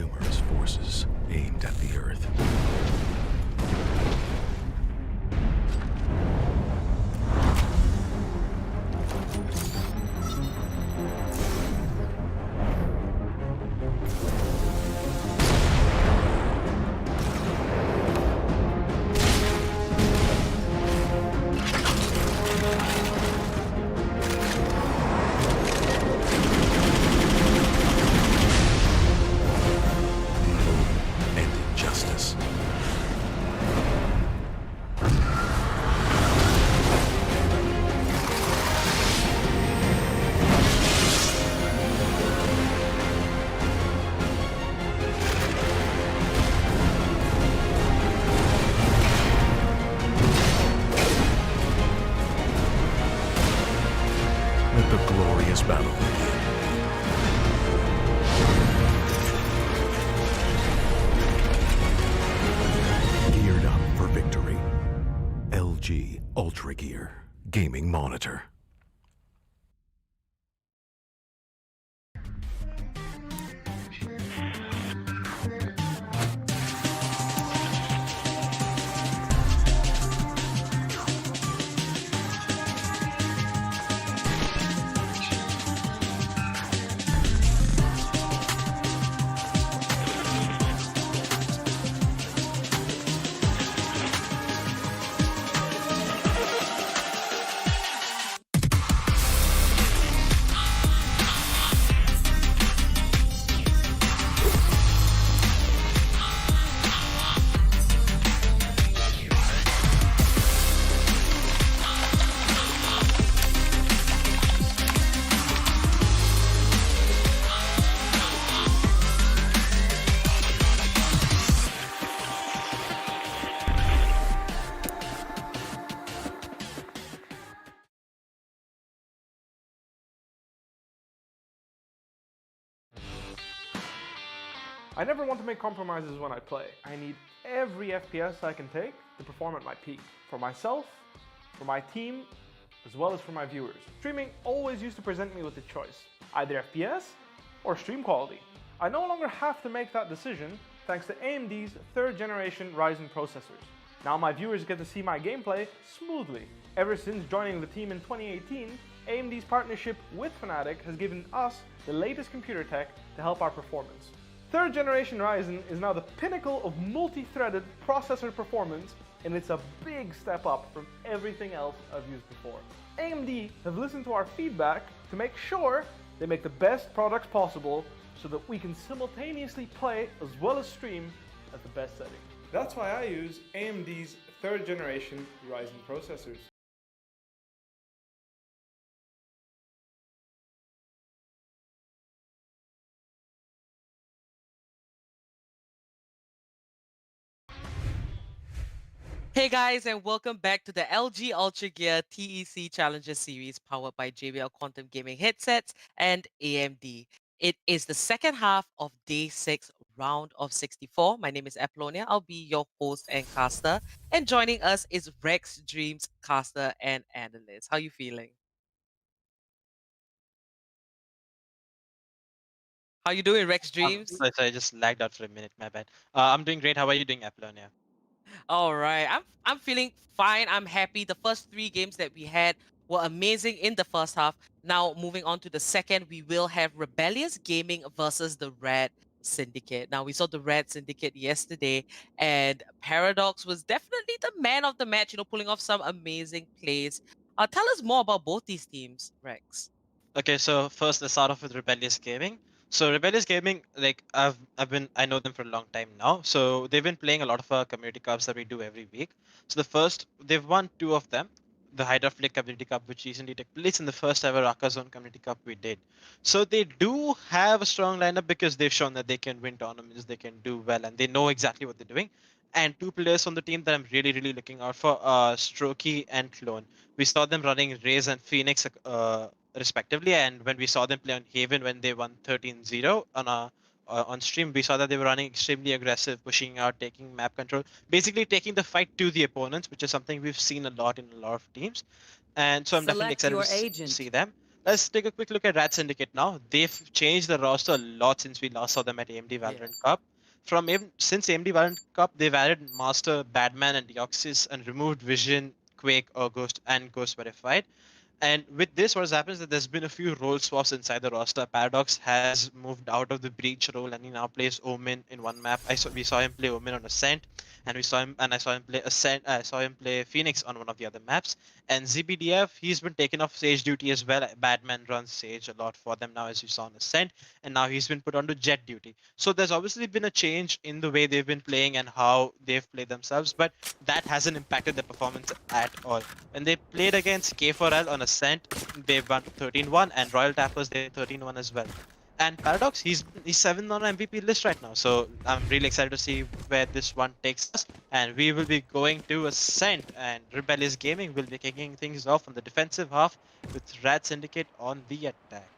numerous forces aimed at the Earth. Let the glorious battle begin. Geared up for victory. LG Ultragear Gaming Monitor. I never want to make compromises when I play. I need every FPS I can take to perform at my peak. For myself, for my team, as well as for my viewers. Streaming always used to present me with a choice, either FPS or stream quality. I no longer have to make that decision thanks to AMD's 3rd generation Ryzen processors. Now my viewers get to see my gameplay smoothly. Ever since joining the team in 2018, AMD's partnership with Fnatic has given us the latest computer tech to help our performance. 3rd generation Ryzen is now the pinnacle of multi-threaded processor performance, and it's a big step up from everything else I've used before. AMD have listened to our feedback to make sure they make the best products possible so that we can simultaneously play as well as stream at the best setting. That's why I use AMD's 3rd generation Ryzen processors. Hey guys, and welcome back to the LG Ultragear TEC Challenger Series powered by JBL Quantum Gaming Headsets and AMD. It is the second half of Day 6, Round of 64. My name is Apollonia. I'll be your host and caster. And joining us is Rex Dreams, caster and analyst. How you feeling? How you doing, Rex Dreams? Sorry, I just lagged out for a minute. My bad. I'm doing great. How are you doing, Apollonia? All right. I'm feeling fine. I'm happy. The first 3 games that we had were amazing in the first half. Now moving on to the second, we will have Rebellious Gaming versus the Red Syndicate. Now we saw the Red Syndicate yesterday, and Paradox was definitely the man of the match, pulling off some amazing plays. Tell us more about both these teams, Rex. Okay, so first let's start off with Rebellious Gaming. So Rebellious Gaming, like I know them for a long time now. So they've been playing a lot of our community cups that we do every week. So the first, they've won 2 of them. The Hydra Flick Community Cup, which recently took place, in the first ever Raka Zone Community Cup we did. So they do have a strong lineup because they've shown that they can win tournaments, they can do well, and they know exactly what they're doing. And 2 players on the team that I'm really looking out for are Strokey and Clone. We saw them running Raze and Phoenix respectively, and when we saw them play on Haven when they won 13-0 on stream, we saw that they were running extremely aggressive, pushing out, taking map control, basically taking the fight to the opponents, which is something we've seen a lot in a lot of teams. And so I'm definitely excited to see them. Let's take a quick look at Rat Syndicate now. They've changed the roster a lot since we last saw them at AMD Valorant Cup. Since AMD Valorant Cup, they've added Master, Badman, and Deoxys, and removed Vision, Quake, or Ghost Verified. And with this, what has happened is that there's been a few role swaps inside the roster. Paradox has moved out of the Breach role and he now plays Omen in one map. We saw him play Omen on Ascent, and I saw him play Ascent. I saw him play Phoenix on one of the other maps. And ZBDF, he's been taken off Sage duty as well. Badman runs Sage a lot for them now, as you saw on Ascent, and now he's been put onto Jet duty. So there's obviously been a change in the way they've been playing and how they've played themselves, but that hasn't impacted their performance at all. When they played against K4L on Ascent, they won 13-1, and Royal Tappers they 13-1 as well. And Paradox, he's 7th on MVP list right now, so I'm really excited to see where this one takes us. And we will be going to Ascent, and Rebellious Gaming will be kicking things off on the defensive half with Rat Syndicate on the attack.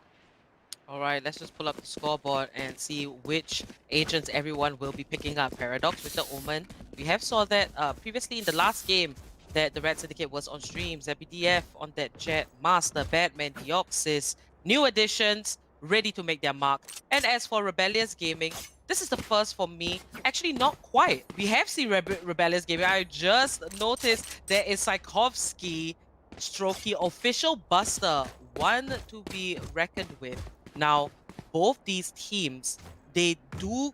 Alright, let's just pull up the scoreboard and see which agents everyone will be picking up. Paradox with the Omen. We have saw that previously in the last game that the Red Syndicate was on stream. ZBDF on that Jet, Master, Batman, Deoxys, new additions, ready to make their mark. And as for Rebellious Gaming, this is the first for me. Actually, not quite. We have seen Rebellious Gaming. I just noticed there is Psychovsky, Strokey, official Buster, one to be reckoned with. Now, both these teams, they do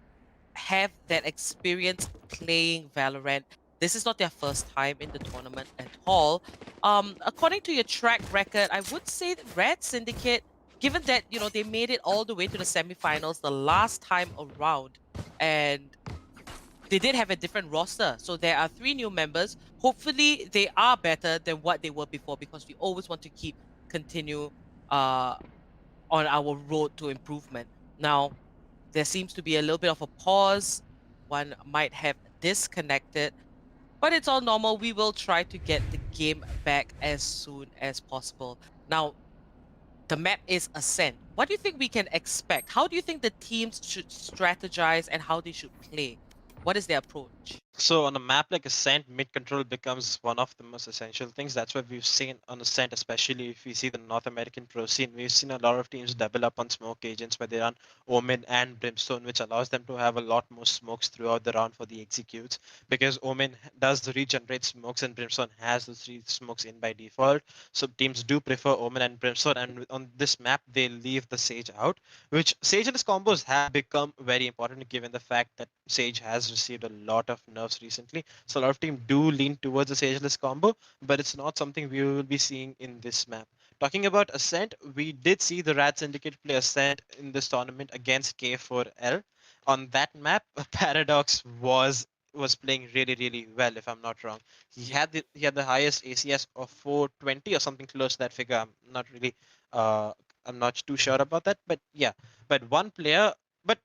have that experience playing Valorant. This is not their first time in the tournament at all. According to your track record, I would say that Red Syndicate, given that, you know, they made it all the way to the semifinals the last time around, and they did have a different roster. So there are 3 new members. Hopefully, they are better than what they were before, because we always want to continue on our road to improvement. Now, there seems to be a little bit of a pause. One might have disconnected, but it's all normal. We will try to get the game back as soon as possible. Now, the map is Ascent. What do you think we can expect? How do you think the teams should strategize and how they should play? What is their approach? So on a map like Ascent, mid control becomes one of the most essential things. That's what we've seen on Ascent, especially if we see the North American pro scene. We've seen a lot of teams double up on smoke agents where they run Omen and Brimstone, which allows them to have a lot more smokes throughout the round for the executes, because Omen does regenerate smokes and Brimstone has those 3 smokes in by default. So teams do prefer Omen and Brimstone, and on this map they leave the Sage out, which Sage and his combos have become very important given the fact that Sage has received a lot of nerfs recently. So a lot of teams do lean towards the Sageless combo, but it's not something we will be seeing in this map. Talking about Ascent, we did see the Rat Syndicate play Ascent in this tournament against K4L. On that map, Paradox was playing really well, if I'm not wrong. He had the highest ACS of 420 or something close to that figure. I'm not too sure about that, but yeah. But one player, but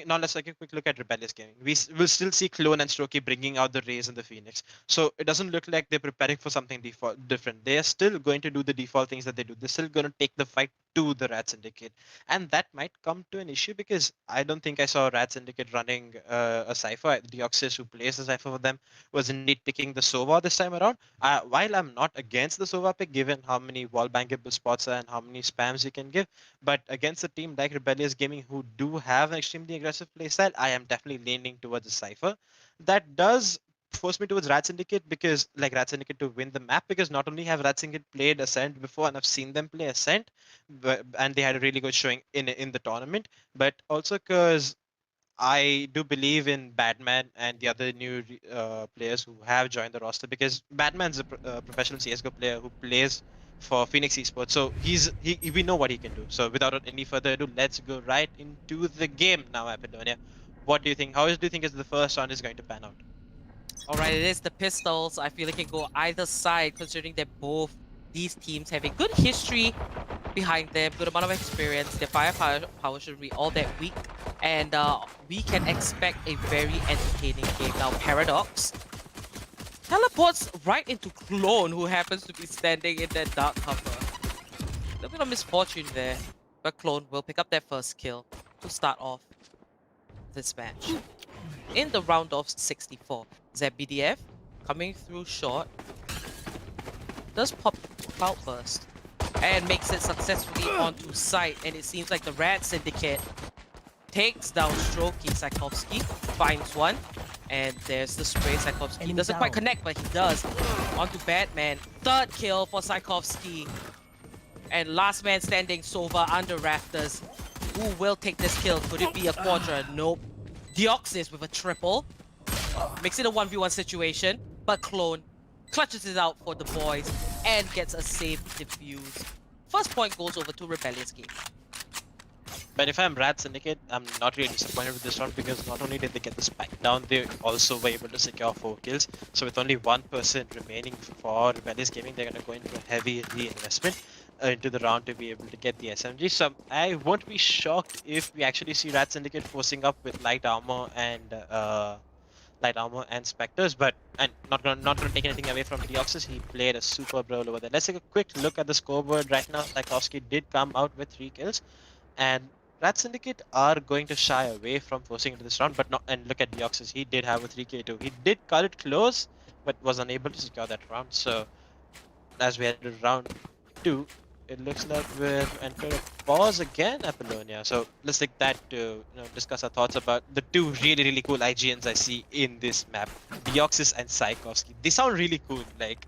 now let's take a quick look at Rebellious Gaming. Will still see Clone and Strokey bringing out the Rays and the Phoenix. So it doesn't look like they're preparing for something different. They are still going to do the default things that they do. They're still going to take the fight to the Rat Syndicate. And that might come to an issue because I don't think I saw Rat Syndicate running a Cypher. Deoxys, who plays the Cypher for them, was indeed picking the Sova this time around. While I'm not against the Sova pick, given how many wall bankable spots are and how many spams you can give, but against a team like Rebellious Gaming, who do have an extremely aggressive playstyle, I am definitely leaning towards the Cypher. That does force me towards Rat Syndicate, because like Rat Syndicate to win the map, because not only have Rat Syndicate played Ascent before and I've seen them play Ascent, and they had a really good showing in the tournament, but also because I do believe in Batman and the other new players who have joined the roster, because Batman's a professional CSGO player who plays for Phoenix Esports, so we know what he can do. So without any further ado, let's go right into the game now, Apidonia. What do you think? How do you think is the first round is going to pan out? Alright, it is the pistols. I feel it can go either side, considering that both these teams have a good history behind them, good amount of experience. Their firepower should be all that weak, and we can expect a very entertaining game. Now, Paradox teleports right into Clone, who happens to be standing in that dark cover. A little bit of misfortune there, but Clone will pick up their first kill to start off this match. In the round of 64, ZBDF coming through short does pop Cloudburst. and makes it successfully onto site. And it seems like the Red Syndicate takes down Strokey. Psykovsky finds one. And there's the spray. Psykovsky doesn't quite connect, but he does. Onto Batman. Third kill for Psykovsky. And last man standing, Sova under rafters. Who will take this kill? Could it be a quadra? Nope. Deoxys with a triple. Makes it a 1v1 situation. But Clone clutches it out for the boys and gets a safe defuse. First point goes over to Rebellious Game. But if I'm Rad Syndicate, I'm not really disappointed with this round because not only did they get the spike down, they also were able to secure 4 kills. So with only one person remaining for Rebellious Gaming, they're going to go into a heavy reinvestment into the round to be able to get the SMG. So I won't be shocked if we actually see Rad Syndicate forcing up with light armor and Spectres, but not gonna take anything away from Deoxys. He played a superb role over there. Let's take a quick look at the scoreboard right now. Psykovsky did come out with 3 kills, and Rat Syndicate are going to shy away from forcing into this round, but not. And look at Deoxys, he did have a 3k too. He did cut it close, but was unable to secure that round. So as we head to round 2, it looks like we've entered a pause again, Apollonia. So let's take that to discuss our thoughts about the 2 really cool IGNs I see in this map, Deoxys and Psykovsky. They sound really cool. Like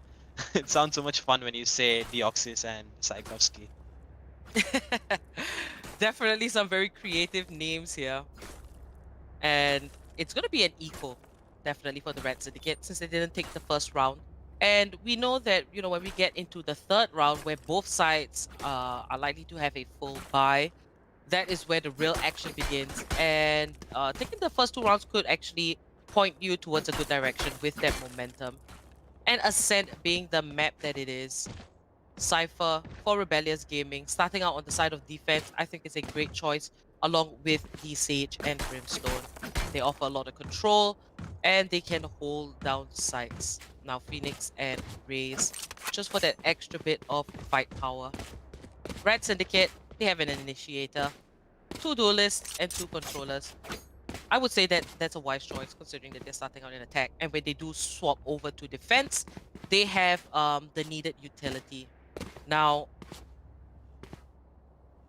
it sounds so much fun when you say Deoxys and Psykovsky. Definitely some very creative names here. And it's going to be an equal, definitely, for the Red Syndicate since they didn't take the first round. And we know that, when we get into the third round where both sides are likely to have a full buy, that is where the real action begins. And taking the first 2 rounds could actually point you towards a good direction with that momentum. And Ascent being the map that it is, Cypher for Rebellious Gaming, starting out on the side of defense, I think is a great choice along with the Sage and Brimstone. They offer a lot of control and they can hold down sites. Now Phoenix and Raze, just for that extra bit of fight power. Red Syndicate, they have an initiator, 2 duelists and 2 controllers. I would say that that's a wise choice considering that they're starting out in attack. And when they do swap over to defense, they have the needed utility. Now,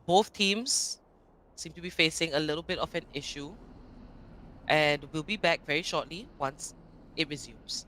both teams seem to be facing a little bit of an issue. And we'll be back very shortly once it resumes.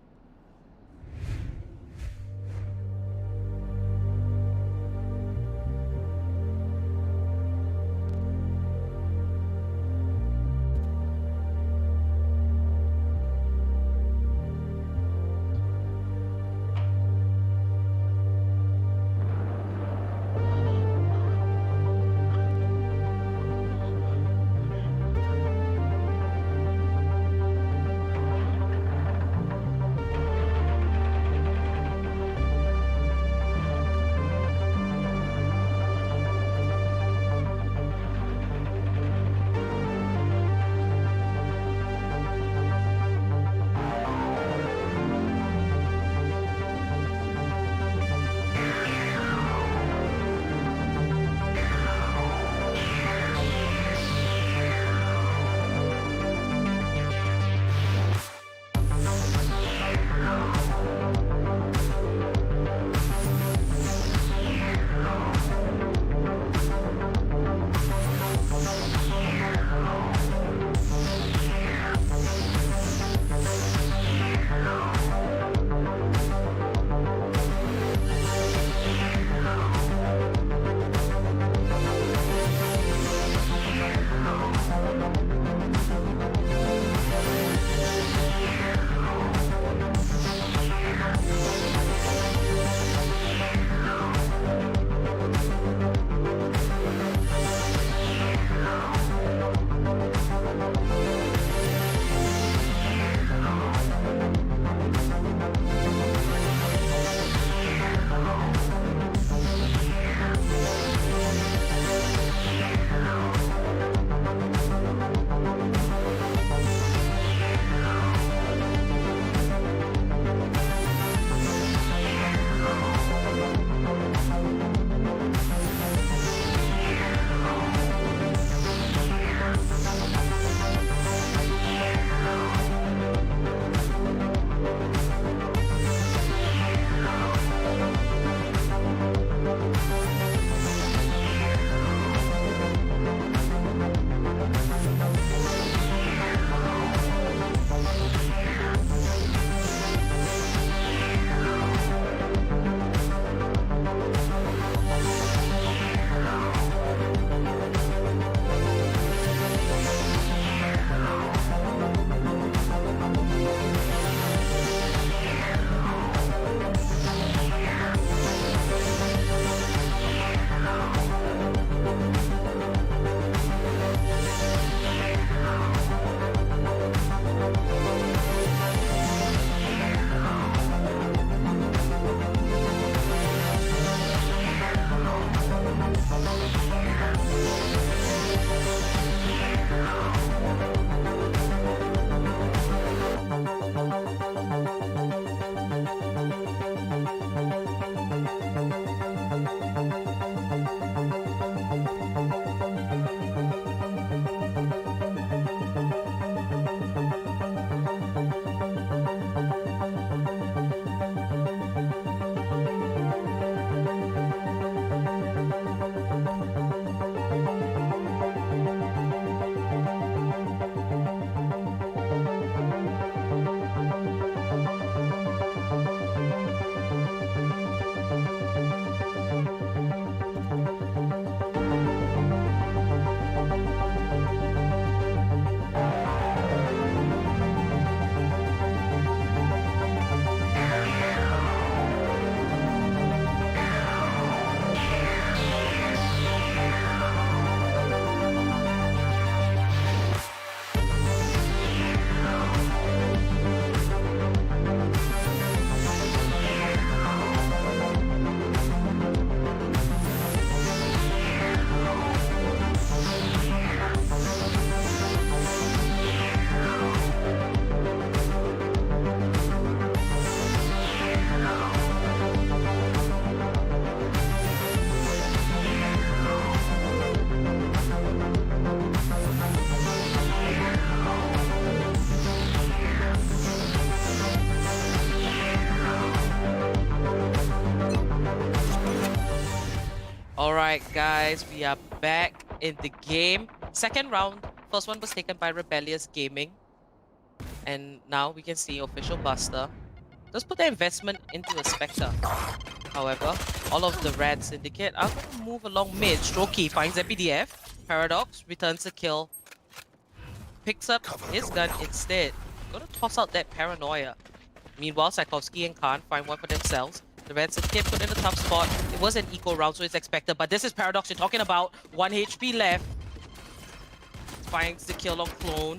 Alright guys, we are back in the game. Second round. First one was taken by Rebellious Gaming. And now we can see official Buster. Let's put the investment into a Spectre. However, all of the Rad Syndicate are going to move along mid. Strokey finds ZPDF. Paradox returns the kill. Picks up his gun instead. Gonna toss out that Paranoia. Meanwhile, Tchaikovsky and Khan find one for themselves. The Red Syndicate put in a tough spot. It was an eco round, so it's expected. But this is Paradox you're talking about. 1 HP left. Finds the kill on Clone.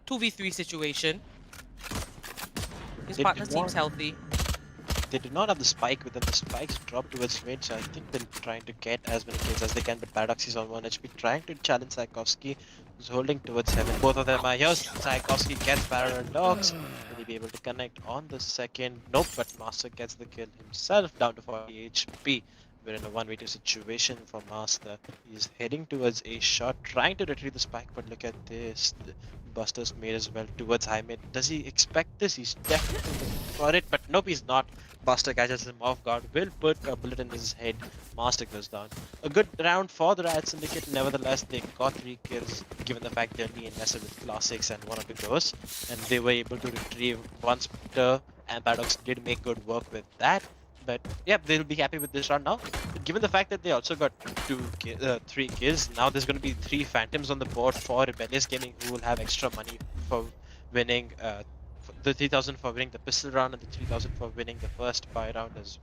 2v3 situation. His partner seems healthy. They do not have the spike with them. The spikes drop towards mid, so I think they're trying to get as many kills as they can. But Paradox is on 1 HP, trying to challenge Tchaikovsky, who's holding towards heaven. Both of them are here. Tchaikovsky gets Paradox. Will he be able to connect on the second? Nope, but Master gets the kill himself, down to 40 HP. We're in a 1v2 situation for Master. He's heading towards a shot, trying to retrieve the spike, but look at this. Buster's made as well towards high mid. Does he expect this? He's definitely looking for it, but nope, he's not. Buster catches him off guard, will put a bullet in his head. Master goes down. A good round for the Rad Syndicate, nevertheless, they got 3 kills, given the fact they only invested with classics and 1 or 2 goes, and they were able to retrieve 1 Spectre, and Paradox did make good work with that. But yeah, they'll be happy with this round now. But given the fact that they also got 3 kills, now there's going to be 3 Phantoms on the board for Rebellious Gaming, who will have extra money for winning the 3,000 for winning the pistol round and the 3,000 for winning the first buy round as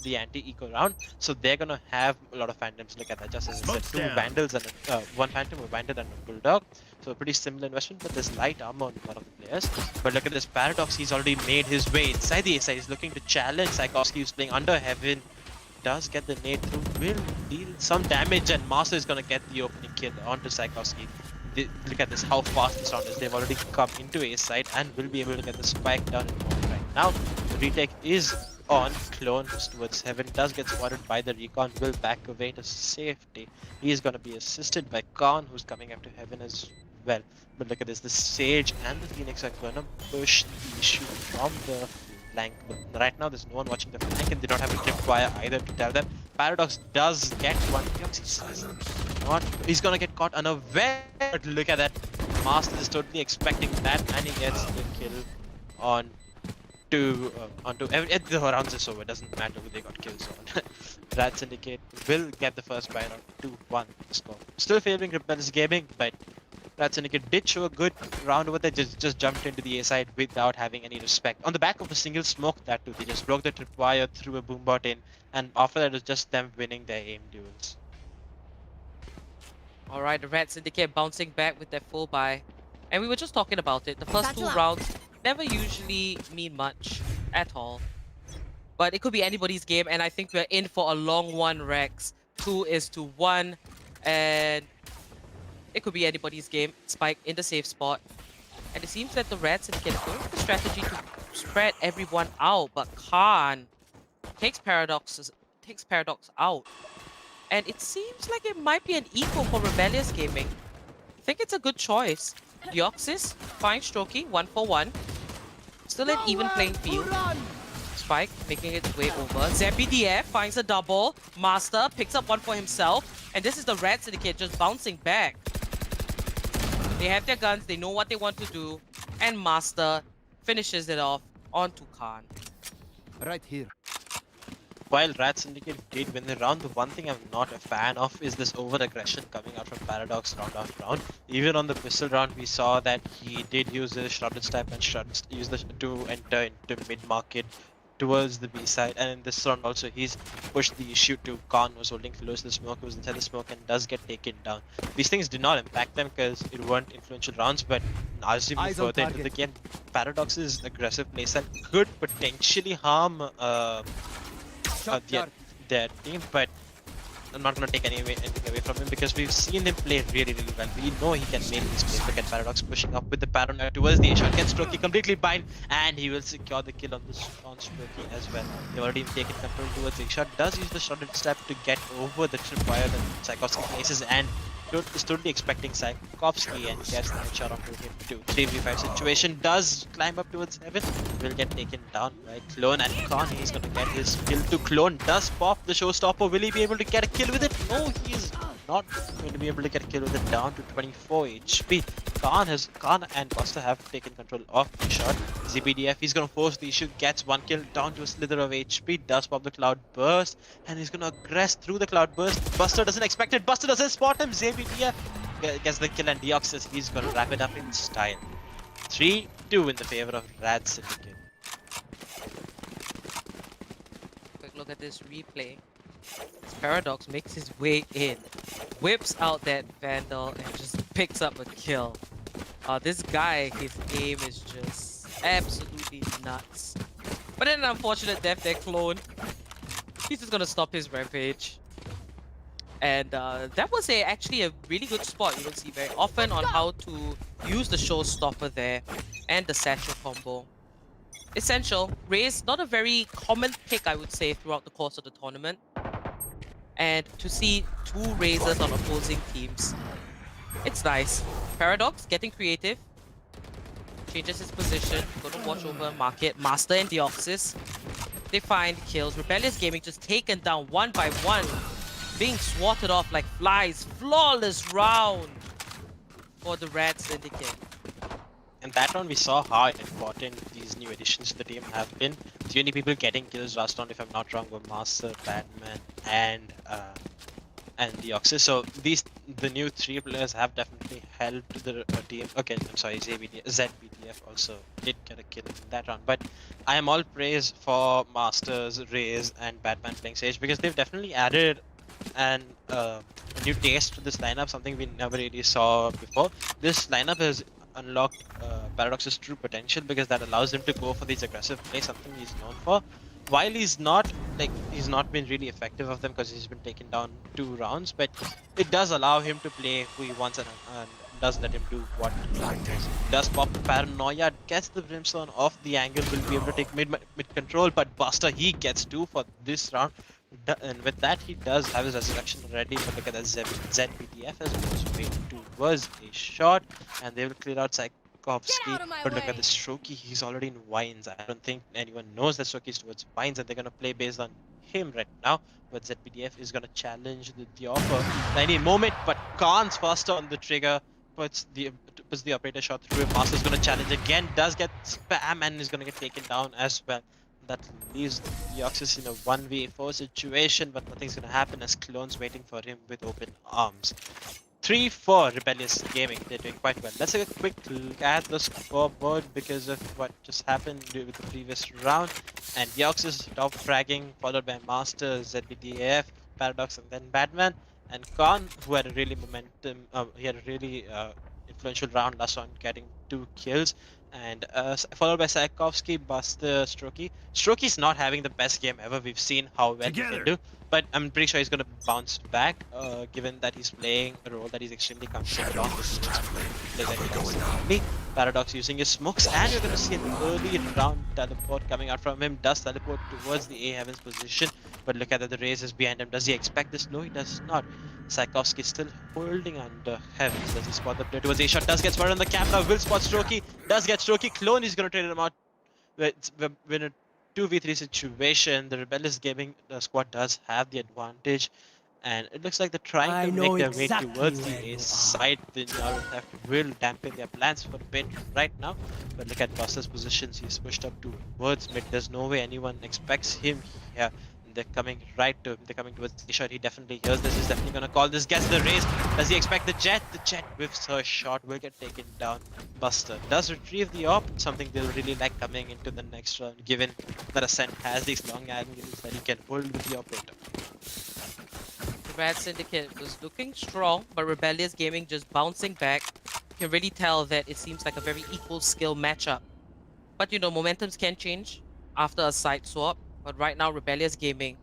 the anti-eco round. So they're gonna have a lot of Phantoms. Look at that, just as I said, 2 Vandals and 1 Phantom, a Vandal and a Bulldog. So a pretty similar investment, but there's light armor on a lot of the players. But look at this Paradox, he's already made his way inside the A side. He's looking to challenge Tchaikovsky, who's playing under heaven. Does get the nade through, will deal some damage, and Master is gonna get the opening kill onto Tchaikovsky. Look at this, how fast this round is. They've already come into A side and will be able to get the spike down in one right now. The retake is on. Clone towards heaven, does get spotted by the recon, will back away to safety. He is going to be assisted by Khan, who's coming up to heaven as well. But look at this, the Sage and the Phoenix are going to push the issue from the flank. But right now there's no one watching the flank, and they don't have a tripwire either to tell them. Paradox does get one. He's gonna get caught unaware. But look at that. Master is totally expecting that, and he gets the kill on onto the rounds is over. It doesn't matter who they got kills on. Rad Syndicate will get the first buy round 2-1 score. Still favoring Rebellious Gaming, but Rad Syndicate did show a good round over there. Just jumped into the A side without having any respect. On the back of a single smoke, that too. They just broke the tripwire, threw a boombot in, and after that it was just them winning their aim duels. Alright, the Red Syndicate bouncing back with their full buy. And we were just talking about it. The first 2 rounds never usually mean much at all. But it could be anybody's game, and I think we're in for a long one, Rex. 2 is to 1, and it could be anybody's game. Spike in the safe spot. And it seems that the Red Syndicate is going with the strategy to spread everyone out, but Khan takes Paradox out. And it seems like it might be an equal for Rebellious Gaming. I think it's a good choice. Deoxys finds Strokey 1 for 1. Still an even playing field. Spike making its way over. ZPDF finds a double. Master picks up 1 for himself. And this is the Red Syndicate just bouncing back. They have their guns, they know what they want to do. And Master finishes it off onto Khan. Right here. While Rad Syndicate did win the round, the one thing I'm not a fan of is this over-aggression coming out from Paradox round after round. Even on the pistol round, we saw that he did use the Shrouded Step and use the to enter into mid-market towards the B side. And in this round also, he's pushed the issue to Khan, who's holding close to the smoke, who's inside the smoke, and does get taken down. These things did not impact them because it weren't influential rounds, but as we move further into the game, Paradox's aggressive playstyle could potentially harm their team, but I'm not going to take anything away from him because we've seen him play really, really well. We know he can make these plays. Look at Paradox pushing up with the Paranoia towards the A-shot. Gets Strokey completely bind, and he will secure the kill on Strokey as well. They've already taken control towards A-shot. Does use the Shrouded Step to get over the tripwire that Tchaikovsky places, and is totally expecting Psykovsky and gets the headshot onto him too. 3v5 situation, does climb up towards heaven, will get taken down by Clone and Khan. He's gonna get his kill to Clone, does pop the showstopper. Will he be able to get a kill with it? No, he is not going to be able to get a kill with it, down to 24 HP. Khan and Buster have taken control of the shot. ZBDF, he's gonna force the issue, gets one kill down to a slither of HP, does pop the cloud burst, and he's gonna aggress through the cloud burst. Buster doesn't expect it, Buster doesn't spot him, ZBDF gets the kill, and Deoxys, he's gonna wrap it up in style. 3-2 in the favor of Rad Syndicate. Quick look at this replay. As Paradox makes his way in, whips out that Vandal and just picks up a kill. This guy, his aim is just absolutely nuts. But then an unfortunate death there, Clone. He's just gonna stop his rampage. And that was actually a really good spot you don't see very often on how to use the showstopper there and the satchel combo. Essential. Raze, not a very common pick, I would say, throughout the course of the tournament. And to see two Razers on opposing teams, it's nice. Paradox getting creative. Changes his position. Gonna watch over market. Master and Deoxys. They find kills. Rebellious Gaming just taken down one by one. Being swatted off like flies. Flawless round for the Rad Syndicate. And that round we saw how important these new additions to the team have been. The only people getting kills last round, if I'm not wrong, were Master, Batman, and Deoxys. So the new three players have definitely helped the team. Okay, I'm sorry, ZBDF also did get a kill in that round. But I am all praise for Masters, Raze, and Batman playing Sage, because they've definitely added a new taste to this lineup, something we never really saw before. This lineup has unlocked Paradox's true potential, because that allows him to go for these aggressive plays, something he's known for. While he's not been really effective of them because he's been taken down 2 rounds, but it does allow him to play who he wants and does let him do what he wants. Does pop the paranoia, gets the brimstone off the angle, will be able to take mid control, but Buster, he gets 2 for this round. And with that, he does have his resurrection ready. But look at that, ZBDF as opposed to towards a shot, and they will clear out Psykovsky. But look at the Strokey, he's already in Vines. I don't think anyone knows that Strokey is towards Vines, and they're gonna play based on him right now. But ZBDF is gonna challenge the offer at any moment. But Khan's faster on the trigger, puts the operator shot through him. Master's gonna challenge again, does get spam, and is gonna get taken down as well. That leaves Deoxys in a 1v4 situation, but nothing's gonna happen as Clone's waiting for him with open arms. 3-4 Rebellious Gaming, they're doing quite well. Let's take a quick look at the scoreboard because of what just happened with the previous round. And Deoxys top fragging, followed by Master, ZBDF, Paradox, and then Batman. And Khan, who had a really influential round last round, getting 2 kills. And followed by Psykovsky, Buster, Strokey. Strokey's not having the best game ever. We've seen how well he can do, but I'm pretty sure he's going to bounce back, given that he's playing a role that he's extremely comfortable on. Paradox using his smokes, and you're going to see an early round teleport coming out from him. Does teleport towards the A Heavens position, but look at that, the Raze is behind him. Does he expect this? No, he does not. Psykovsky still holding under Heavens. Does he spot the play towards A shot? Does get spotted on the camera. Will spot Strokey. Does get Strokey. Clone is going to trade him out. When a 2v3 situation, the Rebellious Gaming squad does have the advantage. And it looks like they're trying to make their way towards the A side. The Theft will dampen their plans for a bit right now. But look at Buster's positions. He's pushed up towards mid. There's no way anyone expects him here. They're coming right to him. They're coming towards the shot. He definitely hears this. He's definitely gonna call this. Gets the Raze. Does he expect the Jet? The Jet whiffs her shot. Will get taken down. Buster does retrieve the op. Something they'll really like coming into the next round, given that Ascent has these long angles that he can hold with the operator. The Rad Syndicate was looking strong, but Rebellious Gaming just bouncing back. You can really tell that it seems like a very equal skill matchup. But you know, momentums can change after a side swap. But right now, Rebellious Gaming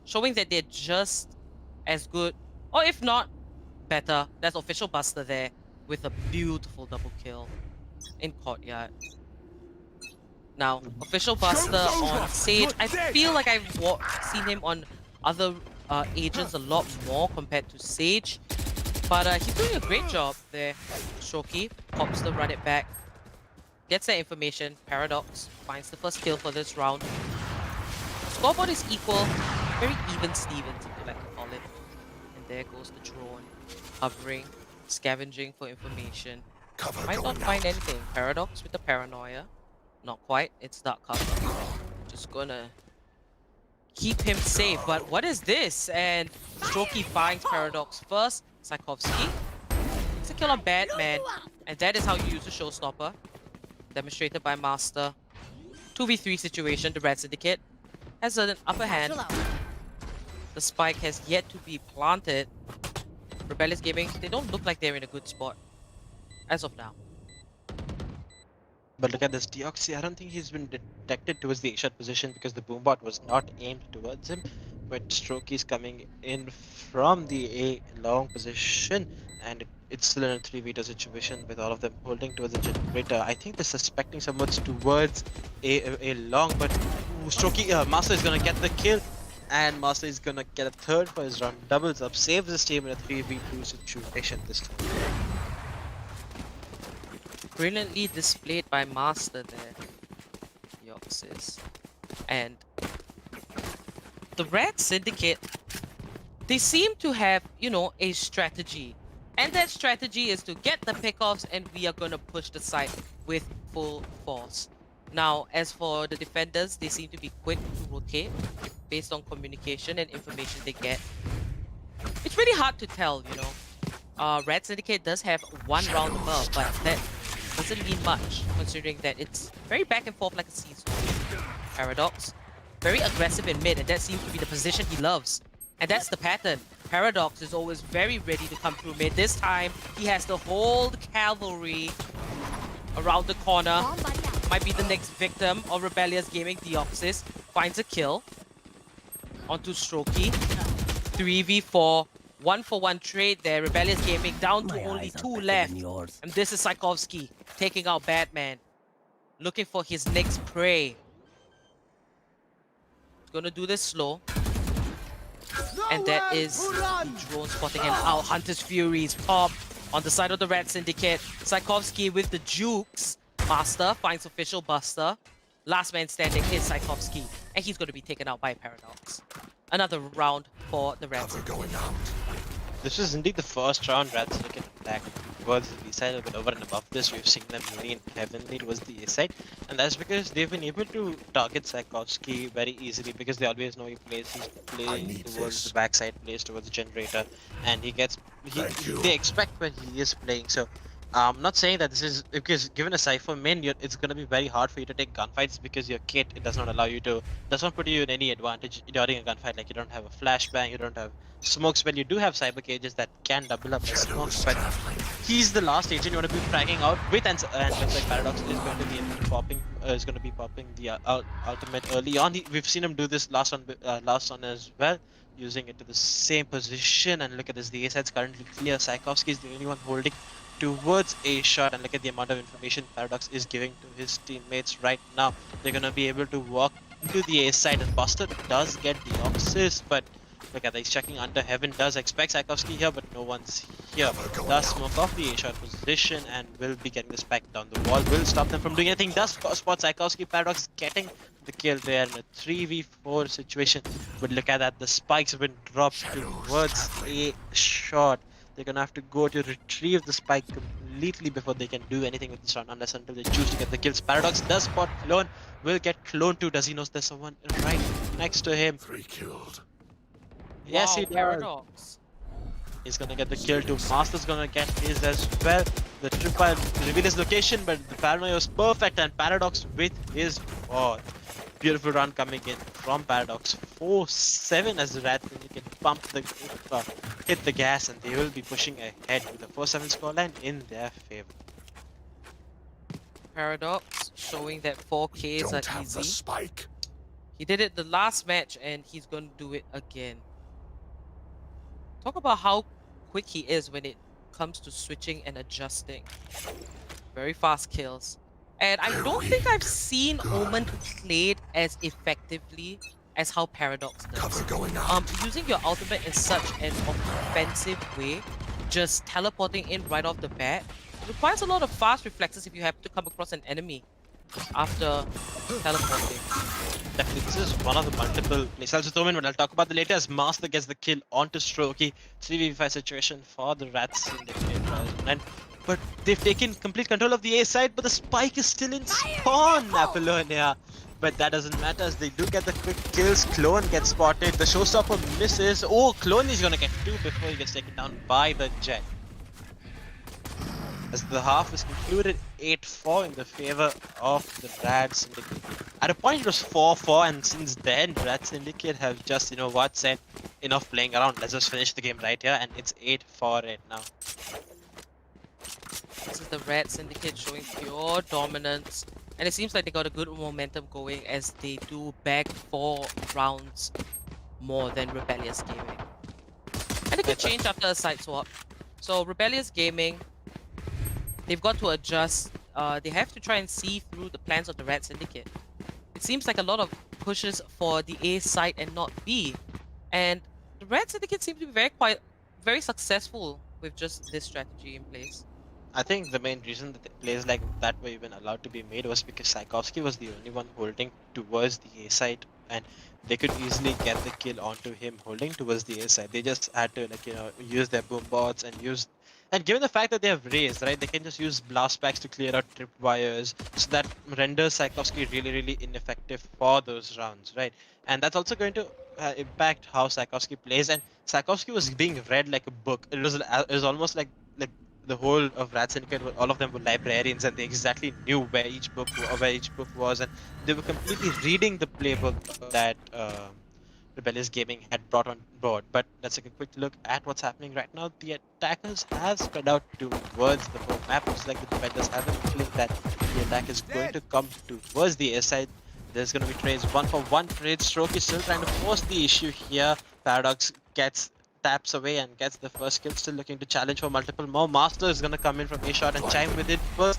showing that they're just as good, or if not better. That's official Buster there with a beautiful double kill in Courtyard. Now, official Buster on Sage. I feel like I've seen him on other agents a lot more compared to Sage. But he's doing a great job there. Shoki pops the run it back. Gets that information. Paradox finds the first kill for this round. Scoreboard is equal. Very even Stevens, if you like to call it. And there goes the drone. Hovering, scavenging for information. Might not find anything. Paradox with the paranoia. Not quite. It's dark cover. Just gonna keep him safe. But what is this? And Shoki finds Paradox first. Tchaikovsky. It's a kill on Batman. And that is how you use a showstopper. Demonstrated by Master. 2v3 situation. The Red Syndicate has an upper hand. The spike has yet to be planted. Rebellious Gaming, they don't look like they're in a good spot. As of now. But look at this Deoxy. I don't think he's been detected towards the A-shot position because the boombot was not aimed towards him. But Strokey's coming in from the A long position, and it's still in a 3v2 situation with all of them holding towards the generator. I think they're suspecting someone towards A long, but Strokey, Master is gonna get the kill, and Master is gonna get a third for his round. Doubles up, saves his team in a 3v2 situation this time. Brilliantly displayed by Master there. Yoxis. And the Red Syndicate, they seem to have, you know, a strategy. And that strategy is to get the pickoffs, and we are going to push the site with full force. Now, as for the defenders, they seem to be quick to rotate based on communication and information they get. It's really hard to tell, you know. Red Syndicate does have one round above, but that doesn't mean much, considering that it's very back and forth like a seesaw. Paradox, very aggressive in mid, and that seems to be the position he loves. And that's the pattern. Paradox is always very ready to come through mid. This time, he has the whole cavalry around the corner. Might be the next victim of Rebellious Gaming. Deoxys finds a kill onto Strokey. 3v4. 1-for-1 trade there. Rebellious Gaming down to only 2 left. And this is Tchaikovsky taking out Batman. Looking for his next prey. He's gonna do this slow. And that is the drone spotting him out. Hunter's Furies pop on the side of the Red Syndicate. Tchaikovsky with the jukes. Master finds official buster. Last man standing is Tchaikovsky. And he's going to be taken out by Paradox. Another round for the Red Syndicate. This is indeed the first round Red Syndicate attack towards the B side, but over and above this, we've seen them lean heavily towards the A side, and that's because they've been able to target Tchaikovsky very easily because they always know he plays. He's playing towards the backside, plays towards the generator, and they expect when he is playing. So I'm not saying that this is because given a Cypher main, it's gonna be very hard for you to take gunfights because your kit it does not allow you to, does not put you in any advantage during a gunfight. Like you don't have a flashbang, you don't have smokes. Well, you do have cyber cages that can double up as smokes, but he's the last agent you want to be fragging out with, and looks like Paradox is going to be popping, the ultimate early on. We've seen him do this last on as well, using it to the same position. And look at this, the A side's currently clear. Tchaikovsky is the only one holding towards a shot, and look at the amount of information Paradox is giving to his teammates right now. They're gonna be able to walk into the A side, and Buster does get the assist, but look at that, he's checking under heaven, does expect Tchaikovsky here, but no one's here. Does smoke off the A-shot position and will be getting the spike down the wall, will stop them from doing anything. Does spot Tchaikovsky. Paradox getting the kill there in a 3v4 situation, but look at that, the spikes have been dropped towards a shot. They're gonna have to go to retrieve the spike completely before they can do anything with this round, unless until they choose to get the kills. Paradox does spot clone, will get clone too. Does he know there's someone right next to him? 3 killed. Yes, wow, he does. Paradox. He's gonna get the kill too. Master's gonna get his as well. The tripwire reveal his location, but the paranoia was perfect, and Paradox with his beautiful run coming in from Paradox. 4-7 as the Rat can pump the hit the gas, and they will be pushing ahead with the 4-7 scoreline in their favor. Paradox showing that 4Ks Don't are have easy. the spike. He did it the last match, and he's going to do it again. Talk about how quick he is when it comes to switching and adjusting. Very fast kills. And I don't think I've seen Omen played as effectively as how Paradox does. Cover going out. Using your ultimate in such an offensive way just teleporting in right off the bat. It requires a lot of fast reflexes if you have to come across an enemy after teleporting. Definitely, this is one of the multiple plays. Also, Tomin, when I'll talk about the later, as Master gets the kill onto Strokey. 3v5 situation for the Rats Syndicate. But they've taken complete control of the A side, but the spike is still in spawn, Apollonia. But that doesn't matter as they do get the quick kills. Clone gets spotted. The showstopper misses. Oh, Clone is gonna get 2 before he gets taken down by the Jet. As the half is concluded 8-4 in the favor of the Rad Syndicate. At a point it was 4-4, and since then Rad Syndicate have just, you know what, said enough playing around, let's just finish the game right here, and it's 8-4 right now. This is the Red Syndicate showing pure dominance. And it seems like they got a good momentum going as they do bag 4 rounds more than Rebellious Gaming. And it could change after a side swap. So Rebellious Gaming, they've got to adjust. They have to try and see through the plans of the Red Syndicate. It seems like a lot of pushes for the A side and not B. And the Red Syndicate seem to be very successful with just this strategy in place. I think the main reason that plays like that were even allowed to be made was because Tchaikovsky was the only one holding towards the A side, and they could easily get the kill onto him holding towards the A side. They just had to, like, you know, use their boom bots and use. And given the fact that they have raised, right, they can just use blast packs to clear out trip wires, so that renders Tchaikovsky really ineffective for those rounds, right? And that's also going to impact how Tchaikovsky plays. And Tchaikovsky was being read like a book. It was almost like the whole of Rat Syndicate, all of them were librarians, and they exactly knew where each book was, and they were completely reading the playbook that Rebellious Gaming had brought on board. But let's take a quick look at what's happening right now. The attackers have spread out towards the whole map. Looks like the defenders have a feeling that the attack is going to come towards the A side. There's going to be trades, 1-for-1 trades. Stroke is still trying to force the issue here. Paradox taps away and gets the first kill, still looking to challenge for multiple more. Master is going to come in from A shot and chime with it first.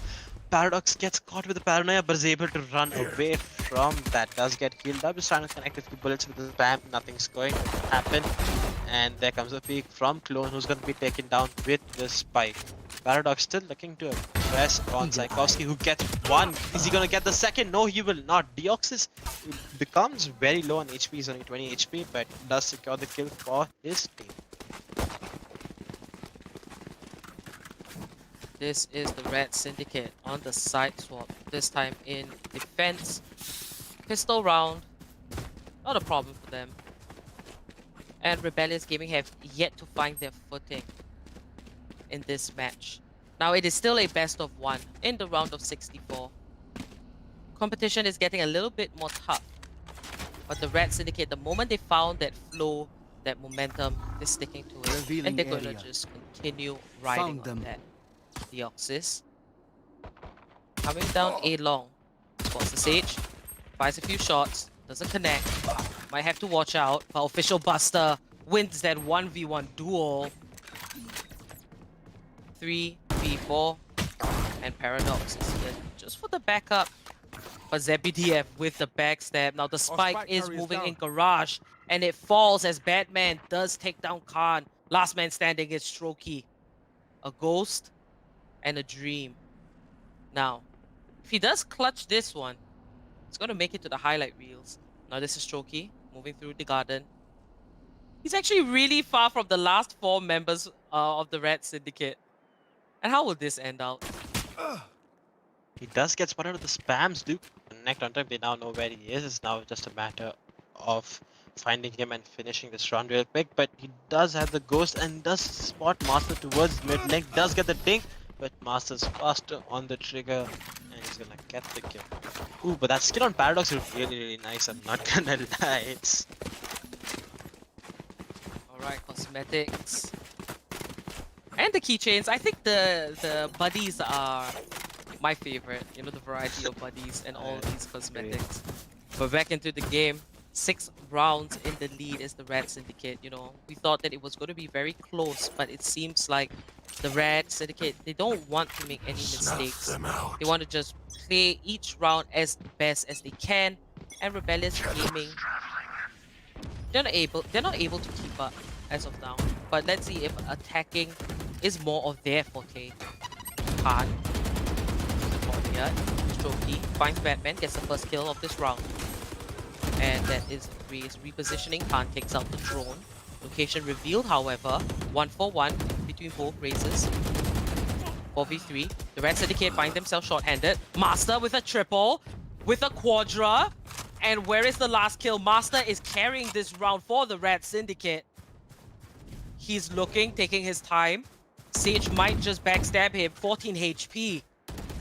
Paradox gets caught with the paranoia but is able to run away from that. Does get healed up, is trying to connect a few bullets with the spam. Nothing's going to happen. And there comes a peek from Clone, who's going to be taken down with the spike. Paradox still looking to press on Tchaikovsky, who gets 1. Is he going to get the second? No, he will not. Deoxys becomes very low on HP. He's only 20 HP, but does secure the kill for his team. This is the Red Syndicate on the side swap. This time in defense. Pistol round. Not a problem for them. And Rebellious Gaming have yet to find their footing in this match. Now it is still a best of 1 in the round of 64. Competition is getting a little bit more tough. But the Red Syndicate, the moment they found that flow, that momentum, they're sticking to it. Revealing and they're going to area. just continue riding on that. Deoxys coming down A long. Spots the Sage. Fires a few shots. Doesn't connect. Might have to watch out. But Official Buster wins that 1v1 duel. 3v4. And Paradox is here just for the backup. But ZBDF with the backstab. Now the spike is moving in Garage. And it falls as Batman does take down Khan. Last man standing is Strokey. A ghost and a dream. Now, if he does clutch this one, it's going to make it to the highlight reels. Now this is Strokey moving through the garden. He's actually really far from the last 4 members of the Red Syndicate. And how will this end out? He does get spotted with the spams, do connect on time. They now know where he is. It's now just a matter of finding him and finishing this round real quick. But he does have the ghost and does spot Master towards mid lane. Does get the dink, but Master's faster on the trigger and he's gonna get the kill. Ooh, but that skill on Paradox is really nice. I'm not gonna lie. It's Alright, cosmetics. And the keychains. I think the buddies are my favorite. You know, the variety of buddies and all these cosmetics. But back into the game. 6 rounds in the lead is the Red Syndicate. You know, we thought that it was going to be very close, but it seems like the Red Syndicate, they don't want to make any mistakes. They want to just play each round as best as they can. And Rebellious Gaming, they're not able to keep up as of now. But let's see if attacking is more of their forte. Khan, here. Strokey finds Batman, gets the first kill of this round. And that is Ray's repositioning. Khan takes out the drone. Location revealed, however. 1-for-1 between both races. 4v3. The Red Syndicate find themselves short-handed. Master with a triple. With a quadra. And where is the last kill? Master is carrying this round for the Red Syndicate. He's looking, taking his time. Sage might just backstab him. 14 HP.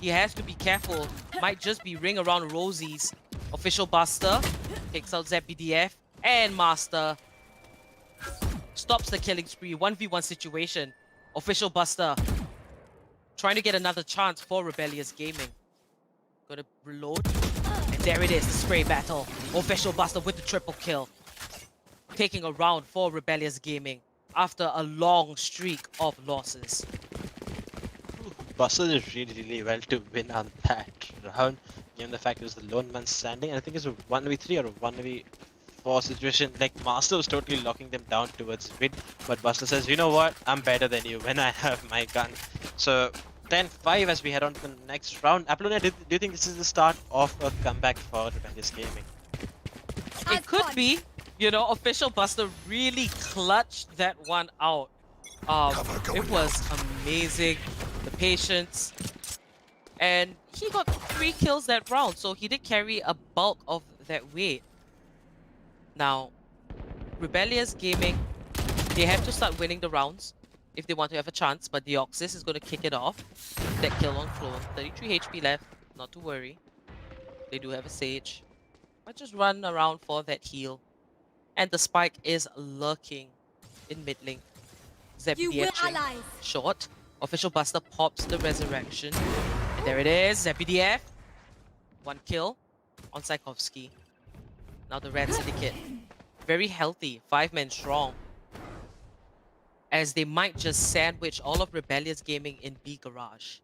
He has to be careful. Might just be ring around Rosie's. Official Buster takes out ZBDF. And Master stops the killing spree. 1v1 situation. Official Buster trying to get another chance for Rebellious Gaming. Gonna reload. And there it is, the spray battle. Official Buster with the triple kill. Taking a round for Rebellious Gaming after a long streak of losses. Buster did really well to win on that round, given the fact it was the lone man standing. And I think it's a 1v3 or a 1v4 situation. Like, Master was totally locking them down towards mid, but Buster says, you know what, I'm better than you when I have my gun. So 10-5 as we head on to the next round. Apollonia, do you think this is the start of a comeback for Rebellious Gaming? It could be. You know, Official Buster really clutched that one out. It was amazing. The patience. And he got 3 kills that round, so he did carry a bulk of that weight. Now, Rebellious Gaming, they have to start winning the rounds if they want to have a chance, but Deoxys is going to kick it off. That kill on Clone. 33 HP left, not to worry. They do have a Sage. Might just run around for that heal. And the spike is lurking in mid lane. ZBDF short. Official Buster pops the resurrection. And there it is, ZBDF. 1 kill on Tchaikovsky. Now the Red Syndicate. Very healthy, 5 men strong. As they might just sandwich all of Rebellious Gaming in B Garage.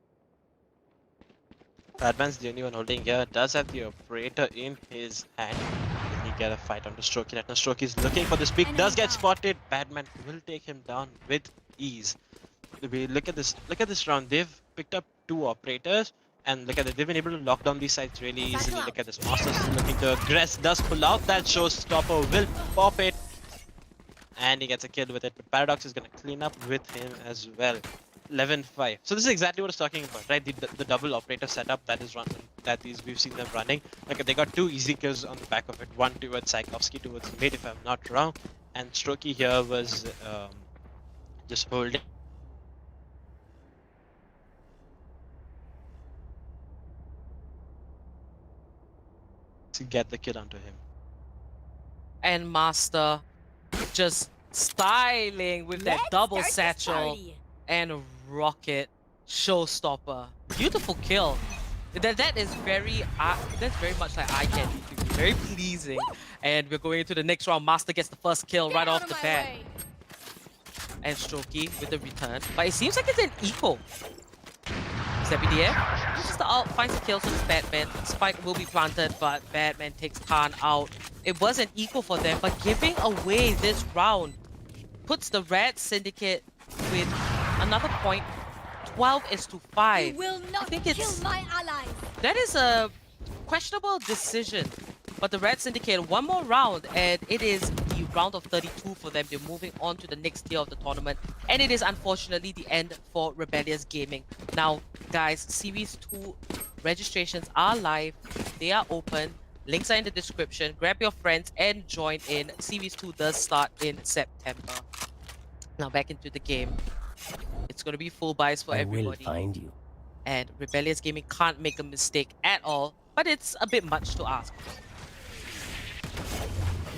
Batman's the only one holding here. Does have the operator in his hand. He get a fight onto Strokey. Right now Strokey is looking for this peak. Does get spotted. Batman will take him down with ease. Look at this round. They've picked up 2 operators. And look at it, they've been able to lock down these sites really easily. Look at this. Master's is looking to aggress. Does pull out that showstopper. Will pop it. And he gets a kill with it. But Paradox is going to clean up with him as well. 11-5. So this is exactly what I was talking about, right? The double operator setup that is running, we've seen them running. Like, they got 2 easy kills on the back of it. One towards Tchaikovsky, towards mid, if I'm not wrong. And Strokey here was just holding. To get the kill onto him. And Master just styling with that double satchel and rocket showstopper. Beautiful kill. That is very that's very much like eye candy to me. Very pleasing. And we're going into the next round. Master gets the first kill right off the bat. And Strokey with the return. But it seems like it's an eco. ZBDF uses the ult, finds the kills on his Batman. Spike will be planted, but Batman takes Khan out. It was an equal for them, but giving away this round puts the Red Syndicate with another point. 12-5. I think it's that is a questionable decision. But the Red Syndicate, one more round, and it is the round of 32 for them. They're moving on to the next tier of the tournament. And it is unfortunately the end for Rebellious Gaming. Now, guys, Series 2 registrations are live. They are open. Links are in the description. Grab your friends and join in. Series 2 does start in September. Now, back into the game. It's going to be full buys for everybody. I will find you. And Rebellious Gaming can't make a mistake at all. But it's a bit much to ask.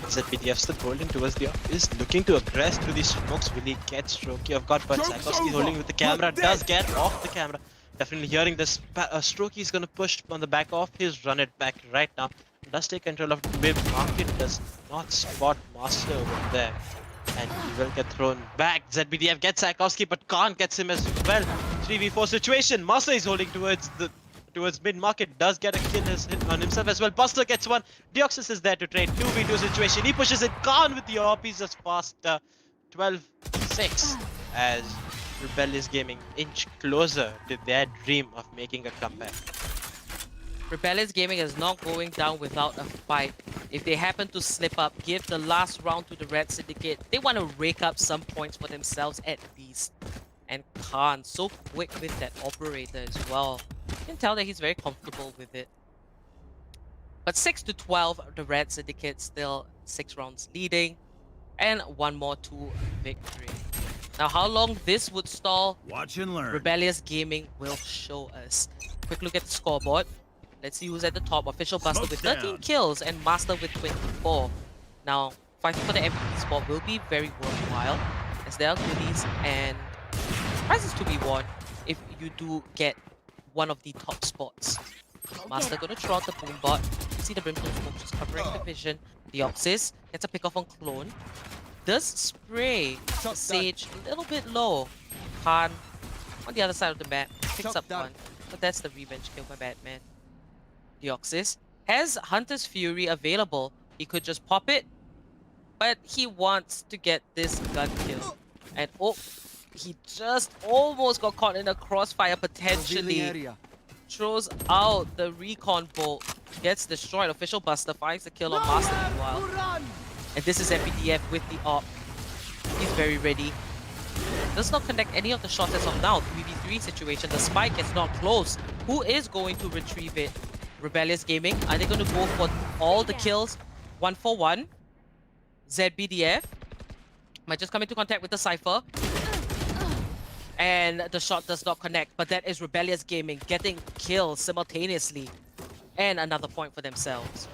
ZBDF still holding towards the is looking to aggress through these smokes. Will he get Strokey off guard? But Tchaikovsky holding with the camera. Does get off the camera. Definitely hearing this. Strokey is going to push on the back of his run it back right now. Does take control of the mid market. Does not spot Master over there. And he will get thrown back. ZBDF gets Tchaikovsky, but Khan gets him as well. 3v4 situation. Master is holding towards mid-market, does get a kill on himself as well. Buster gets one. Deoxys is there to trade. 2v2 situation. He pushes it. Khan with the AWP. He's just past 12-6 as Rebellious Gaming inch closer to their dream of making a comeback. Rebellious Gaming is not going down without a fight. If they happen to slip up, give the last round to the Red Syndicate. They want to rake up some points for themselves at least. And Khan, so quick with that operator as well. You can tell that he's very comfortable with it. But 6-12, the Red Syndicate still 6 rounds leading. And one more to victory. Now how long this would stall, Watch and learn. Rebellious Gaming will show us. Quick look at the scoreboard. Let's see who's at the top. Official Buster with 13 kills and Master with 24. Now, fighting for the MVP spot will be very worthwhile, as there are goodies and prizes to be won if you do get one of the top spots. Master gonna trot the boom bot. You see the Brimstone Smoke just covering the vision. Deoxys gets a pick off on Clone. Does spray the Sage a little bit low. Khan on the other side of the map picks up one. But that's the revenge kill by Batman. Deoxys has Hunter's Fury available. He could just pop it, but he wants to get this gun kill. And oh, he just almost got caught in a crossfire potentially. Throws out the recon bolt, gets destroyed. Official Buster finds the kill on Master meanwhile. And this is MPDF with the op. He's very ready. Does not connect any of the shots as of now. 3v3 situation. The spike is not close. Who is going to retrieve it? Rebellious Gaming. Are they going to go for all the kills? 1 for 1. ZBDF might just come into contact with the Cypher. And the shot does not connect. But that is Rebellious Gaming getting kills simultaneously. And another point for themselves.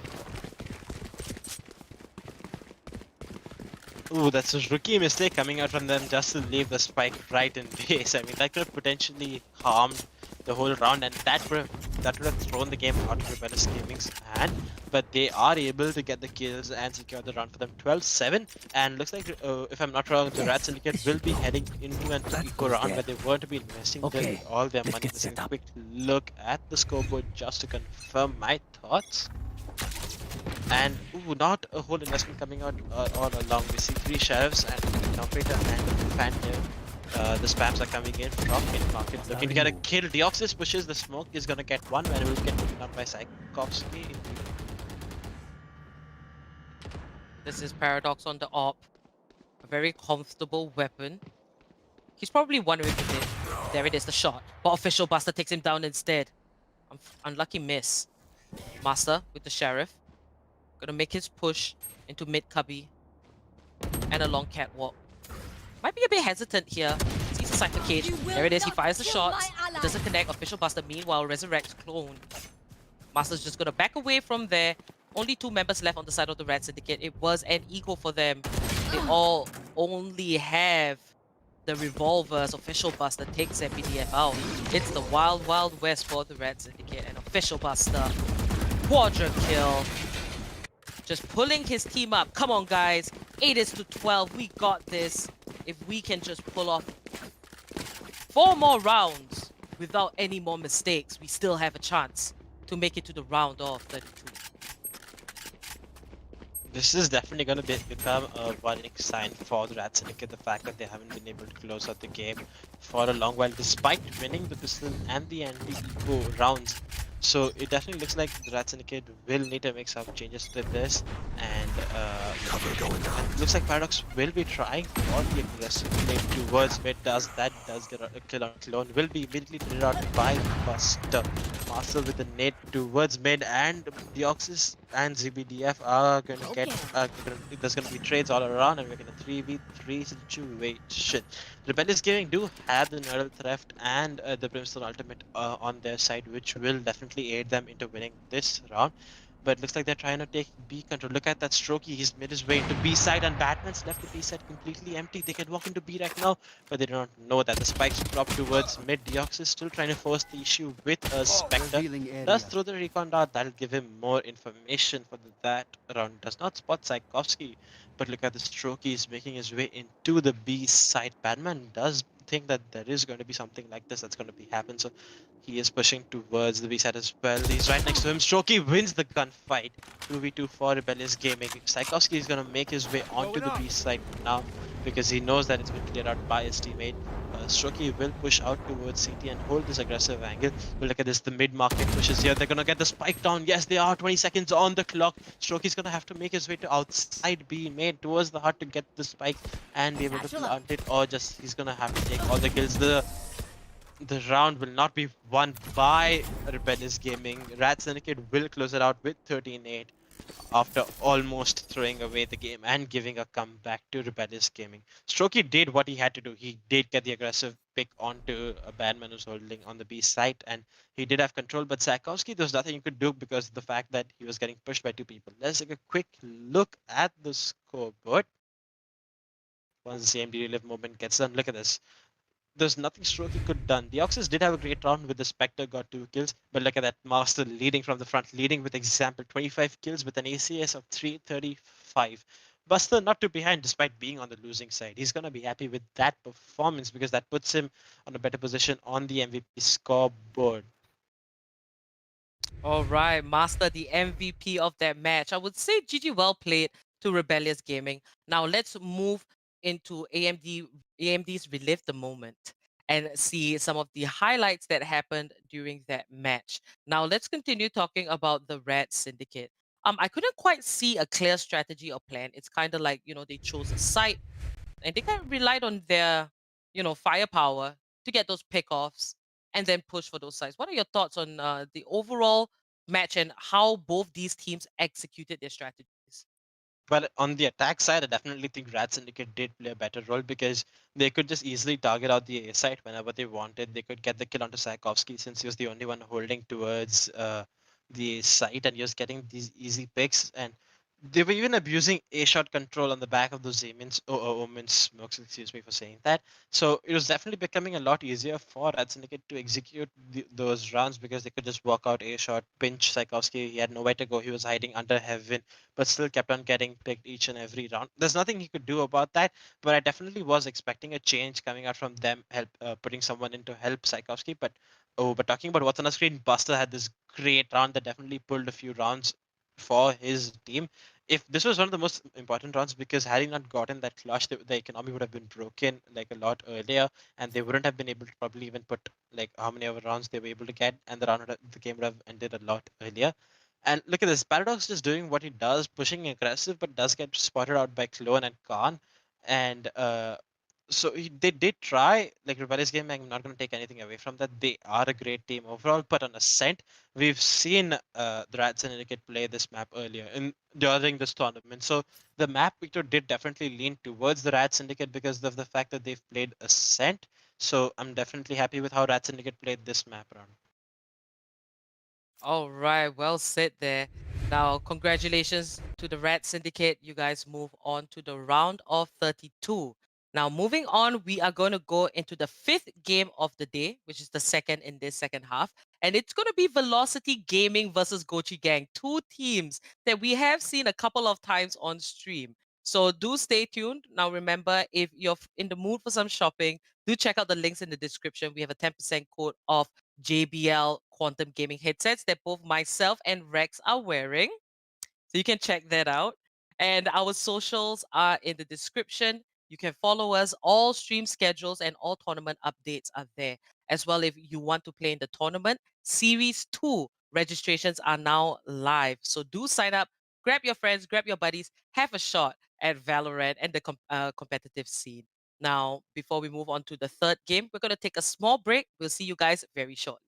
Ooh, that's a rookie mistake coming out from them just to leave the spike right in base. I mean, that could have potentially harmed the whole round, and that would have thrown the game out of Rebellious Gaming's hand. But they are able to get the kills and secure the round for them. 12-7, and looks like, if I'm not wrong, the Rat Syndicate will be heading into an eco round where they were to be investing all their money. Let's take a quick look at the scoreboard just to confirm my thoughts. And ooh, not a whole investment coming out all along. We see 3 sheriffs and an operator and a phantom. The spams are coming in from mid-market, looking to get a kill. Deoxys pushes the smoke, is gonna get one, and will get taken down by Psychovsky. This is Paradox on the op. A very comfortable weapon. He's probably wondering if it. There it is, the shot. But Official Buster takes him down instead. Unlucky miss. Master with the Sheriff. Gonna make his push into mid-cubby. And a long catwalk. Might be a bit hesitant here. Sees the Cypher Cage. There it is, he fires the shot. It doesn't connect. Official Buster meanwhile resurrects Clone. Master's just gonna back away from there. Only 2 members left on the side of the Red Syndicate. It was an equal for them. They all only have the revolvers. Official Buster takes MPDF out. It's the wild, wild west for the Red Syndicate. And Official Buster, quadra kill. Just pulling his team up. Come on, guys. 8-12. We got this. If we can just pull off 4 more rounds without any more mistakes, we still have a chance to make it to the round of 32. This is definitely going to become a warning sign for the Rat Syndicate, the fact that they haven't been able to close out the game for a long while, despite winning the pistol and the anti-eco rounds. So it definitely looks like the Rat Syndicate will need to make some changes to this, and it looks like Paradox will be trying for the aggressive play towards mid. That does get a kill on Clone, will be immediately cleared out by Buster. Master with a nade towards mid, and Deoxys and ZBDF are going to get, there's going to be trades all around, and we're going to 3v3 situation. Rebellious Gaming do have the Neural Theft and the Brimstone Ultimate on their side, which will definitely aid them into winning this round. But it looks like they're trying to take B control. Look at that Strokey, he's made his way into B side, and Batman's left the B side completely empty. They can walk into B right now, but they do not know that the spikes drop towards mid. Deoxys is still trying to force the issue with a Spectre. Does throw the recon dart, that'll give him more information for that round. Does not spot Psychovsky, but look at the Strokey, is making his way into the B side. Batman does think that there is going to be something like this that's going to be happen, so he is pushing towards the B side as well. He's right next to him. Strokey wins the gunfight. 2v2 for Rebellious Gaming. Psychovsky is going to make his way onto the B side now. because he knows that it's been cleared out by his teammate. Strokey will push out towards CT and hold this aggressive angle. But look at this, the mid-market pushes here. They're going to get the spike down. Yes, they are. 20 seconds on the clock. Strokey's going to have to make his way to outside B, made towards the heart to get the spike and be able to plant it, or just he's going to have to take all the kills. The round will not be won by Rebellious Gaming. Rat Syndicate will close it out with 13-8 after almost throwing away the game and giving a comeback to Rebellious Gaming. Strokey did what he had to do. He did get the aggressive pick onto a Badman who's holding on the B site, and he did have control, but Zakowski, there was nothing you could do because of the fact that he was getting pushed by two people. Let's take a quick look at the scoreboard. Once the AMD Relive movement gets done, look at this. There's nothing Strokey could done. The Oxys did have a great round with the Spectre, got 2 kills, but look at that Master leading from the front, leading with example, 25 kills with an ACS of 335. Buster not too behind despite being on the losing side. He's going to be happy with that performance because that puts him on a better position on the MVP scoreboard. All right, Master, the MVP of that match. I would say GG, well played to Rebellious Gaming. Now let's move into AMD's Relive the Moment and see some of the highlights that happened during that match. Now let's continue talking about the Red Syndicate. I couldn't quite see a clear strategy or plan. It's kind of like, they chose a site and they kind of relied on their, firepower to get those pickoffs and then push for those sides. What are your thoughts on the overall match and how both these teams executed their strategies? Well, on the attack side, I definitely think Rat Syndicate did play a better role because they could just easily target out the A site whenever they wanted. They could get the kill onto Sakovsky since he was the only one holding towards the site, and he was getting these easy picks. And they were even abusing A shot control on the back of those Omen smokes, excuse me for saying that. So it was definitely becoming a lot easier for Rat Syndicate to execute those rounds because they could just walk out A shot, pinch Sakovsky. He had nowhere to go. He was hiding under heaven, but still kept on getting picked each and every round. There's nothing he could do about that, but I definitely was expecting a change coming out from them, putting someone in to help Sakovsky. But talking about what's on the screen, Buster had this great round that definitely pulled a few rounds for his team. If this was one of the most important rounds, because had he not gotten that clutch, the economy would have been broken like a lot earlier, and they wouldn't have been able to probably even put like how many other rounds they were able to get, and the game would have ended a lot earlier. And look at this, Paradox just doing what he does, pushing aggressive, but does get spotted out by Clone and Khan. And so they did try, like Rebellious Game. I'm not going to take anything away from that. They are a great team overall, but on Ascent, we've seen the Rats and Syndicate play this map earlier during this tournament. So the map Victor did definitely lean towards the Rats Syndicate because of the fact that they've played Ascent. So I'm definitely happy with how Rats Syndicate played this map round. All right, well said there. Now, congratulations to the Red Syndicate. You guys move on to the round of 32. Now, moving on, we are going to go into the 5th game of the day, which is the second in this second half. And it's going to be Velocity Gaming versus Gochi Gang, 2 teams that we have seen a couple of times on stream. So do stay tuned. Now, remember, if you're in the mood for some shopping, do check out the links in the description. We have a 10% code off JBL quantum gaming headsets that both myself and Rex are wearing. So you can check that out. And our socials are in the description. You can follow us. All stream schedules and all tournament updates are there. As well, if you want to play in the tournament, Series 2 registrations are now live. So do sign up, grab your friends, grab your buddies, have a shot at Valorant and the competitive scene. Now, before we move on to the 3rd game, we're going to take a small break. We'll see you guys very shortly.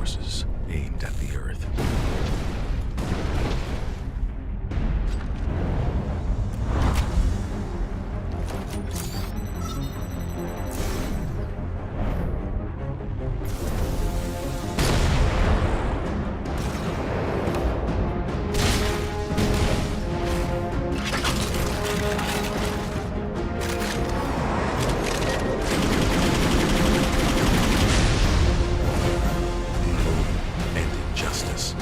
forces aimed at the Earth. And injustice.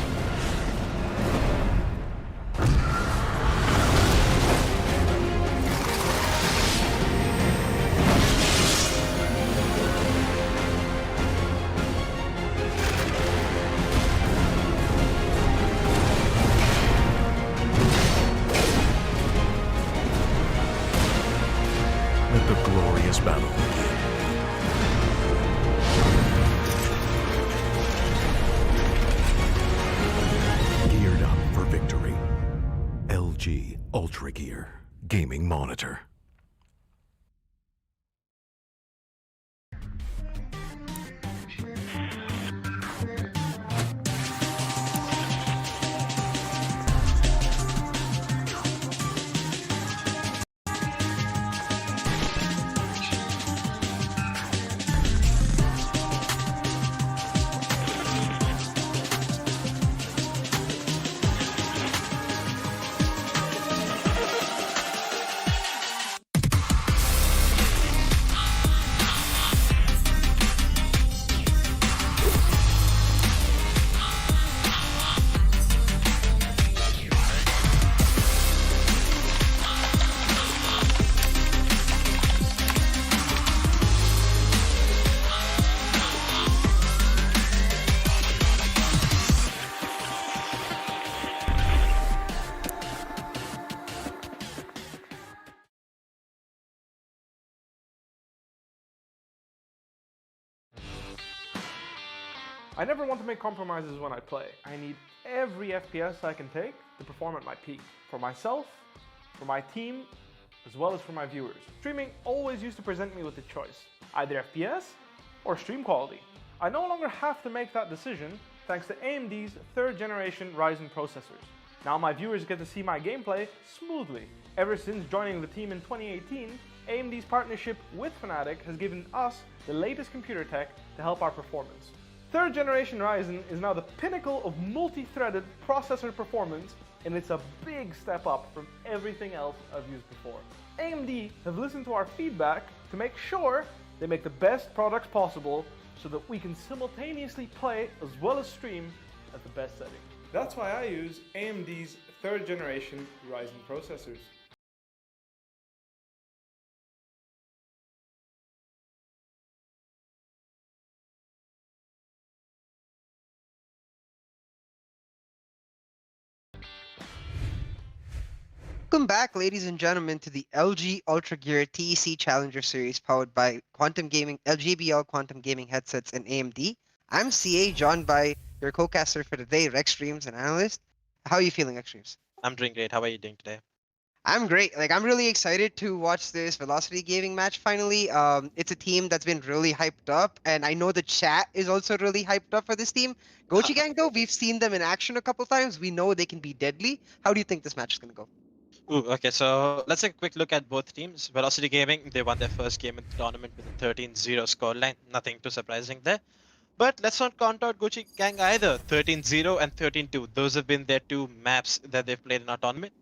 Let the glorious battle begin. Geared up for victory. LG Ultragear Gaming Monitor. I never want to make compromises when I play. I need every FPS I can take to perform at my peak. For myself, for my team, as well as for my viewers. Streaming always used to present me with a choice, either FPS or stream quality. I no longer have to make that decision thanks to AMD's 3rd generation Ryzen processors. Now my viewers get to see my gameplay smoothly. Ever since joining the team in 2018, AMD's partnership with Fnatic has given us the latest computer tech to help our performance. 3rd generation Ryzen is now the pinnacle of multi-threaded processor performance, and it's a big step up from everything else I've used before. AMD have listened to our feedback to make sure they make the best products possible so that we can simultaneously play as well as stream at the best settings. That's why I use AMD's 3rd generation Ryzen processors. Welcome back, ladies and gentlemen, to the LG Ultragear TEC Challenger Series powered by Quantum Gaming, LGBL Quantum Gaming headsets, and AMD. I'm CA, joined by your co-caster for today, Rex Streams, an analyst. How are you feeling, Rex Streams? I'm doing great. How are you doing today? I'm great. I'm really excited to watch this Velocity Gaming match finally. It's a team that's been really hyped up, and I know the chat is also really hyped up for this team. Gochi Gang, though, we've seen them in action a couple times. We know they can be deadly. How do you think this match is going to go? Ooh, okay, so let's take a quick look at both teams. Velocity Gaming, they won their first game in the tournament with a 13-0 scoreline. Nothing too surprising there. But let's not count out Gochi Gang either. 13-0 and 13-2. Those have been their 2 maps that they've played in our tournament.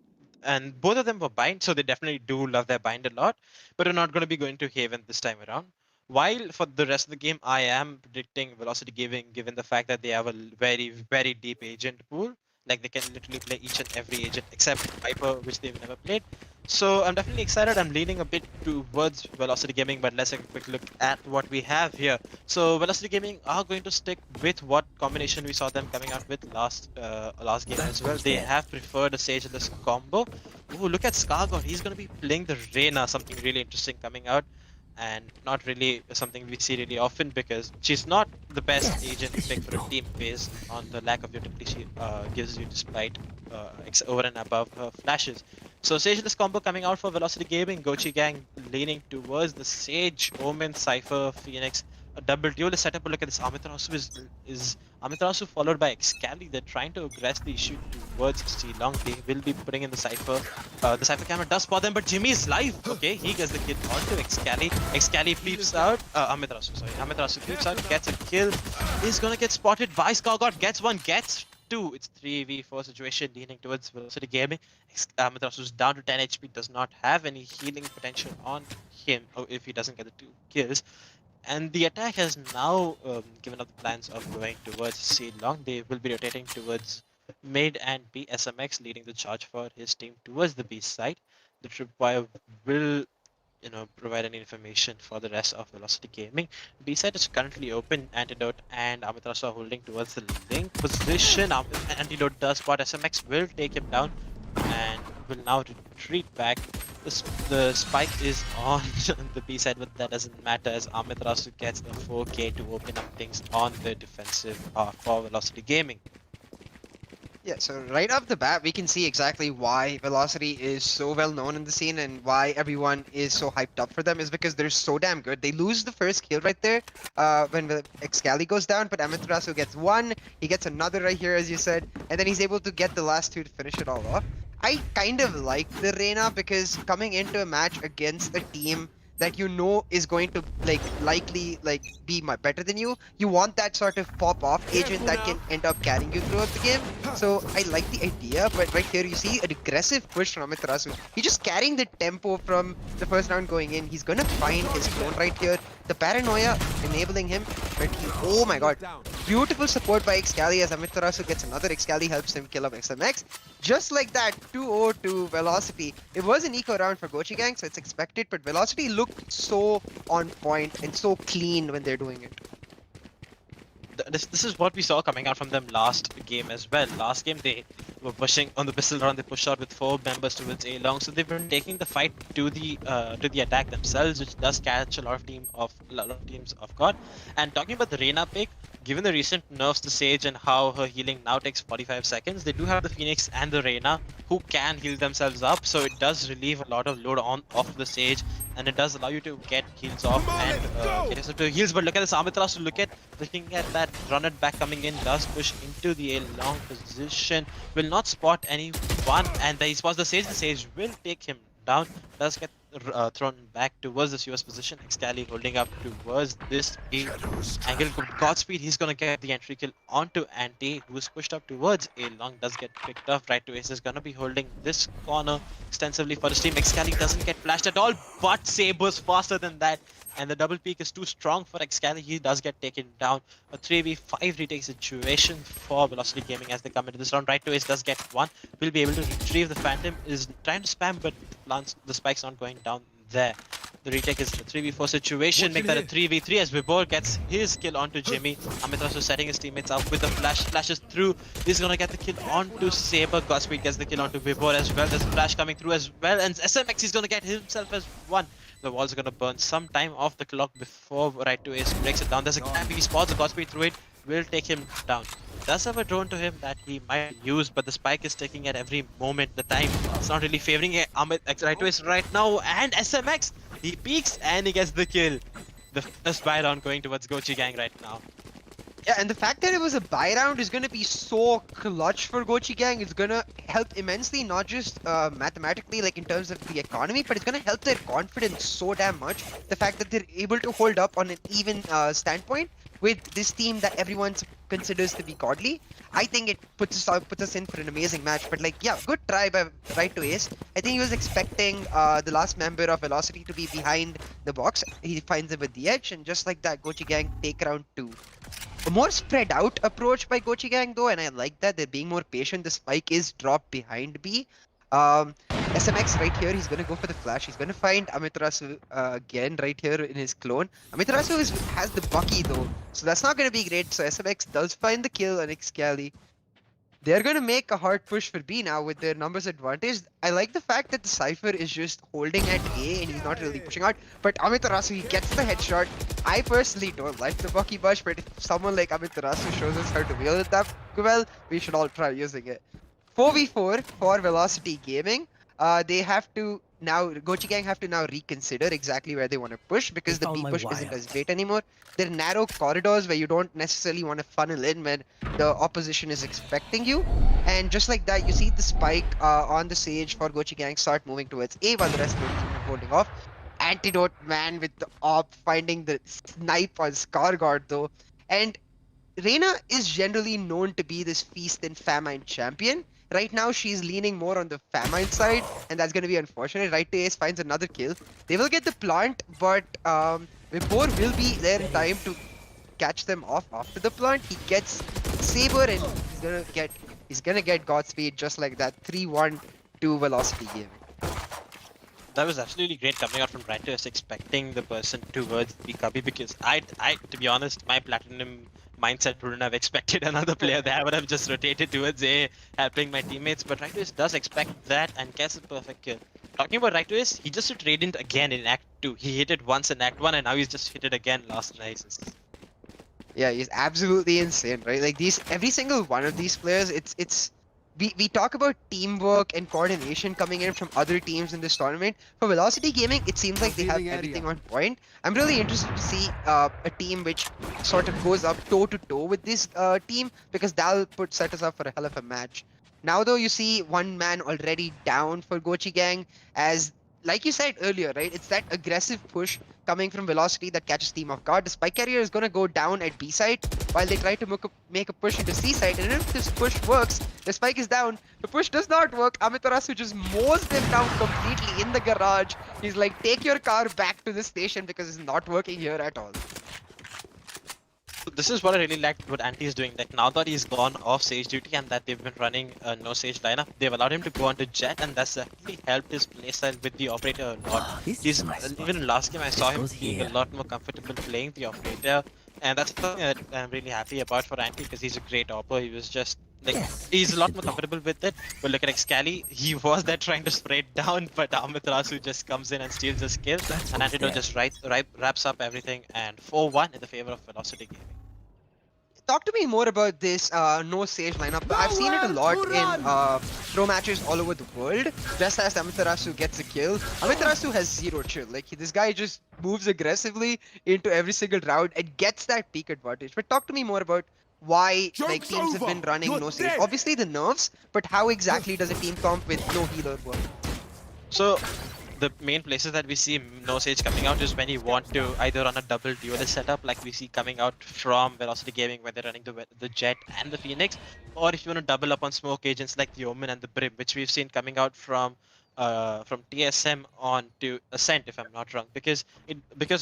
And both of them were bind, so they definitely do love their bind a lot. But are not going to be going to Haven this time around. While for the rest of the game, I am predicting Velocity Gaming, given the fact that they have a very, very deep agent pool. Like, they can literally play each and every agent except Viper, which they've never played. So I'm definitely excited. I'm leaning a bit towards Velocity Gaming, but let's take a quick look at what we have here. So Velocity Gaming are going to stick with what combination we saw them coming out with last game as well. They have preferred a Sageless combo. Ooh, look at Skargod. He's going to be playing the Reyna, something really interesting coming out. And not really something we see really often because she's not the best agent to pick for a team based on the lack of utility she gives you despite over and above her flashes. So Sageless combo coming out for Velocity Gaming, Gochi Gang leaning towards the Sage, Omen, Cypher, Phoenix, a double duelist setup. Look at this, Amitron also is Amaterasu followed by Excali. They're trying to aggressively shoot towards Long. They will be putting in the Cypher. The Cypher camera does spot them, but Jimmy is live. Okay, he gets the kill onto Excali. Excali peeps out. Amaterasu, sorry. Amaterasu peeps out, gets a kill. Is gonna get spotted by Skargod. Gets one, gets two. It's 3v4 situation leaning towards Velocity Gaming. Amaterasu is down to 10 HP, does not have any healing potential on him if he doesn't get the 2 kills. And the attack has now given up the plans of going towards C long. They will be rotating towards mid and B. SMX leading the charge for his team towards the B side. The tripwire will provide any information for the rest of Velocity Gaming. B side is currently open. Antidote and Amaterasu are holding towards the link position. Antidote does spot SMX, will take him down and will now retreat back. The spike is on the B side, but that doesn't matter as Amaterasu gets a 4K to open up things on the defensive for Velocity Gaming. Yeah, so right off the bat, we can see exactly why Velocity is so well known in the scene and why everyone is so hyped up for them is because they're so damn good. They lose the first kill right there when the Excali goes down, but Amaterasu gets one, he gets another right here as you said, and then he's able to get the last 2 to finish it all off. I kind of like the Reyna because coming into a match against a team that you know is going to likely be better than you, you want that sort of pop-off agent that can end up carrying you throughout the game. So I like the idea, but right here you see an aggressive push from Amaterasu. He's just carrying the tempo from the first round going in. He's gonna find his clone right here. The paranoia enabling him, but oh my god. Beautiful support by Excali as Amaterasu gets another Excali, helps him kill off SMX. Just like that, 2-0 to Velocity. It was an eco round for Gochi Gang, so it's expected, but Velocity looked so on point and so clean when they're doing it. This is what we saw coming out from them last game as well. Last game they were pushing on the pistol round. They pushed out with 4 members towards A long, so they've been taking the fight to the attack themselves, which does catch a lot of teams off guard. And talking about the Reyna pick, given the recent nerfs to Sage and how her healing now takes 45 seconds, they do have the Phoenix and the Reyna who can heal themselves up, so it does relieve a lot of load off the Sage, and it does allow you to get heals off and get yourself to heals. But look at this Amaterasu, looking at that run it back coming in, does push into the A long position, will not spot anyone, and he spots the Sage will take him down, does get thrown back towards this US position. Excali holding up towards this angle. Godspeed, he's gonna get the entry kill onto Anti, who's pushed up towards A long, does get picked off. Right to Ace is gonna be holding this corner extensively for his team. Excali doesn't get flashed at all, but Saber's faster than that, and the double peak is too strong for Excali. He does get taken down. A 3v5 retake situation for Velocity Gaming as they come into this round. Right to Ace does get one, will be able to retrieve the Phantom, is trying to spam, but the spike's not going down there. The retake is a 3v4 situation, make that a 3v3 as Vibor gets his kill onto Jimmy. Amaterasu setting his teammates up with a flashes through. He's gonna get the kill onto Saber. Godspeed gets the kill onto Vibor as well. There's a flash coming through as well, and SMX is gonna get himself as one. The walls are gonna burn some time off the clock before Right to Ace breaks it down. There's a camp, he spots the Godspeed through it, will take him down. Does have a drone to him that he might use, but the spike is taking at every moment. The time it's not really favoring Right to Ace right now, and SMX, he peeks and he gets the kill. The first buy round going towards Gochi Gang right now. Yeah, and the fact that it was a buy round is going to be so clutch for Gochi Gang. It's going to help immensely, not just mathematically, like in terms of the economy, but it's going to help their confidence so damn much. The fact that they're able to hold up on an even standpoint with this team that everyone considers to be godly. I think it puts us in for an amazing match. But like, yeah, good try by Right to Ace. I think he was expecting the last member of Velocity to be behind the box. He finds him with the edge, and just like that, Gochi Gang take round 2. A more spread out approach by Gochi Gang though, and I like that. They're being more patient. The spike is dropped behind B. SMX right here, he's gonna go for the flash. He's gonna find Amaterasu again right here in his clone. Amaterasu has the Bucky though, so that's not gonna be great. So SMX does find the kill on Excali. They're gonna make a hard push for B now with their numbers advantage. I like the fact that the Cypher is just holding at A and he's not really pushing out. But Amaterasu, he gets the headshot. I personally don't like the Bucky Bush, but if someone like Amaterasu shows us how to wield it that well, we should all try using it. 4v4 for Velocity Gaming. They have to now Gochi Gang have to now reconsider exactly where they want to push because the found B my push isn't wire. as great anymore. They're narrow corridors where you don't necessarily want to funnel in when the opposition is expecting you. And just like that, you see the spike on the Sage for Gochi Gang start moving towards A while the rest of the team are holding off. Antidote man with the op finding the snipe on Scarguard though. And Reina is generally known to be this feast and famine champion. Right now, she's leaning more on the famine side, and that's going to be unfortunate. Right to Ace finds another kill. They will get the plant, but Vibor will be there in time to catch them off after the plant. He gets Saber, and he's gonna get Godspeed just like that. 3-1 to Velocity Gaming. That was absolutely great coming out from Brighter, expecting the person towards the Cubby because I, to be honest, my platinum mindset wouldn't have expected another player there. I would have just rotated towards A, helping my teammates. But Rightois does expect that and gets a perfect kill. Talking about Rightois, he just hit Radiant again in Act 2. He hit it once in Act 1 and now he's just hit it again last night. Yeah, he's absolutely insane, right? Like every single one of these players, we talk about teamwork and coordination coming in from other teams in this tournament. For Velocity Gaming, it seems like they have Revealing area. everything on point. I'm really interested to see a team which sort of goes up toe to toe with this team because that'll set us up for a hell of a match. Now though, you see one man already down for Gochi Gang as, like you said earlier, right? It's that aggressive push coming from Velocity that catches team off guard. The spike carrier is going to go down at B side while they try to make a push into C side. And if this push works, the spike is down. The push does not work. Amaterasu just mows them down completely in the garage. He's like, take your car back to the station because it's not working here at all. This is what I really liked what Anti is doing. Like now that he's gone off Sage duty and that they've been running a no Sage lineup, they've allowed him to go onto Jet, and that's actually helped his playstyle with the operator a lot. Even in last game I saw him being a lot more comfortable playing the operator, and that's something that I'm really happy about for Anti because he's a great opper. He was just like he's a lot more comfortable with it. But look at Excali, he was there trying to spray it down, but Amaterasu just comes in and steals his kill, and Antidote just wraps up everything, and 4-1 in the favor of Velocity Gaming. Talk to me more about this no Sage lineup. I've seen it a lot in pro matches all over the world. Just as Amaterasu gets a kill, Amaterasu has zero chill. Like this guy just moves aggressively into every single round and gets that peak advantage. But talk to me more about why like teams have been running no Sage. Obviously the nerfs, but how exactly does a team comp with no healer work? So the main places that we see no Sage coming out is when you want to either run a double duelist setup like we see coming out from Velocity Gaming where they're running the Jet and the Phoenix, or if you want to double up on smoke agents like the Omen and the Brim, which we've seen coming out from TSM on to Ascent, if I'm not wrong, because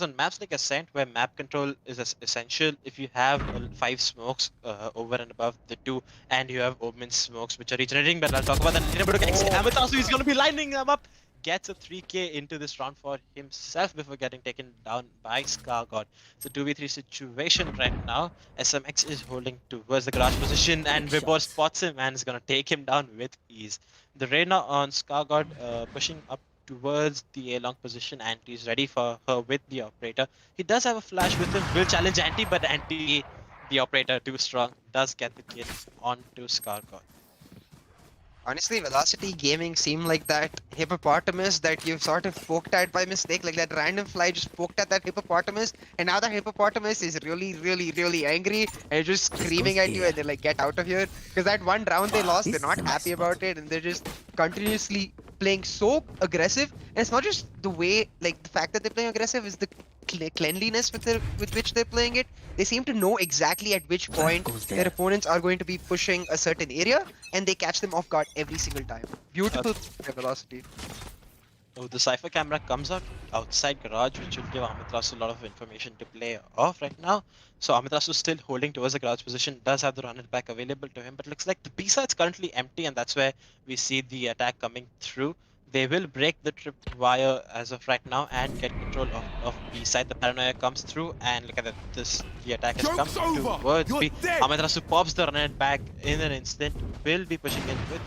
on maps like Ascent where map control is essential, if you have 5 smokes over and above the 2 and you have Omen smokes which are regenerating, but I'll talk about that later. But Amaterasu is going to be lining them up. Gets a 3k into this round for himself before getting taken down by Scargod. It's a 2v3 situation right now. SMX is holding towards the garage position and Vibor spots him and is going to take him down with ease. The Reyna on Scargod pushing up towards the A-long position, and he's ready for her with the operator. He does have a flash with him, will challenge Anti, but Anti, the operator too strong, does get the kill onto Scargod. Honestly, Velocity Gaming seemed like that hippopotamus that you sort of poked at by mistake, like that random fly just poked at that hippopotamus, and now that hippopotamus is really angry and just screaming at you and they're like, get out of here. Because that one round they lost, they're not happy about it and they're just continuously playing so aggressive. And it's not just the way, like the fact that they're playing aggressive is the cleanliness with which they're playing it. They seem to know exactly at which point their opponents are going to be pushing a certain area, and they catch them off guard every single time. Beautiful Velocity. Oh, the Cypher camera comes out outside garage, which will give Amaterasu a lot of information to play off right now. So Amaterasu still holding towards the garage position, does have the run it back available to him, but looks like the B side's currently empty, and that's where we see the attack coming through. They will break the trip wire as of right now and get control of B side. The paranoia comes through, and look at that. The attack has come towards B. Amaterasu pops the run it back in an instant. Will be pushing in with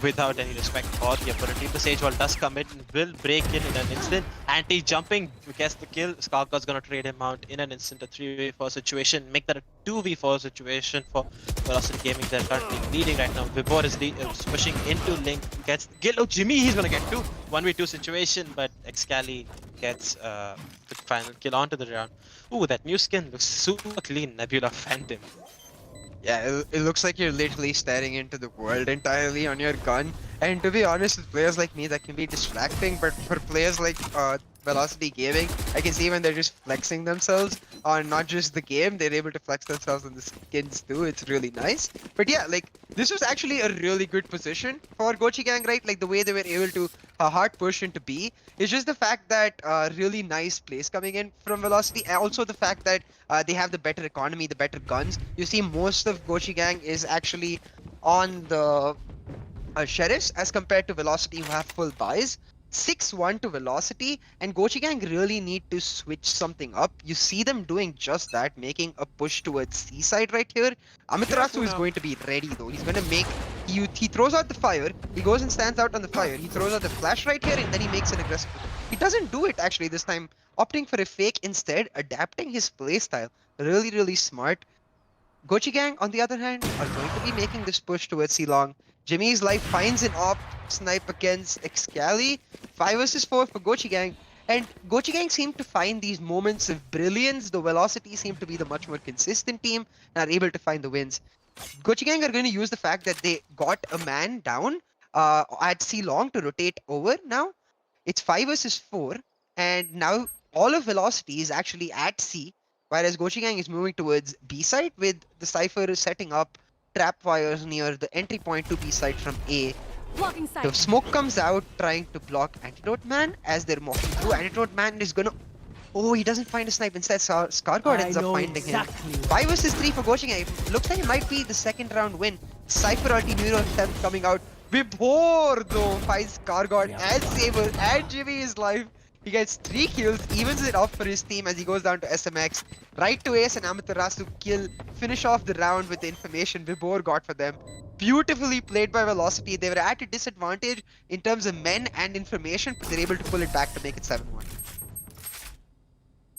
without any respect for the opponent team. The Sage Wall does come in, will break in an instant. Anti-jumping gets the kill. Skarkar's gonna trade him out in an instant. A 3v4 situation, make that a 2v4 situation for Velocity Gaming. They're currently leading right now. Vibor is pushing into Link, gets the kill. Oh, Jimmy, he's gonna get 1v2 situation, but Excali gets the final kill onto the round. Ooh, that new skin looks super clean. Nebula Phantom. Yeah, it looks like you're literally staring into the world entirely on your gun. And to be honest, with players like me, that can be distracting. But for players like Velocity Gaming, I can see when they're just flexing themselves on not just the game, they're able to flex themselves on the skins too. It's really nice. But yeah, like this was actually a really good position for Gochi Gang, right? Like the way they were able to hard push into B. It's just the fact that really nice plays coming in from Velocity, and also the fact that they have the better economy, the better guns. You see, most of Gochi Gang is actually on the Sheriffs as compared to Velocity, who have full buys. 6-1 to Velocity, and Gochi Gang really need to switch something up. You see them doing just that, making a push towards C-side right here. Amaterasu is going to be ready though. He's going to make... He throws out the fire, he goes and stands out on the fire, he throws out the flash right here, and then he makes an aggressive... He doesn't do it actually this time, opting for a fake instead, adapting his playstyle. Really, really smart. Gochi Gang, on the other hand, are going to be making this push towards C-Long. Jimmy's life finds an op snipe against Excali. 5 vs 4 for Gochi Gang. And Gochi Gang seem to find these moments of brilliance. The Velocity seem to be the much more consistent team and are able to find the wins. Gochi Gang are going to use the fact that they got a man down at C-Long to rotate over now. It's 5 vs 4. And now all of Velocity is actually at C. Whereas Gochi Gang is moving towards B side with the Cypher setting up trap wires near the entry point to B side from A. The smoke comes out trying to block Antidote Man as they're walking through. Antidote Man is gonna... Oh, he doesn't find a snipe. Instead, Skargard ends up finding him. 5 vs 3 for Gochi Gang. Looks like it might be the second round win. Cypher ulti-neuro attempt coming out. Vibor though finds Skargard and Saber and Jimmy is live. He gets 3 kills, evens it off for his team as he goes down to SMX. Right to Ace and Amaterasu finish off the round with the information Vibor got for them. Beautifully played by Velocity. They were at a disadvantage in terms of men and information, but they're able to pull it back to make it 7-1.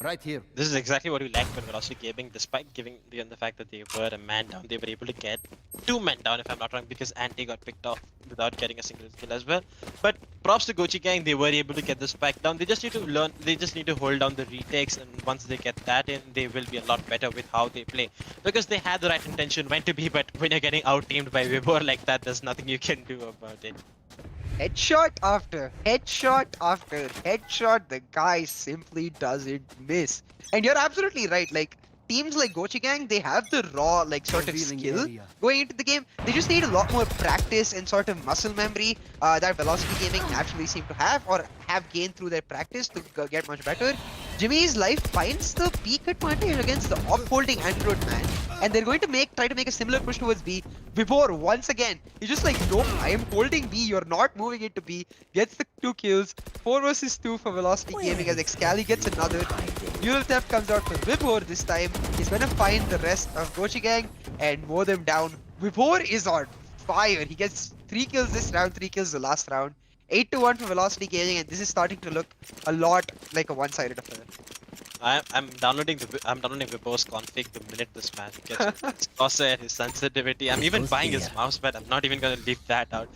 Right here. This is exactly what we lacked with Velocity Gaming, despite giving the fact that they were a man down, they were able to get 2 men down, if I'm not wrong, because Anti got picked off without getting a single kill as well. But props to Gochi Gang, they were able to get this back down. They just need to learn, they just need to hold down the retakes, and once they get that in, they will be a lot better with how they play. Because they had the right intention, when to be, but when you're getting out-teamed by Vibor like that, there's nothing you can do about it. Headshot after headshot after headshot, the guy simply doesn't miss. And you're absolutely right, like, teams like Gochi Gang, they have the raw, like, sort of skill going into the game. They just need a lot more practice and sort of muscle memory that Velocity Gaming naturally seem to have or have gained through their practice to get much better. Jimmy's life finds the peak advantage against the off-holding Antidote Man. And they're going to try to make a similar push towards B. Vibor, once again, he's just like, nope, I am holding B, you're not moving into B. Gets the 2 kills. 4 vs 2 for Velocity Gaming as Excali gets another. Neural Theft comes out for Vibor this time. He's gonna find the rest of Gochi Gang and mow them down. Vibor is on fire. He gets 3 kills this round, 3 kills the last round. 8-1 for Velocity Gaming, and this is starting to look a lot like a one-sided affair. I'm downloading Vibor's config the minute this man gets his crosshair, his sensitivity. I'm even buying his mousepad. I'm not even gonna leave that out.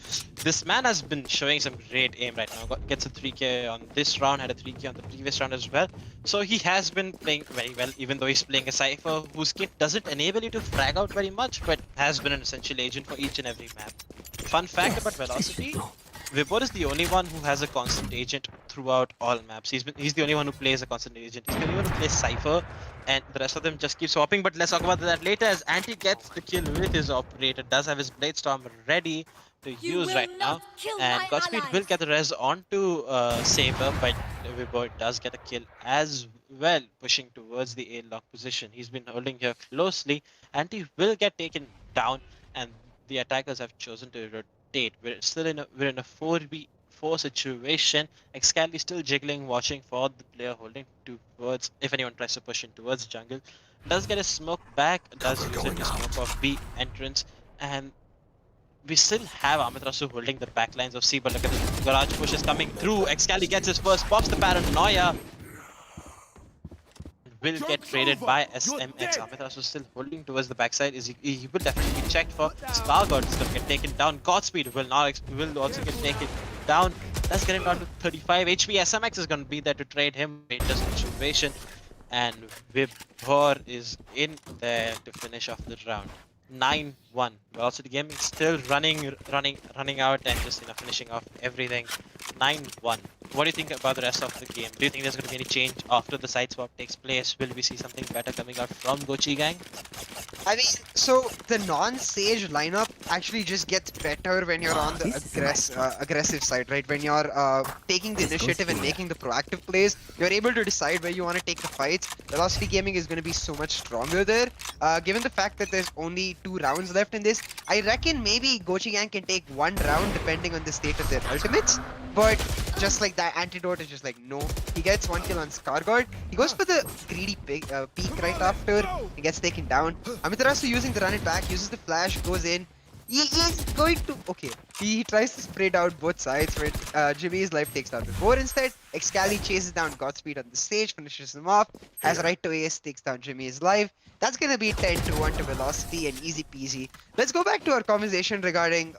This man has been showing some great aim right now. Gets a 3k on this round, had a 3k on the previous round as well. So he has been playing very well, even though he's playing a Cypher whose kit doesn't enable you to frag out very much, but has been an essential agent for each and every map. Fun fact about Velocity, Vibor is the only one who has a constant agent throughout all maps. He's the only one who plays a constant agent. He's the only one who plays Cypher, and the rest of them just keep swapping. But let's talk about that later as Anti gets the kill with his operator. Does have his Bladestorm ready to use right now. And Godspeed will get the res onto Saber, but Vibor does get a kill as well, pushing towards the A-lock position. He's been holding here closely. Anti will get taken down, and the attackers have chosen to rotate. We're in a 4v4 situation. Excali still jiggling, watching for the player holding towards, if anyone tries to push in towards jungle. Does get a smoke back, does use it to smoke off B entrance, and we still have Amaterasu holding the backlines of C, but look at the garage push is coming through. Excali gets his first, pops the paranoia. Will get traded by SMX. Amaterasu is still holding towards the backside. He will definitely be checked for. Scargod is going to get taken down. Godspeed will also get taken down. That's getting down to 35 HP. SMX is going to be there to trade him in this situation. And Vibhor is in there to finish off the round. 9-1. Velocity Gaming still running out and just finishing off everything. 9-1. What do you think about the rest of the game? Do you think there's going to be any change after the side swap takes place? Will we see something better coming out from Gochi gang? I mean, so the non-Sage lineup actually just gets better when you're on the aggressive side, right? When you're taking the initiative and making the proactive plays, you're able to decide where you want to take the fights. Velocity Gaming is going to be so much stronger there. Given the fact that there's only 2 rounds left in this, I reckon maybe Gochi gang can take 1 round depending on the state of their ultimates. But just like that, Antidote is just like, no. He gets 1 kill on Scargod. He goes for the greedy peak right after. He gets taken down. Amaterasu using the run it back, uses the flash, goes in. He is going to... Okay. He tries to spread out both sides, but Jimmy's life takes down before instead. Excali chases down Godspeed on the stage, finishes him off. Has right to ace, takes down Jimmy's life. That's gonna be 10-1 to Velocity and easy peasy. Let's go back to our conversation regarding...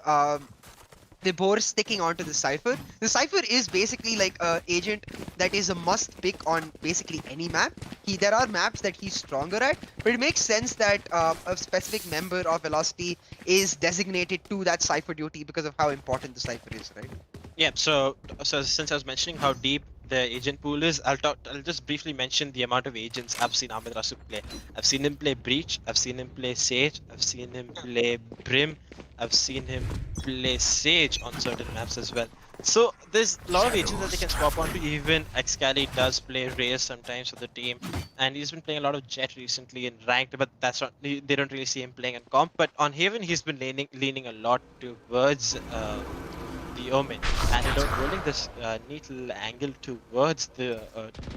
Vibhor sticking onto the Cypher. The Cypher is basically like an agent that is a must pick on basically any map. There are maps that he's stronger at, but it makes sense that a specific member of Velocity is designated to that Cypher duty because of how important the Cypher is, right? Yeah, so since I was mentioning how deep the agent pool is, I'll just briefly mention the amount of agents I've seen Amaterasu play. I've seen him play Breach, I've seen him play Sage, I've seen him play Brim, I've seen him play Sage on certain maps as well. So there's a lot of agents that they can swap onto. Even Excali does play Reyes sometimes for the team, and he's been playing a lot of Jet recently in ranked, but that's not, they don't really see him playing in comp. But on Haven, he's been leaning a lot towards the Omen, and rolling this neat little angle towards the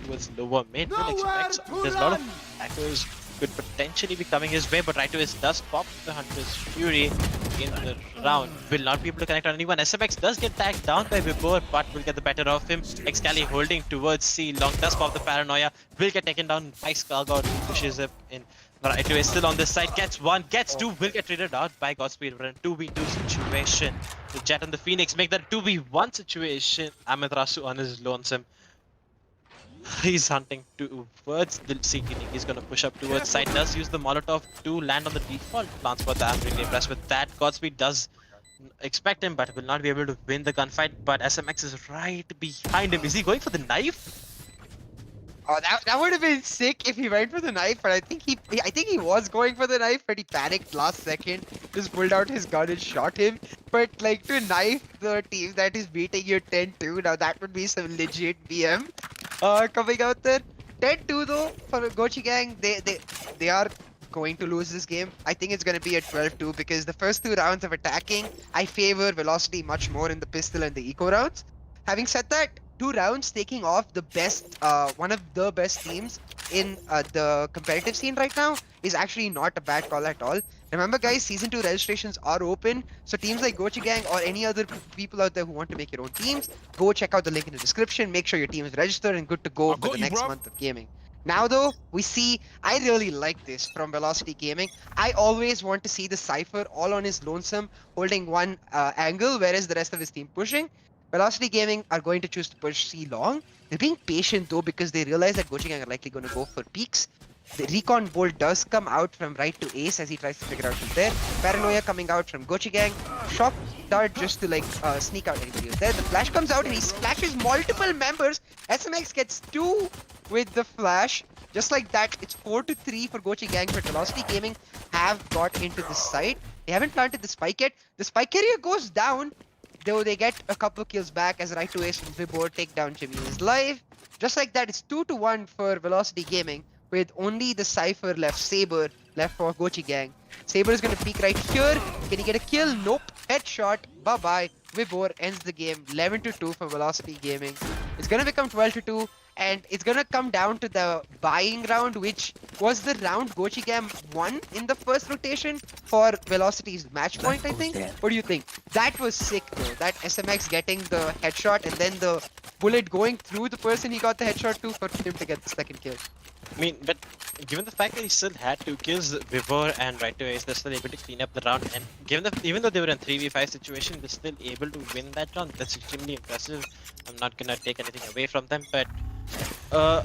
towards lower mid. Will expect there's a lot of echoes could potentially be coming his way, but right to his does pop the Hunter's Fury in the round. Will not be able to connect on anyone. SMX does get tagged down by Vibhor, but will get the better of him. Excali holding towards C. Long does pop the Paranoia. Will get taken down by Scargod, who pushes him in. Right to is still on this side. Gets 1, gets 2. Will get traded out by Godspeed. We're in 2v2 situation. The Jet and the Phoenix make that 2v1 situation. Amaterasu on his lonesome. He's hunting towards the CT. He's gonna push up towards side. Does use the Molotov to land on the default plants, but I'm really impressed with that. Godspeed does expect him, but will not be able to win the gunfight. But SMX is right behind him. Is he going for the knife? Oh, that would have been sick if he went for the knife, but I think he was going for the knife, but he panicked last second, just pulled out his gun and shot him. But like to knife the team that is beating you 10-2, now that would be some legit BM coming out there. 10-2 though for Gochi gang, they are going to lose this game. I think it's going to be a 12-2 because the first 2 rounds of attacking, I favor Velocity much more in the pistol and the eco rounds. Having said that, 2 rounds taking off the best, one of the best teams in the competitive scene right now is actually not a bad call at all. Remember guys, Season 2 registrations are open, so teams like Gochi Gang or any other people out there who want to make your own teams, go check out the link in the description, make sure your team is registered and good to go for the next month of gaming. Now though, we see, I really like this from Velocity Gaming. I always want to see the Cypher all on his lonesome, holding one angle, whereas the rest of his team pushing. Velocity Gaming are going to choose to push C long. They're being patient though because they realize that Gochi Gang are likely going to go for peaks. The Recon Bolt does come out from right to ace as he tries to figure out who's there. Paranoia coming out from Gochi Gang. Shock Dart just to like sneak out anybody who's there. The flash comes out and he splashes multiple members. SMX gets 2 with the flash. Just like that, it's 4-3 for Gochi Gang, but Velocity Gaming have got into the site. They haven't planted the spike yet. The spike carrier goes down, though they get a couple kills back as right to ace from Vibhor take down Jimmy's live. Just like that, it's 2-1 for Velocity Gaming with only the Cypher left, Saber left for Gochi Gang. Saber is going to peek right here. Can he get a kill? Nope. Headshot. Bye-bye. Vibhor ends the game 11-2 for Velocity Gaming. It's going to become 12-2. and it's gonna come down to the buying round, which was the round Gochi Gang won in the first rotation for Velocity's match point, I think. What do you think? That was sick though. That SMX getting the headshot and then the bullet going through the person he got the headshot to for him to get the second kill. I mean, but given the fact that he still had 2 kills, Vibor and Right to Ace, they're still able to clean up the round. And given that, even though they were in 3v5 situation, they're still able to win that round. That's extremely impressive. I'm not gonna take anything away from them, but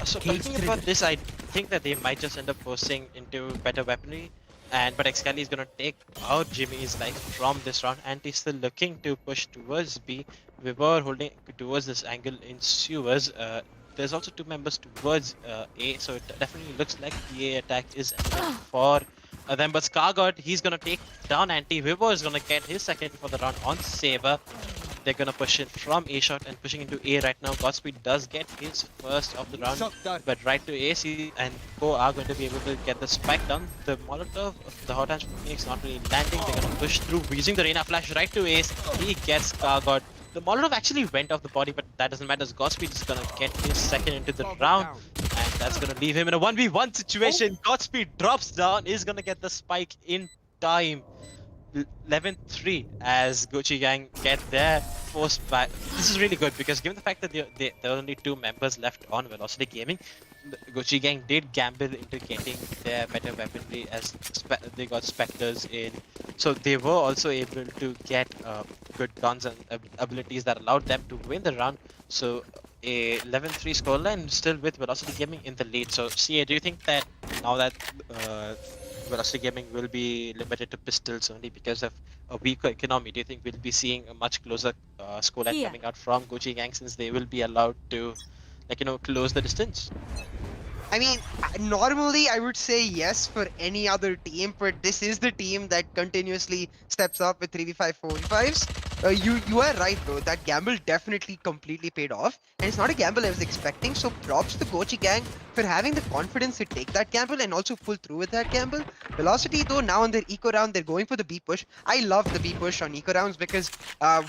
so talking about this, I think that they might just end up forcing into better weaponry. But Excali is gonna take out Jimmy's life from this round, and he's still looking to push towards B. Vibor holding towards this angle in sewers. There's also 2 members towards A, so it definitely looks like the A attack is ending for them. But Scargod, he's gonna take down Anti. Vibor is gonna get his second for the round on Saber. They're gonna push in from A shot and pushing into A right now. Godspeed does get his first of the round, but right to AC and Go are going to be able to get the spike down. The Molotov of the Hot Hands from Phoenix not really landing. They're gonna push through using the Reyna flash right to Ace. He gets Scargod. The Molotov actually went off the body, but that doesn't matter. Godspeed is gonna get his second into the round, and that's gonna leave him in a 1v1 situation. Godspeed drops down, is gonna get the spike in time. 11-3 as Gochi Gang get their forced back. This is really good because given the fact that there are only 2 members left on Velocity Gaming, Gochi Gang did gamble into getting their better weaponry as they got Spectres in. So they were also able to get good guns and abilities that allowed them to win the round. So a 11-3 scoreline still with Velocity Gaming in the lead. So CA, do you think that now that Velocity Gaming will be limited to pistols only because of a weaker economy, do you think we'll be seeing a much closer scoreline coming out from Gochi Gang since they will be allowed to, like, close the distance? I mean, normally I would say yes for any other team, but this is the team that continuously steps up with 3v5, 4v5s. You are right though, that gamble definitely completely paid off, and it's not a gamble I was expecting, so props to Gochi Gang for having the confidence to take that gamble and also pull through with that gamble. Velocity though, now on their eco round, they're going for the B push. I love the B push on eco rounds because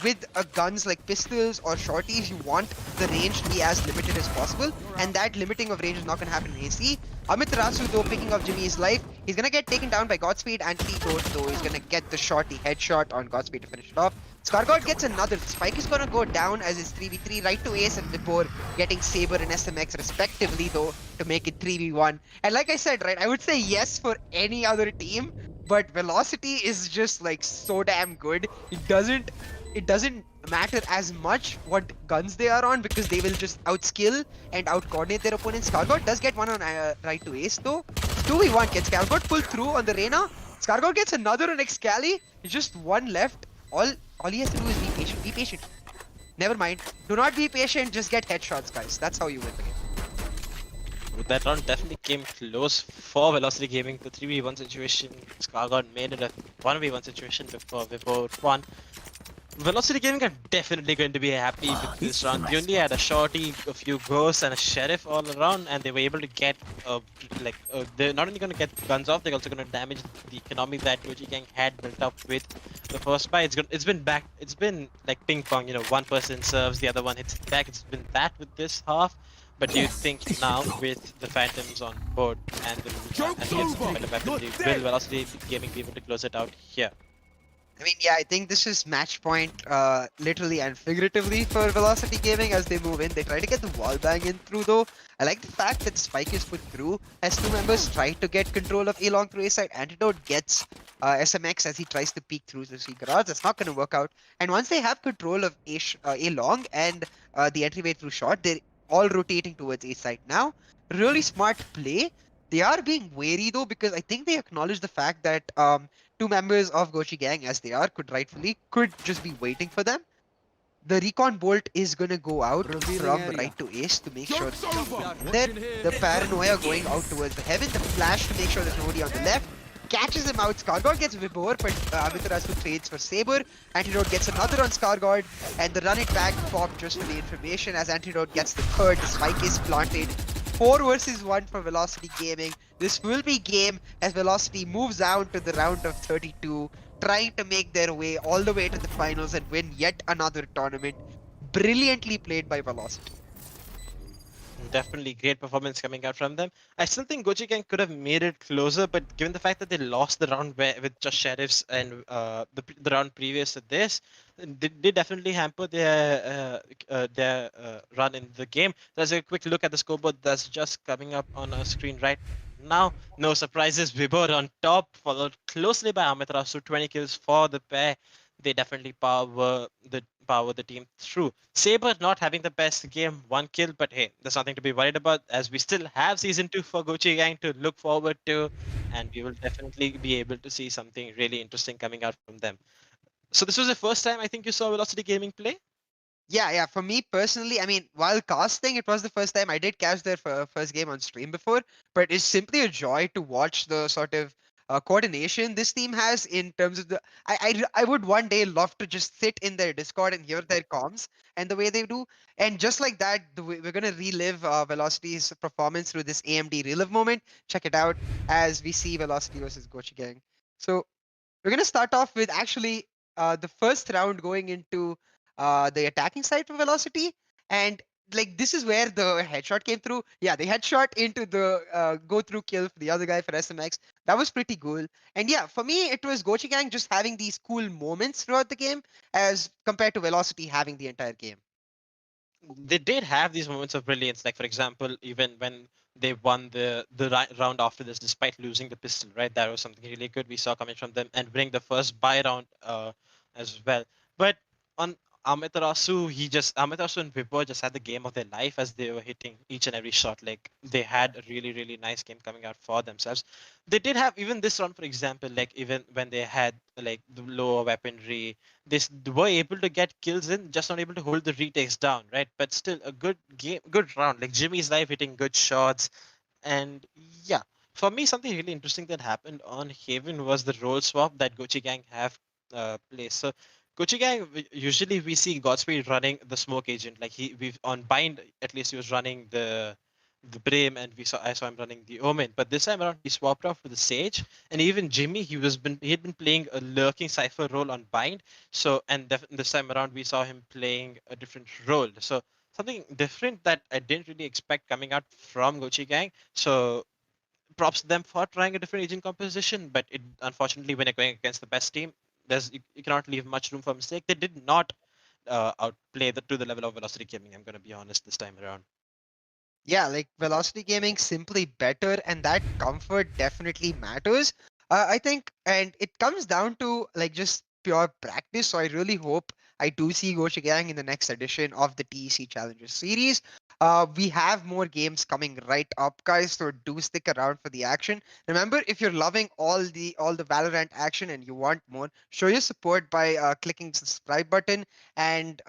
with guns like pistols or shorties, you want the range to be as limited as possible, and that limiting of range is not going to happen in AC. Amiterasu though, picking up Jimmy's life, he's going to get taken down by Godspeed. Anti-Goat though is going to get the shorty headshot on Godspeed to finish it off. Scargod gets another. Spike is gonna go down as his 3v3 right to Ace and Vibor getting Saber and SMX respectively though to make it 3v1. And like I said, right, I would say yes for any other team, but Velocity is just like so damn good. It doesn't matter as much what guns they are on because they will just outskill and out-coordinate their opponents. Scargod does get one on right to Ace though. 2v1 gets Scargod pulled through on the Reyna. Scargod gets another on Excali. Just one left. All he has to do is be patient. Be patient. Never mind. Do not be patient. Just get headshots, guys. That's how you win the game. That round definitely came close for Velocity Gaming. The 3v1 situation, Scargod made it a 1v1 situation before Vibor won. Velocity Gaming are definitely going to be happy with this round. They only had a shorty, a few ghosts, and a sheriff all around, and they were able to get they're not only going to get guns off, they're also going to damage the economy that Gochi Gang had built up with the first buy. It's been like ping pong. One person serves, the other one hits back. It's been that with this half. But do you think now with the Phantoms on board and the weaponry, will Velocity Gaming be able to close it out here? I mean, yeah, I think this is match point literally and figuratively for Velocity Gaming as they move in. They try to get the wall bang in through though. I like the fact that Spike is put through as 2 members try to get control of A long through A side. Antidote gets SMX as he tries to peek through the C garage. That's not going to work out. And once they have control of A long and the entryway through short, they're all rotating towards A side now. Really smart play. They are being wary though because I think they acknowledge the fact that 2 members of Gochi Gang as they are could just be waiting for them. The recon bolt is gonna go out from right to Ace to make sure that the paranoia going out towards the heaven, the flash to make sure there's nobody on the left. Catches him out. Scargod gets Vibor, but Amiterasu trades for Saber. Antidote gets another on Scargod, and the run it back pop just for the information as Antidote gets the third. The spike is planted. 4 versus 1 for Velocity Gaming. This will be game as Velocity moves on to the round of 32, trying to make their way all the way to the finals and win yet another tournament. Brilliantly played by Velocity. Definitely great performance coming out from them. I still think Gochi Gang could have made it closer, but given the fact that they lost the round with just sheriffs and the round previous to this, they definitely hamper their run in the game. There's a quick look at the scoreboard that's just coming up on our screen right now. No surprises, Vibor on top, followed closely by Amiterasu, 20 kills for the pair. They definitely power the team through. Saber not having the best game, one kill, but hey, there's nothing to be worried about as we still have season 2 for Gochi Gang to look forward to, and we will definitely be able to see something really interesting coming out from them. So this was the first time I think you saw Velocity Gaming play. Yeah. For me personally, I mean, while casting, it was the first time I did catch their first game on stream before, but it's simply a joy to watch the sort of coordination this team has in terms of the. I would one day love to just sit in their Discord and hear their comms and the way they do, and just like that, we're gonna relive Velocity's performance through this AMD relive moment. Check it out as we see Velocity versus Gochi Gang. So we're gonna start off with actually the first round going into the attacking side for Velocity, and like this is where the headshot came through. Yeah, the headshot into the go through kill for the other guy for SMX. That was pretty cool. And yeah, for me it was Gochi Gang just having these cool moments throughout the game as compared to Velocity having the entire game. They did have these moments of brilliance, like for example, even when they won the round after this, despite losing the pistol, right? That was something really good we saw coming from them, and winning the first buy round as well. But on Amiterasu and Vibor just had the game of their life as they were hitting each and every shot. Like they had a really nice game coming out for themselves. They did have even this round, for example, like even when they had like the lower weaponry, were able to get kills in, just not able to hold the retakes down, right? But still a good game, good round. Like Jimmy's life hitting good shots, and yeah, for me, something really interesting that happened on Haven was the role swap that Gochi Gang have placed. So Gochi Gang, usually we see Godspeed running the smoke agent, like we've on Bind at least he was running the Brim, and I saw him running the Omen. But this time around, he swapped off with the Sage, and even Jimmy, he had been playing a lurking Cipher role on Bind. So and this time around, we saw him playing a different role. So something different that I didn't really expect coming out from Gochi Gang. So props to them for trying a different agent composition, but it unfortunately when you're going against the best team, you cannot leave much room for mistake. They did not outplay to the level of Velocity Gaming. I'm gonna be honest this time around. Yeah, like Velocity Gaming simply better, and that comfort definitely matters. I think, and it comes down to like just pure practice. So I really hope I do see Gang in the next edition of the TEC Challengers series. We have more games coming right up, guys. So do stick around for the action. Remember, if you're loving all the Valorant action and you want more, show your support by clicking the subscribe button and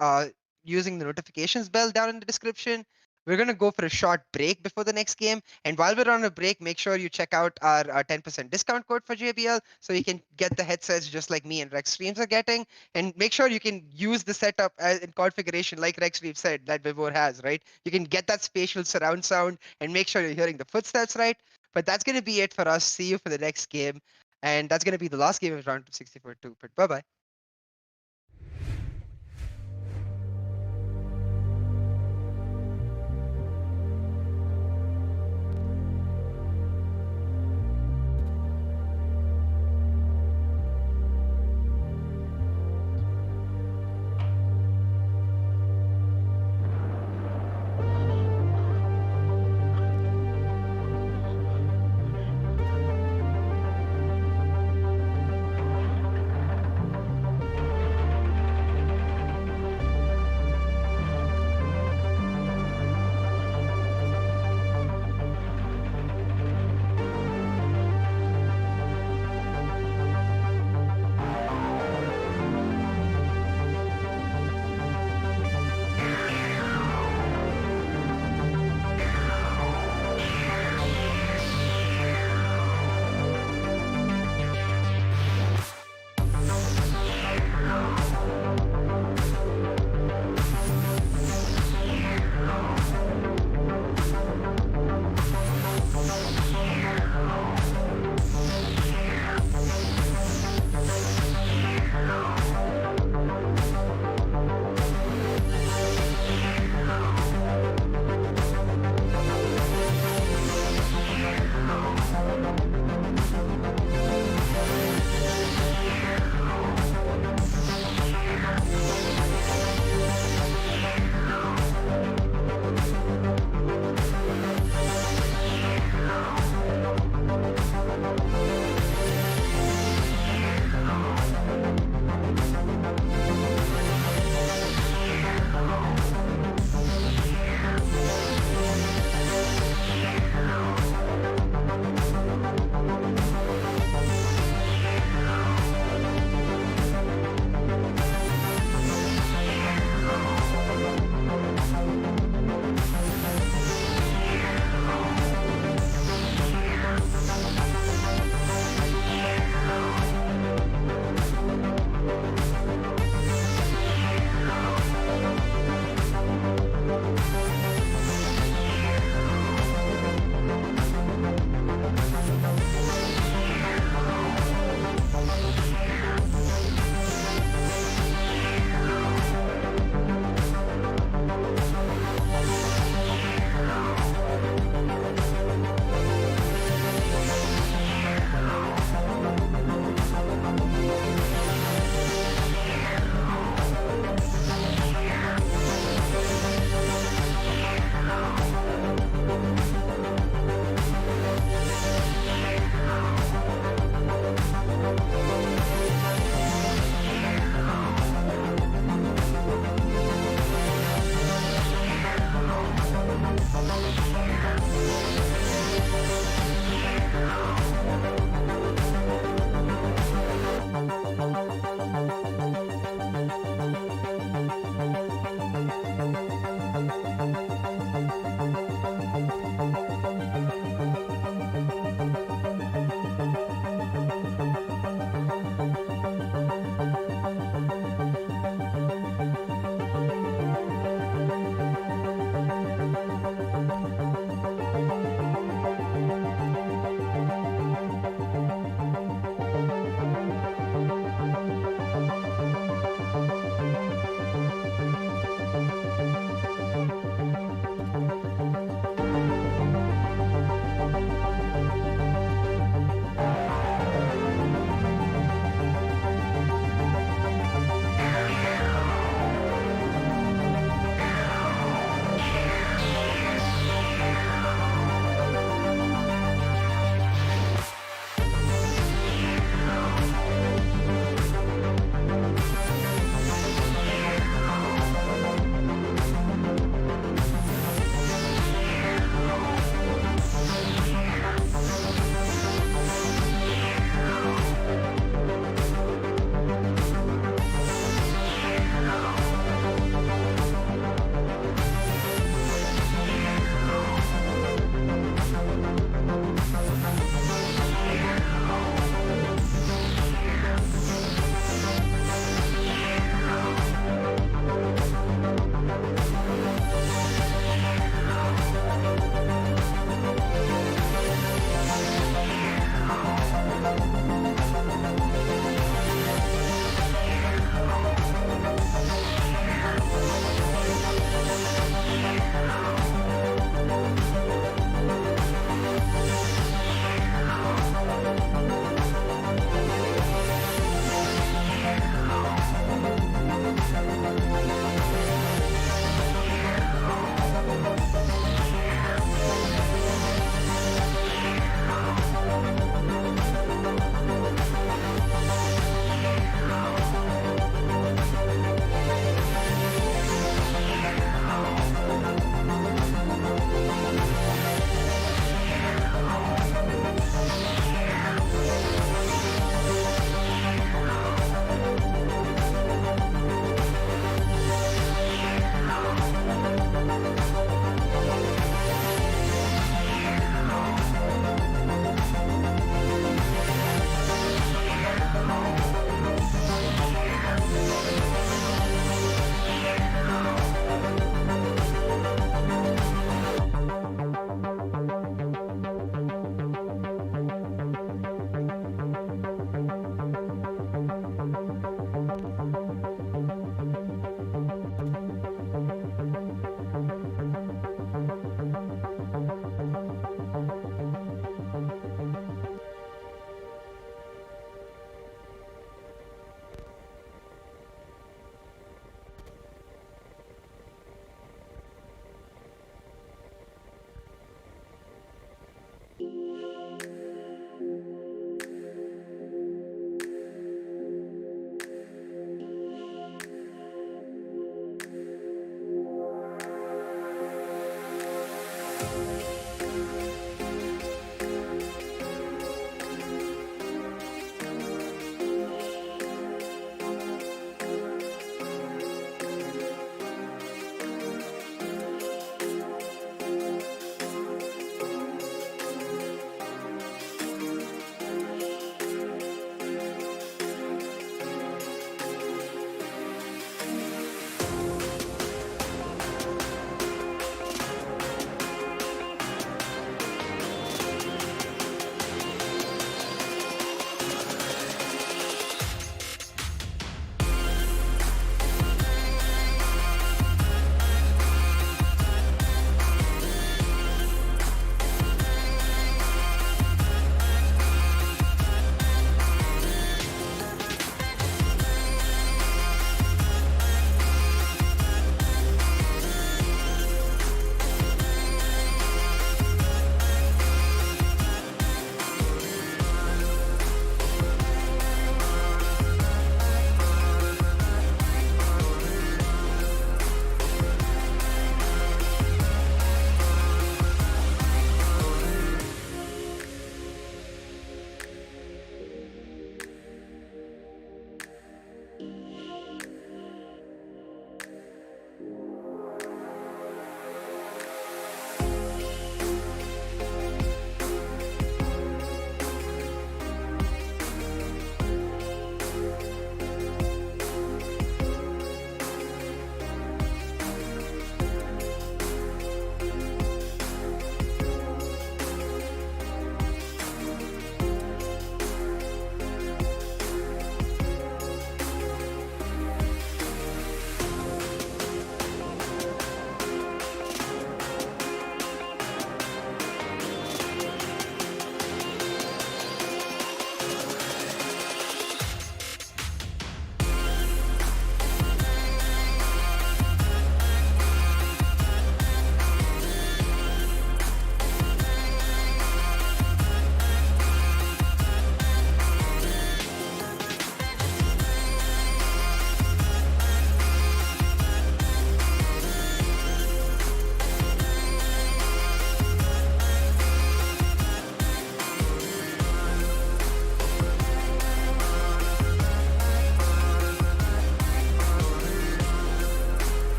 using the notifications bell down in the description. We're going to go for a short break before the next game. And while we're on a break, make sure you check out our 10% discount code for JBL so you can get the headsets just like me and Rex Streams are getting. And make sure you can use the setup in configuration like Rex Streams said that Vivor has, right? You can get that spatial surround sound and make sure you're hearing the footsteps right. But that's going to be it for us. See you for the next game. And that's going to be the last game of round 64 too. But bye-bye.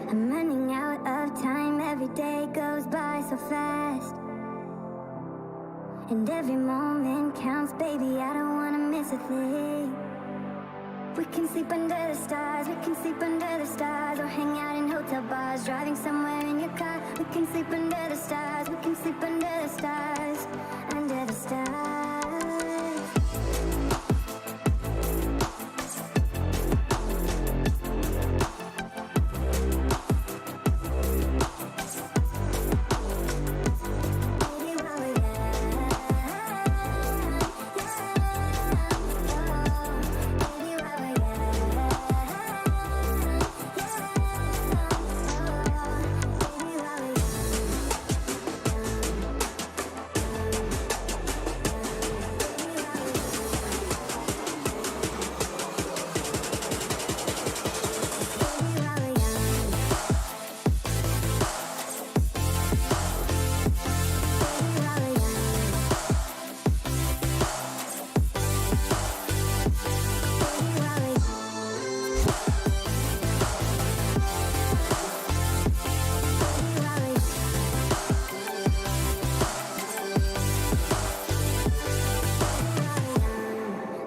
I'm running out of time, every day goes by so fast. And every moment counts, baby, I don't wanna miss a thing. We can sleep under the stars, we can sleep under the stars, or hang out in hotel bars, driving somewhere in your car. We can sleep under the stars, we can sleep under the stars, under the stars.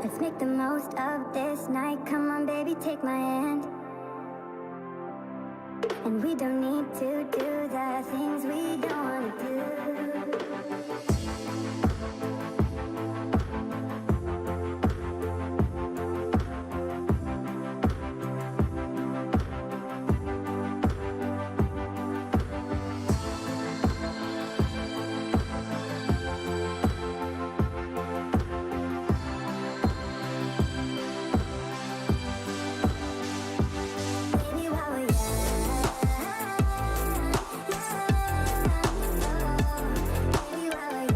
Let's make the most of this night. Come on, baby, take my hand. And we don't need to do the things we don't want to do. Baby, while we're young, baby, while we're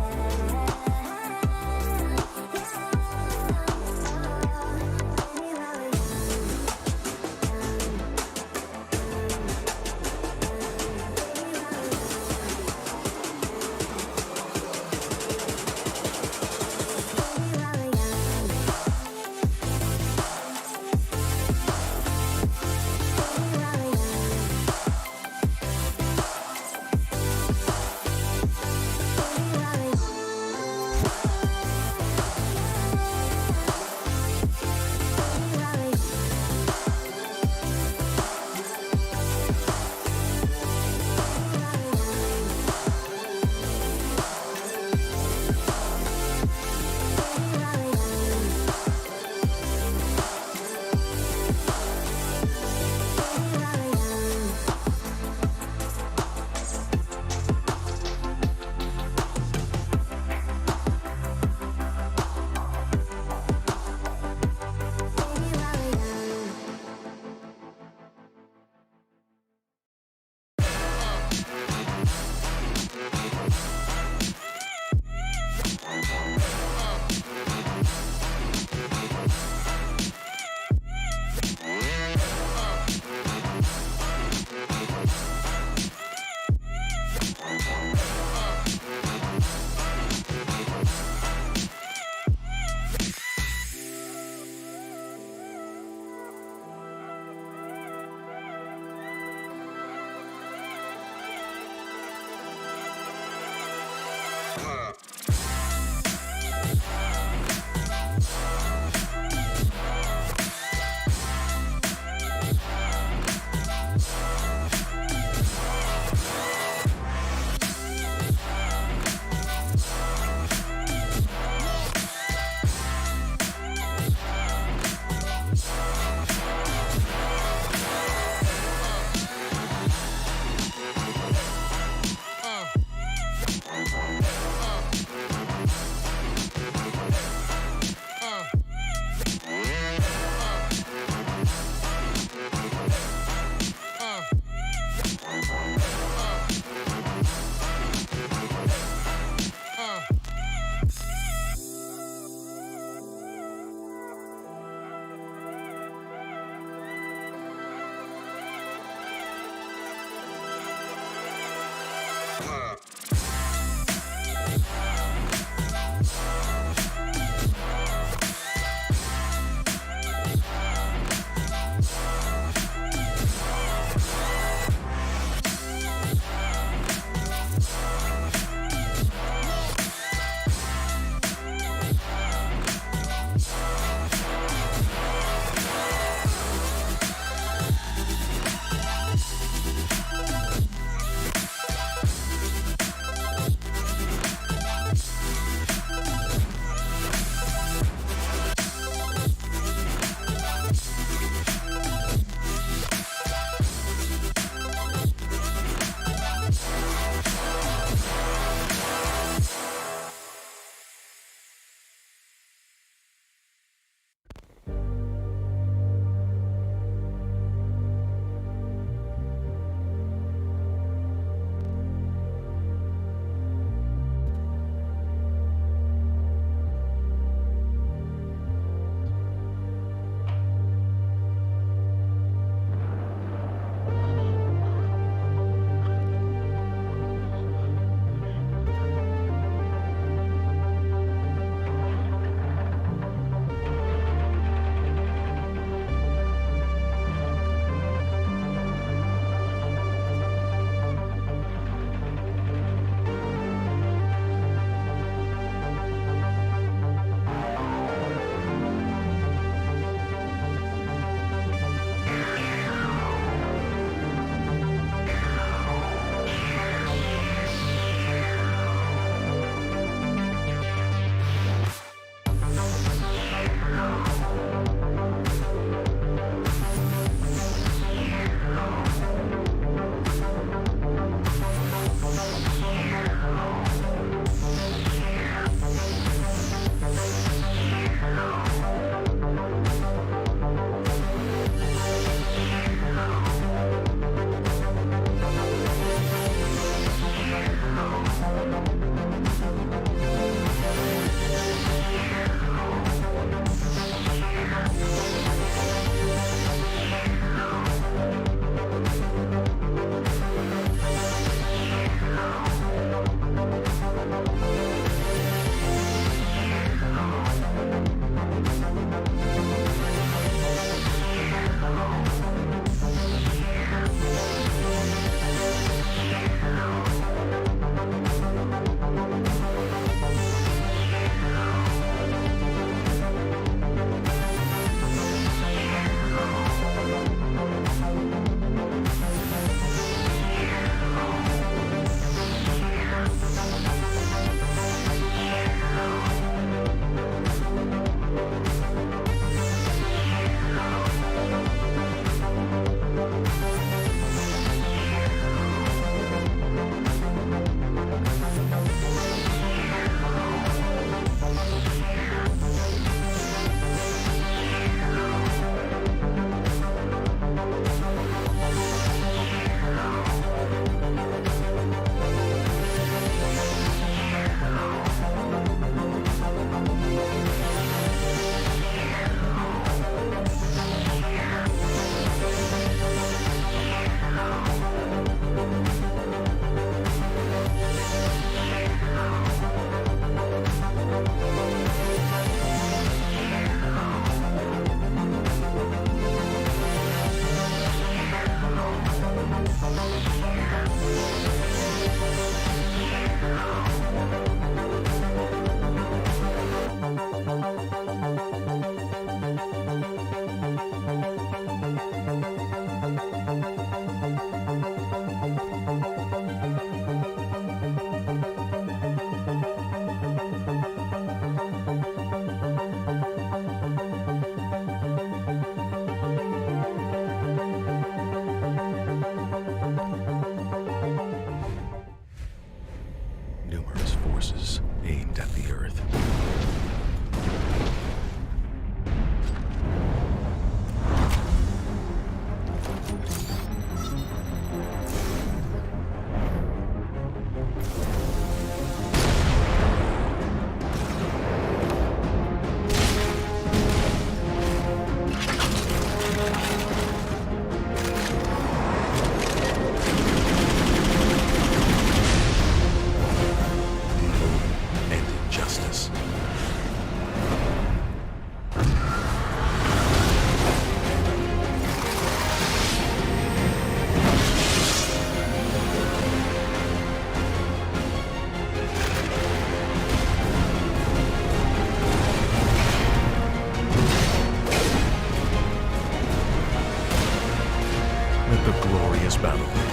The glorious battle begin.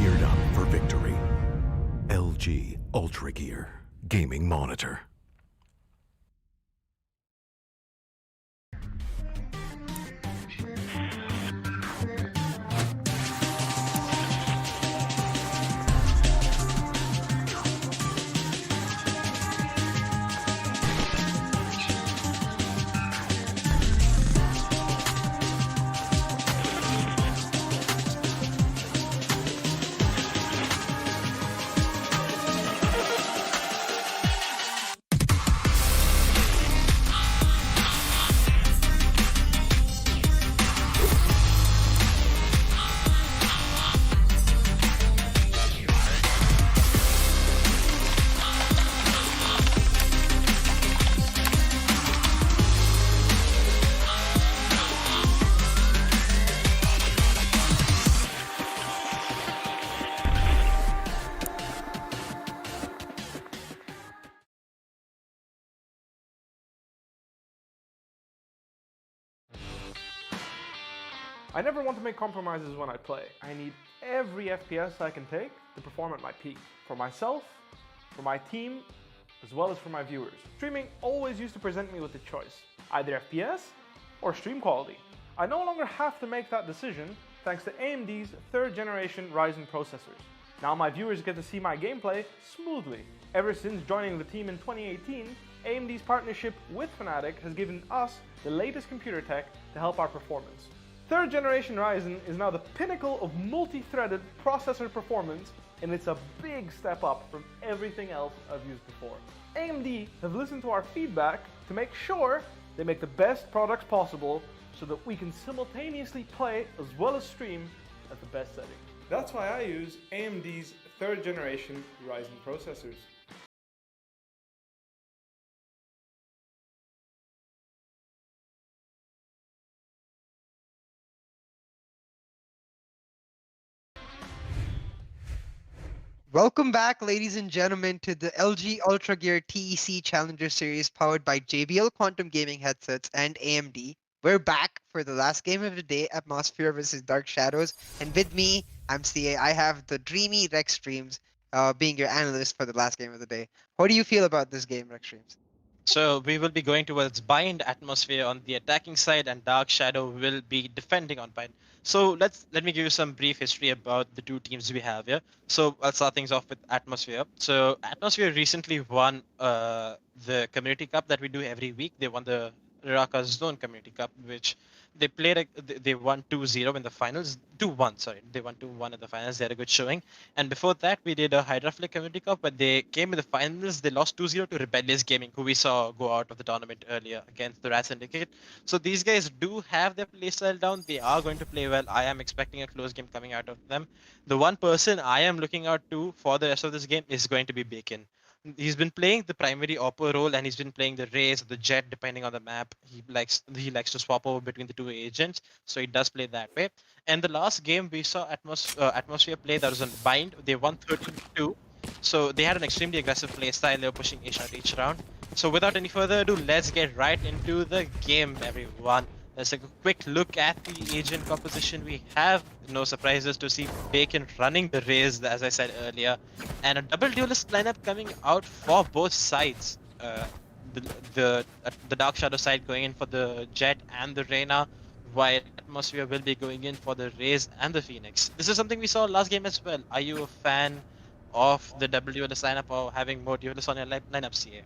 Geared up for victory. LG Ultragear Gaming Monitor. I never want to make compromises when I play. I need every FPS I can take to perform at my peak. For myself, for my team, as well as for my viewers. Streaming always used to present me with a choice, either FPS or stream quality. I no longer have to make that decision thanks to AMD's 3rd generation Ryzen processors. Now my viewers get to see my gameplay smoothly. Ever since joining the team in 2018, AMD's partnership with Fnatic has given us the latest computer tech to help our performance. 3rd generation Ryzen is now the pinnacle of multi-threaded processor performance, and it's a big step up from everything else I've used before. AMD have listened to our feedback to make sure they make the best products possible so that we can simultaneously play as well as stream at the best setting. That's why I use AMD's 3rd generation Ryzen processors. Welcome back, ladies and gentlemen, to the LG Ultragear TEC Challenger Series powered by JBL Quantum Gaming headsets and AMD. We're back for the last game of the day, AtmosFear versus DarkShadows. And with me, I'm CA. I have the dreamy Rex Streams being your analyst for the last game of the day. How do you feel about this game, Rex Streams? So we will be going towards Bind Atmosphere on the attacking side, and DarkShadow will be defending on Bind. So let me give you some brief history about the two teams we have here. So I'll start things off with Atmosphere. So Atmosphere recently won the Community Cup that we do every week. They won the Raka Zone Community Cup, which they played. They won 2-0 in the finals. 2-1, sorry. They won 2-1 in the finals. They had a good showing. And before that, we did a Hydra Flick Community Cup, but they came in the finals. They lost 2-0 to Rebellious Gaming, who we saw go out of the tournament earlier against the Syndicate. So these guys do have their playstyle down. They are going to play well. I am expecting a close game coming out of them. The one person I am looking out to for the rest of this game is going to be Bacon. He's been playing the primary Oppo role, and he's been playing the Raze or the Jet depending on the map. He likes to swap over between the two agents, so he does play that way. And the last game we saw Atmosphere play, that was on Bind. They won 13-2, so they had an extremely aggressive play style. They were pushing A shot each round. So without any further ado, let's get right into the game, everyone. Let's take a quick look at the agent composition we have. No surprises to see Bacon running the Raze, as I said earlier, and a double duelist lineup coming out for both sides. The DarkShadow side going in for the Jet and the Reyna, while Atmosphere will be going in for the Raze and the Phoenix. This is something we saw last game as well. Are you a fan of the double duelist lineup or having more duelists on your lineup, CA?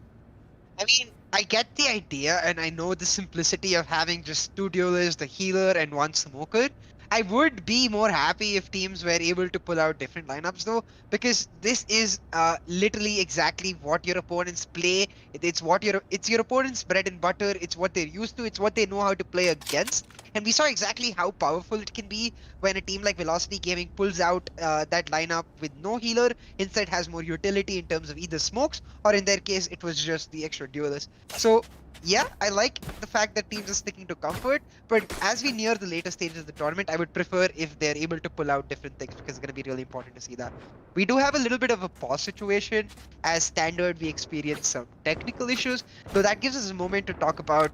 I mean, I get the idea, and I know the simplicity of having just two duelists, a healer, and one smoker. I would be more happy if teams were able to pull out different lineups, though, because this is literally exactly what your opponents play. It's your opponent's bread and butter. It's what they're used to. It's what they know how to play against. And we saw exactly how powerful it can be when a team like Velocity Gaming pulls out that lineup with no healer, instead has more utility in terms of either smokes, or in their case, it was just the extra duelist. So Yeah, I like the fact that teams are sticking to comfort, but as we near the later stages of the tournament, I would prefer if they're able to pull out different things because it's going to be really important to see that. We do have a little bit of a pause situation. As standard, we experience some technical issues, though that gives us a moment to talk about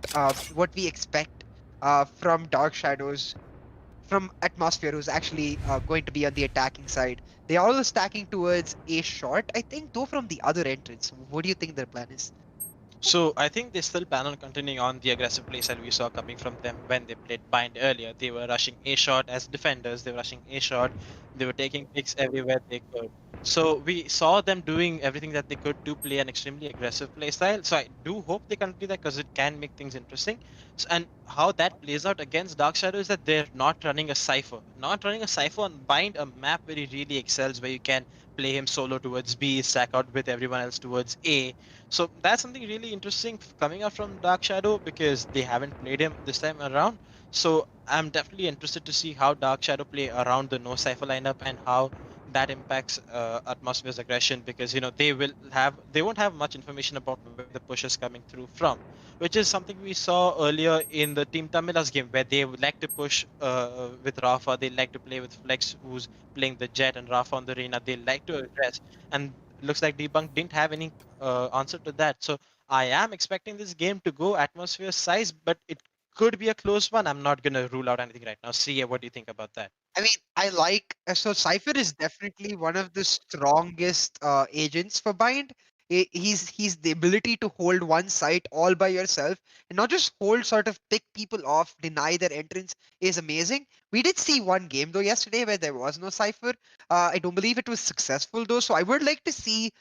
what we expect from Dark Shadows, from Atmosphere, who's actually going to be on the attacking side. They are all stacking towards a short, I think, though from the other entrance. What do you think their plan is? So I think they still plan on continuing on the aggressive playstyle we saw coming from them when they played Bind earlier. They were rushing A shot as defenders, they were rushing A shot, they were taking picks everywhere they could. So we saw them doing everything that they could to play an extremely aggressive playstyle. So I do hope they continue that because it can make things interesting. So, and how that plays out against Dark Shadow is that they're not running a cipher. Not running a cipher on Bind, a map where he really excels, where you can play him solo towards B, stack out with everyone else towards A. So that's something really interesting coming up from Dark Shadow because they haven't played him this time around. So I'm definitely interested to see how Dark Shadow play around the no cipher lineup and how that impacts Atmosphere's aggression because they won't have much information about where the push is coming through from, which is something we saw earlier in the Team Tamila's game where they would like to push with Rafa, they like to play with Flex who's playing the Jet and Rafa on the arena, they like to address, and looks like Debunk didn't have any answer to that. So I am expecting this game to go Atmosphere size, but it could be a close one. I'm not gonna rule out anything right now. See, what do you think about that? I mean, I like so Cypher is definitely one of the strongest agents for Bind. He's the ability to hold one site all by yourself and not just hold, sort of pick people off, deny their entrance is amazing. We did see one game though yesterday where there was no Cypher. I don't believe it was successful though, so I would like to see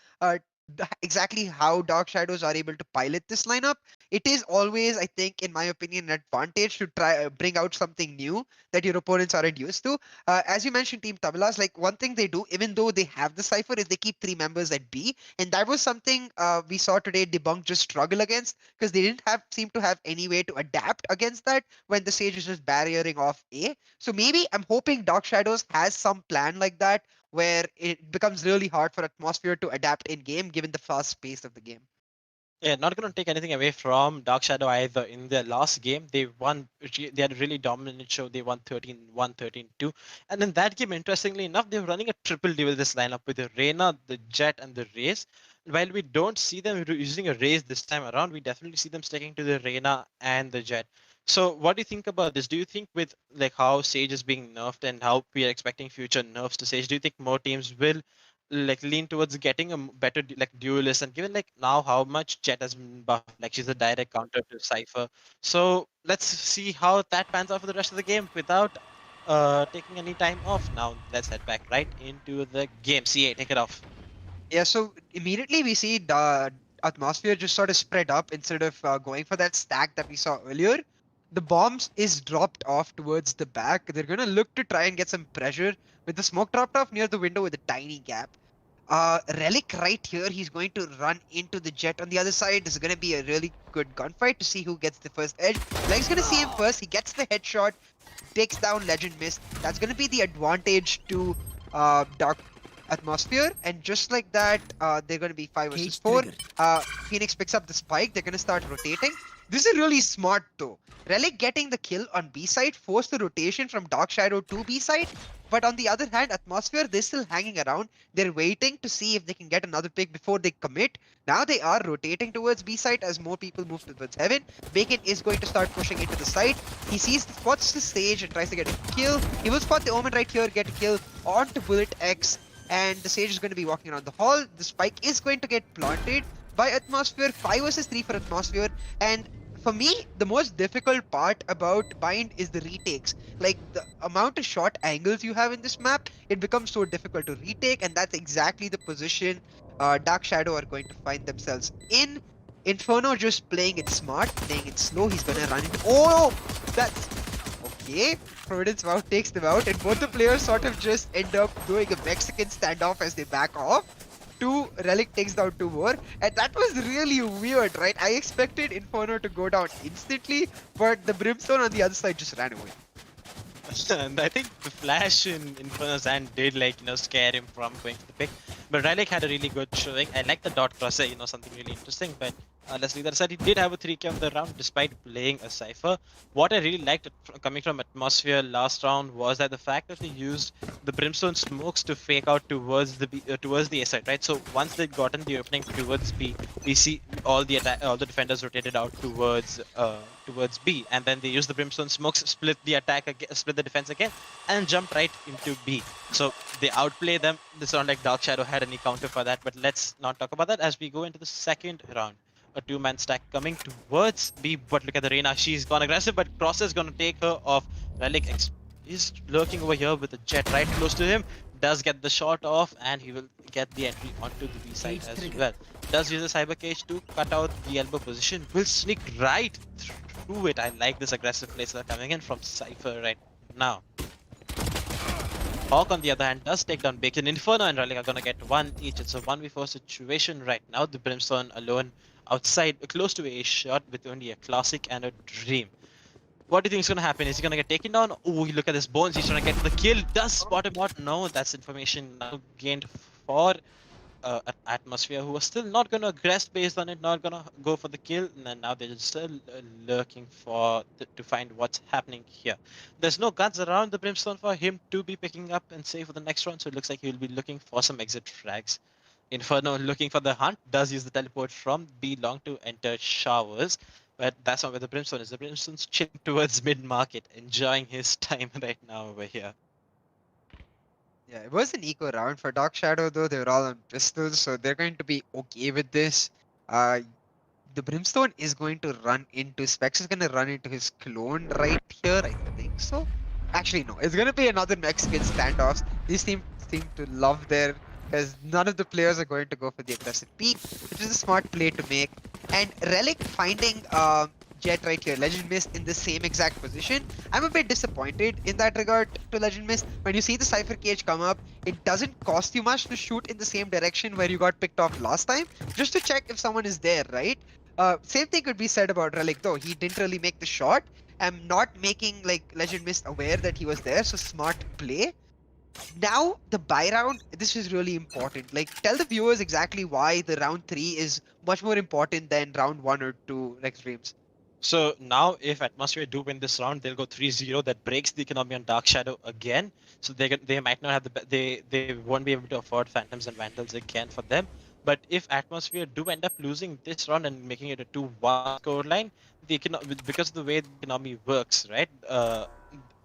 exactly how Dark Shadows are able to pilot this lineup. It is always, I think, in my opinion, an advantage to try bring out something new that your opponents aren't used to. As you mentioned, Team Tabilas, like one thing they do, even though they have the cipher, is they keep three members at B, and that was something we saw today. Debunk just struggle against because they didn't have seem to have any way to adapt against that when the Sage is just barriering off A. So maybe I'm hoping Dark Shadows has some plan like that where it becomes really hard for Atmosphere to adapt in game given the fast pace of the game. Yeah, not going to take anything away from Dark Shadow either. In their last game, they won. They had a really dominant show. They won 13-1, 13-2. And in that game, interestingly enough, they were running a triple D with this lineup with the Reyna, the Jet, and the Raze. While we don't see them using a Raze this time around, we definitely see them sticking to the Reyna and the Jet. So, what do you think about this? Do you think with like how Sage is being nerfed and how we are expecting future nerfs to Sage, do you think more teams will like lean towards getting a better like duelist, and given like now how much Jet has been buffed, like she's a direct counter to Cypher. So let's see how that pans out for the rest of the game without taking any time off. Now let's head back right into the game. CA, take it off. Yeah, so immediately we see the Atmosphere just sort of spread up instead of going for that stack that we saw earlier. The bombs is dropped off towards the back. They're gonna look to try and get some pressure with the smoke dropped off near the window with a tiny gap. Relic right here, he's going to run into the Jet on the other side. This is gonna be a really good gunfight to see who gets the first edge. Leg's gonna see him first. He gets the headshot, takes down Legend Mist. That's gonna be the advantage to Dark Atmosphere, and just like that, they're going to be 5 versus 4. Phoenix picks up the spike. They're going to start rotating. This is really smart though. Relic getting the kill on B side forced the rotation from Dark Shadow to B side. But on the other hand, Atmosphere, they're still hanging around. They're waiting to see if they can get another pick before they commit. Now they are rotating towards B side as more people move towards Heaven. Bacon is going to start pushing into the side. He spots the Sage and tries to get a kill. He will spot the Omen right here, get a kill onto Bullet X. And the Sage is going to be walking around the hall. The spike is going to get planted by Atmosphere. 5 versus 3 for Atmosphere. And for me, the most difficult part about Bind is the retakes. Like, the amount of shot angles you have in this map, it becomes so difficult to retake, and that's exactly the position Dark Shadow are going to find themselves in. Inferno just playing it smart, playing it slow. He's gonna run into... Oh! That's... Okay, Providence Vow takes them out, and both the players sort of just end up doing a Mexican standoff as they back off. Relic takes down 2 more, and that was really weird, right? I expected Inferno to go down instantly, but the Brimstone on the other side just ran away. And I think the flash in Inferno's hand did scare him from going for the pick. But Relic had a really good showing. I like the dot crosser, something really interesting. But let's leave that aside. He did have a 3k on the round despite playing a Cypher. What I really liked coming from AtmosFear last round was that the fact that he used the Brimstone smokes to fake out towards the A side, right? So once they'd gotten the opening towards B, we see all the defenders rotated out towards B, and then they use the Brimstone smokes, split the defense again, and jump right into B. So they outplay them. It's not like DarkShadow had any counter for that, but let's not talk about that as we go into the second round. A two-man stack coming towards B, but look at the Reina. She's gone aggressive, but Cross is gonna take her off. Relic is lurking over here with a jet right close to him. Does get the shot off, and he will get the entry onto the B side as well. Does use a cyber cage to cut out the elbow position. Will sneak right through it. I like this aggressive plays that are coming in from Cypher right now. Hawk on the other hand does take down Bacon. Inferno and Relic are gonna get one each. It's a 1v4 situation right now. The Brimstone alone outside, close to a shot with only a classic and a dream. What do you think is gonna happen? Is he gonna get taken down? Oh, look at this Bones. He's trying to get the kill. Does spot him out? No, that's information now gained for AtmosFear, who was still not gonna aggress based on it, not gonna go for the kill, and now they're still lurking to find what's happening here. There's no guns around the Brimstone for him to be picking up and save for the next round, so it looks like he'll be looking for some exit frags. Inferno looking for the hunt, does use the teleport from B long to enter showers, but that's not where the Brimstone is. The Brimstone's chilling towards mid-market, enjoying his time right now over here. Yeah, it was an eco round for DarkShadow though. They were all on pistols, so they're going to be okay with this. The Brimstone is going to run into Specs is going to run into his clone right here. I think so. Actually, no. It's going to be another Mexican standoffs. These teams seem to love their because none of the players are going to go for the aggressive peek, which is a smart play to make. And Relic finding Jet right here, Legend Mist in the same exact position. I'm a bit disappointed in that regard to Legend Mist. When you see the Cypher Cage come up, it doesn't cost you much to shoot in the same direction where you got picked off last time, just to check if someone is there, right? Same thing could be said about Relic though. He didn't really make the shot. I'm not making like Legend Mist aware that he was there, so smart play. Now the buy round, this is really important. Like, tell the viewers exactly why the round 3 is much more important than round 1 or 2 next streams. So now if AtmosFear do win this round, they'll go 3-0. That breaks the economy on DarkShadow again. So they might not have they won't be able to afford Phantoms and Vandals again for them. But if AtmosFear do end up losing this round and making it a 2-1 scoreline, because of the way the economy works, right?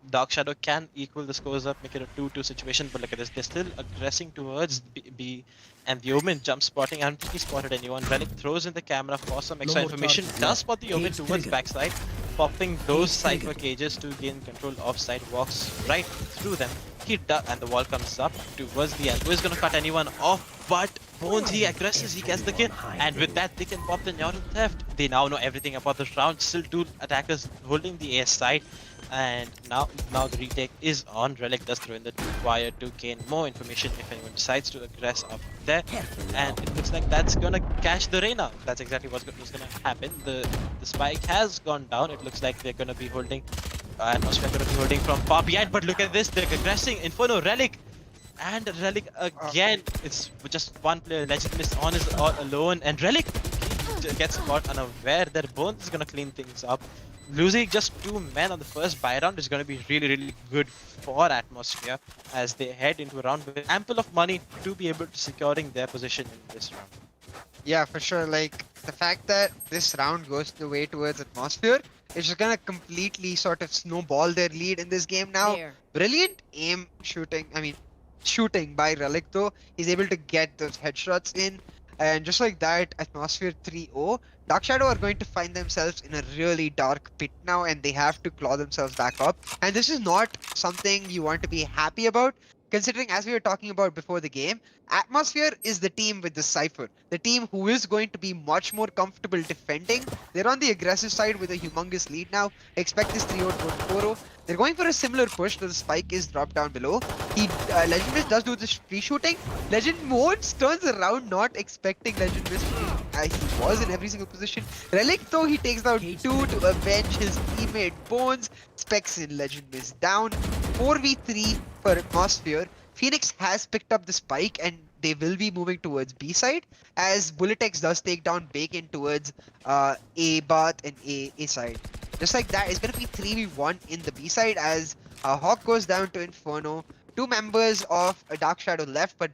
DarkShadow can equal the scores up, make it a 2-2 situation, but look at this, they're still aggressing towards B, and the Omen jump spotting. I don't think he spotted anyone. Relic throws in the camera for some extra information, does spot the Omen towards backside, popping those Cypher cages to gain control of side, walks right through them. He does, and the wall comes up towards the elbow. He's gonna cut anyone off, but Bones, he aggresses, he gets the kill, and with that they can pop the Neural Theft. They now know everything about this round. Still 2 attackers holding the A side. And now the retake is on. Relic does throw in the wire to gain more information if anyone decides to aggress up there. And it looks like that's gonna catch the Reina. That's exactly what's gonna happen. The spike has gone down. It looks like they're gonna be holding AtmosFear gonna be holding from far behind, but look at this, they're aggressing. Inferno, Relic, and Relic again. It's just one player. Legend Mist on is all alone, and Relic gets caught unaware. Their Bones is gonna clean things up. Losing just 2 men on the first buy round is going to be really, really good for AtmosFear as they head into a round with ample of money to be able to securing their position in this round. Yeah, for sure. Like, the fact that this round goes the way towards AtmosFear is just gonna completely sort of snowball their lead in this game now. Brilliant aim shooting by Relic though. He's able to get those headshots in. And just like that, AtmosFear 3-0, DarkShadow are going to find themselves in a really dark pit now, and they have to claw themselves back up. And this is not something you want to be happy about, considering, as we were talking about before the game, AtmosFear is the team with the Cypher, the team who is going to be much more comfortable defending. They're on the aggressive side with a humongous lead now. Expect this 3-0 to 4-0. They're going for a similar push, so the spike is dropped down below. Legend Mist does do this free shooting. Legend Modes turns around, not expecting Legend Mist. He was in every single position. Relic though, he takes down 2 to avenge his teammate Bones. Specs in Legend Mist down. 4v3 for AtmosFear. Phoenix has picked up the spike, and they will be moving towards B side as Bulletex does take down Bacon towards A Bath and A side. Just like that, it's gonna be 3v1 in the B side as Hawk goes down to Inferno. Two members of DarkShadow left, but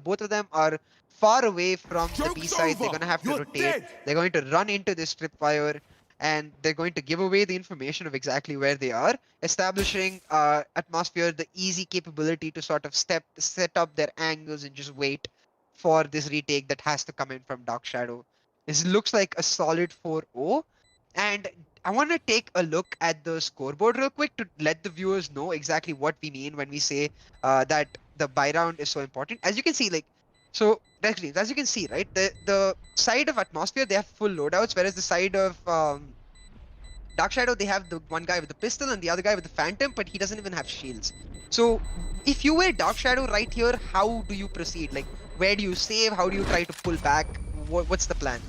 both of them are far away from the B side. They're gonna have to rotate. They're going to run into this tripwire, and they're going to give away the information of exactly where they are, establishing AtmosFear the easy capability to sort of set up their angles and just wait for this retake that has to come in from DarkShadow. This looks like a solid 4-0, and I want to take a look at the scoreboard real quick to let the viewers know exactly what we mean when we say that the buy round is so important. As you can see, like, so actually, as you can see, right, the side of AtmosFear, they have full loadouts, whereas the side of DarkShadow, they have the one guy with the pistol and the other guy with the phantom, but he doesn't even have shields. So if you were DarkShadow right here, how do you proceed? Like, where do you save? How do you try to pull back? What's the plan?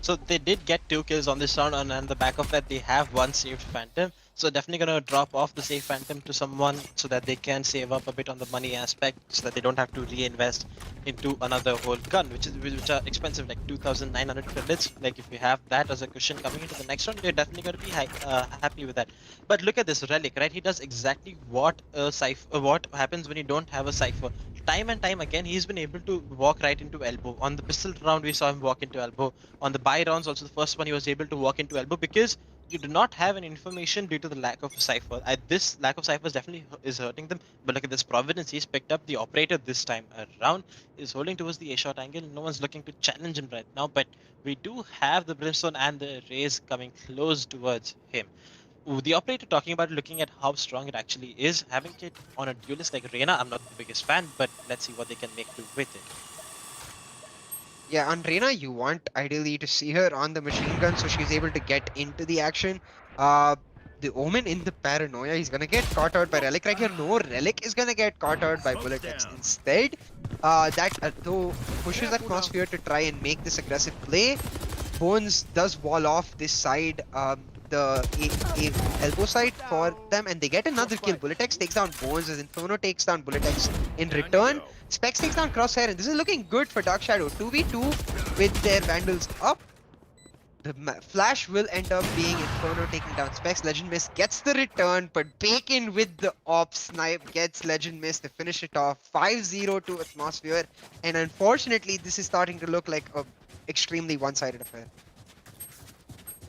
So they did get 2 kills on this round, and on the back of that they have 1 saved Phantom. So definitely gonna drop off the saved Phantom to someone so that they can save up a bit on the money aspect, so that they don't have to reinvest into another whole gun, which are expensive, like 2,900 credits. Like if you have that as a cushion coming into the next round, you're definitely gonna be happy with that. But look at this Relic, right? He does exactly what what happens when you don't have a cipher. Time and time again, he's been able to walk right into elbow. On the pistol round, we saw him walk into elbow. On the buy rounds, also the first one, he was able to walk into elbow because you do not have any information due to the lack of a cipher. This lack of ciphers definitely is hurting them. But look at this Providence. He's picked up the operator this time around. Is holding towards the A-shot angle. No one's looking to challenge him right now. But we do have the Brimstone and the Rays coming close towards him. The operator talking about looking at how strong it actually is. Having it on a duelist like Reyna, I'm not the biggest fan, but let's see what they can make do with it. Yeah, on Reyna, you want ideally to see her on the machine gun so she's able to get into the action. The Omen in the paranoia, he's gonna get caught out by Relic right here. No, Relic is gonna get caught out by Bulletex instead. That though pushes AtmosFear to try and make this aggressive play. Bones does wall off this side, the elbow side for them, and they get another kill. Bulletex takes down Bones as Inferno takes down Bulletex in return. Specs takes down Crosshair, and this is looking good for DarkShadow. 2v2 with their Vandals up. The flash will end up being Inferno taking down Specs. Legend Mist gets the return, but Bacon with the op snipe gets Legend Mist to finish it off. 5-0 to AtmosFear, and unfortunately, this is starting to look like a extremely one-sided affair.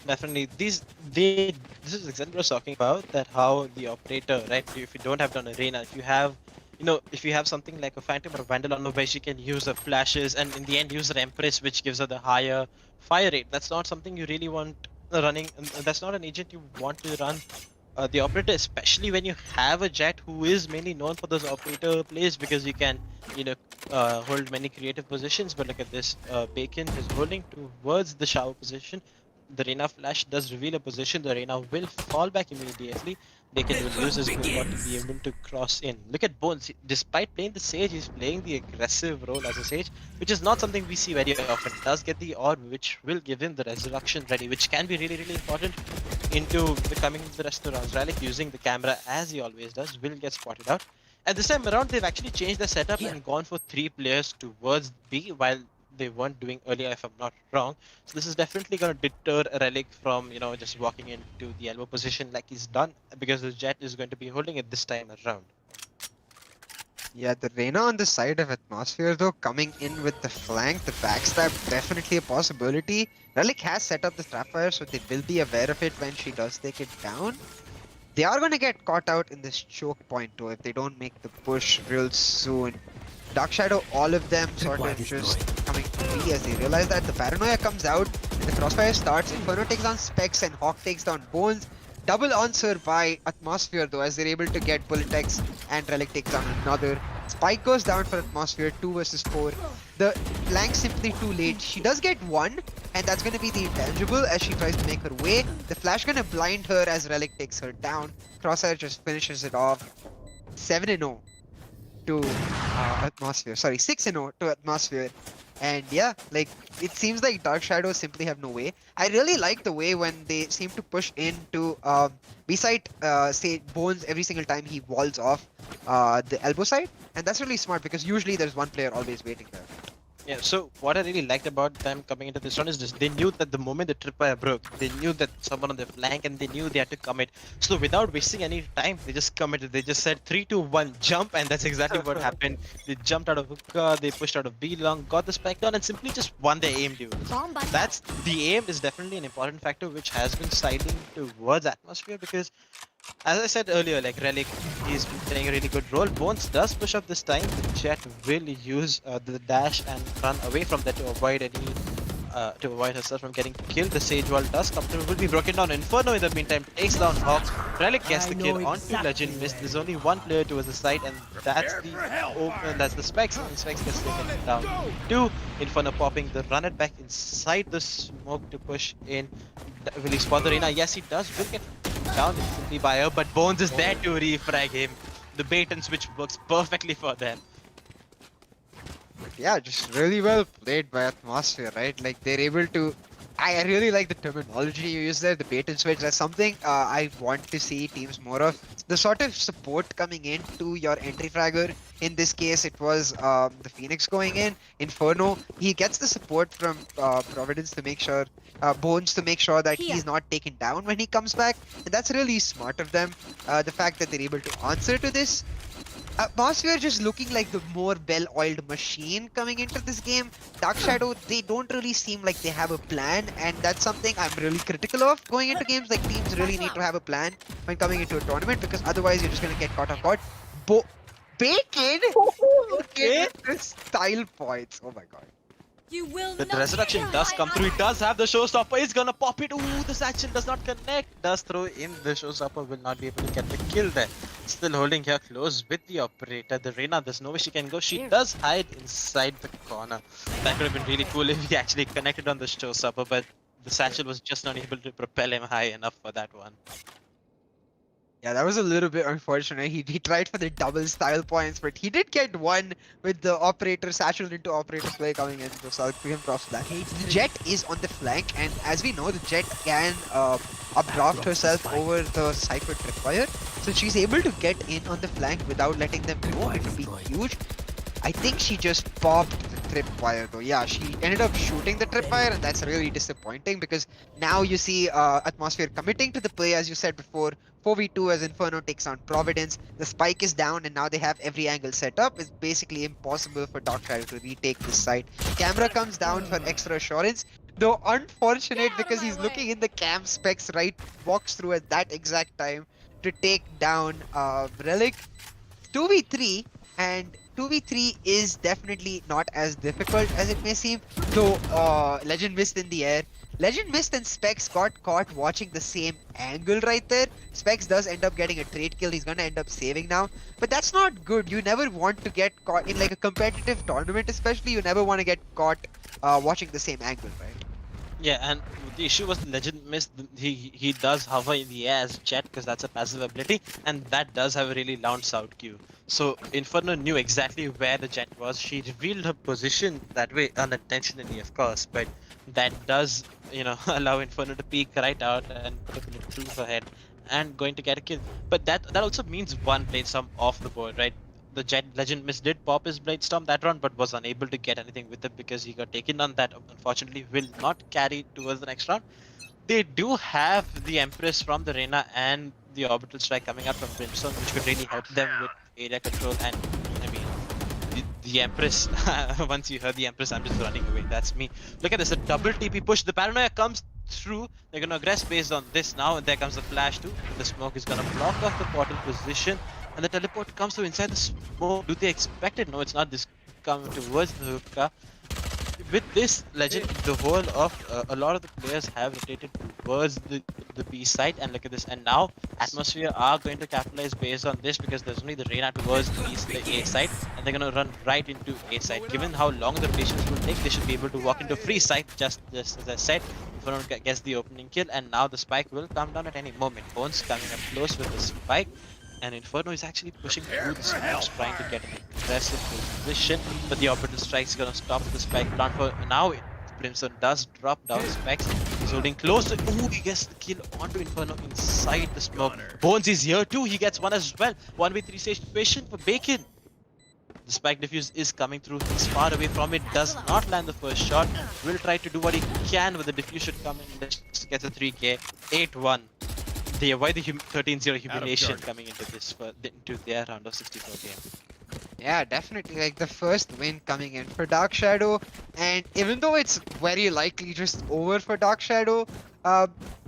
Definitely, this is exactly what I was talking about. That how the operator, right? If you don't have it on Arena, if you have, if you have something like a Phantom or a Vandal on the way, she can use her flashes, and in the end use her Empress, which gives her the higher fire rate. That's not something you really want running. That's not an agent you want to run. The operator, especially when you have a Jet who is mainly known for those operator plays, because you can, hold many creative positions. But look at this, Bacon is holding towards the shower position. The Reyna flash does reveal a position. The Reyna will fall back immediately. Bacon will use his movement to be able to cross in. Look at Bones. Despite playing the Sage, he's playing the aggressive role as a Sage, which is not something we see very often. He does get the orb, which will give him the resurrection ready, which can be really, really important into the rest of the rounds. Relic using the camera as he always does will get spotted out. At this time around, they've actually changed the setup and gone for 3 players towards B, while they weren't doing earlier, if I'm not wrong. So this is definitely going to deter Relic from, just walking into the elbow position like he's done, because the Jet is going to be holding it this time around. Yeah, the Reyna on the side of AtmosFear though, coming in with the flank, the backstab, definitely a possibility. Relic has set up the Trapfire, so they will be aware of it when she does take it down. They are going to get caught out in this choke point though, if they don't make the push real soon. DarkShadow, all of them sort of just coming free as they realize that the paranoia comes out and the crossfire starts. Inferno takes down Specs and Hawk takes down Bones. Double answer by AtmosFear though, as they're able to get Bulletex, and Relic takes down another. Spike goes down for AtmosFear, 2 versus 4. The flank simply too late. She does get 1, and that's going to be the intangible as she tries to make her way. The flash going to blind her as Relic takes her down. Crosshair just finishes it off. 7-0 to AtmosFear. Sorry, 6-0 to AtmosFear. And yeah, like, it seems like DarkShadow simply have no way. I really like the way when they seem to push into beside say Bones every single time he walls off the elbow side. And that's really smart because usually there's one player always waiting there. Yeah, so what I really liked about them coming into this round is just they knew that the moment the tripwire broke, they knew that someone on the flank and they knew they had to commit. So without wasting any time, they just committed. They just said 3, 2, 1, jump, and that's exactly what happened. They jumped out of hookah, they pushed out of B long, got the spike down, and simply just won their aim duels. That's the aim is definitely an important factor which has been siding towards AtmosFear because as I said earlier, like Relic, he's been playing a really good role. Bones does push up this time. The Jet will use the dash and run away from that to avoid herself from getting killed. The Sage Wall does come through, will be broken down. Inferno in the meantime takes down Hawks. Relic gets the kill onto Legend Mist. There's only one player towards the side, and that's the Specs, and Specs gets taken down. 2 Inferno popping the run it back inside the smoke to push in. Will he spot the Reyna? Yes, he does. Will get down instantly by her, but Bones is there to refrag him. The bait and switch works perfectly for them. Yeah, just really well played by AtmosFear, right? Like they're able to. I really like the terminology you use there, the bait and switch. That's something I want to see teams more of. The sort of support coming into your entry fragger. In this case, it was the Phoenix going in. Inferno, he gets the support from Providence to make sure, Bones to make sure that he's not taken down when he comes back. And that's really smart of them. The fact that they're able to answer to this. AtmosFear just looking like the more well-oiled machine coming into this game. DarkShadow, they don't really seem like they have a plan, and that's something I'm really critical of going into games. Like teams really need to have a plan when coming into a tournament because otherwise you're just gonna get caught off guard. Bacon? Okay, the style points. Oh my god. You will The not resurrection kill does my come through. He ally. does have the showstopper. He's gonna pop it. Ooh, the satchel does not connect. Does throw in the showstopper. Will not be able to get the kill there. Still holding here close with the operator. The Reyna, there's no way she can go. She does hide inside the corner. That could have been really cool if he actually connected on the showstopper, but the satchel was just not able to propel him high enough for that one. Yeah, that was a little bit unfortunate. He tried for the double style points, but he did get one with the operator satchel into operator play coming in. So South Korean Prof's flank. The Jet is on the flank, and as we know, the Jet can updraft herself over the Cypher tripwire. So she's able to get in on the flank without letting them know. It would be huge. I think she just popped the tripwire though. Yeah, she ended up shooting the tripwire, and that's really disappointing because now you see AtmosFear committing to the play as you said before. 4v2 as Inferno takes on Providence. The spike is down and now they have every angle set up. It's basically impossible for DarkShadow to retake this site. Camera comes down for extra assurance. Though unfortunate because he's looking in the cam specs right, walks through at that exact time to take down Relic. 2v3, and 2v3 is definitely not as difficult as it may seem. Though Legend missed in the air. Legend Mist and Specs got caught watching the same angle right there. Specs does end up getting a trade kill. He's gonna end up saving now. But that's not good. You never want to get caught in like a competitive tournament especially. You never want to get caught watching the same angle, right? Yeah, and the issue was Legend Mist. He does hover in the air as Jet because that's a passive ability, and that does have a really loud sound cue. So Inferno knew exactly where the Jet was. She revealed her position that way unintentionally, of course, but that does, you know, allow Inferno to peek right out and put a bullet through her head and going to get a kill. But that also means one blade storm off the board, right? The Jet Legend Mist did pop his blade storm that round, but was unable to get anything with it because he got taken on. That unfortunately will not carry towards the next round. They do have the Empress from the Reyna and the orbital strike coming out from Brimstone, which could really help them with area control. And I mean, the Empress, once you heard the Empress, I'm just running away. That's me. Look at this, a double TP push. The Paranoia comes through. They're gonna aggress based on this now, and there comes the flash too. The smoke is gonna block off the portal position, and the teleport comes through inside the smoke. Do they expect it? No, it's not. This coming towards the hookah. With this Legend, the whole of a lot of the players have rotated towards the B side, and look at this. And now AtmosFear are going to capitalize based on this because there's only the Reyna towards the A side, and they're gonna run right into A side. Given how long the rotations will take, they should be able to walk into free side. Just as I said, Inferno gets the opening kill, and now the spike will come down at any moment. Bones coming up close with the spike. And Inferno is actually pushing through the smokes, trying to get an aggressive position, but the orbital strike is gonna stop the spike plant for now. Brimstone does drop down specs. He's holding close to. Ooh, he gets the kill onto Inferno inside the smoke. Bones is here too. He gets one as well. 1v3 situation for Bacon. The spike diffuse is coming through. He's far away from it. Does not land the first shot. Will try to do what he can with the diffuse should come in. Just gets a 3k. 8-1. They avoid the 13-0 humiliation coming into this into their round of 64 game. Yeah, definitely. Like the first win coming in for DarkShadow, and even though it's very likely just over for DarkShadow,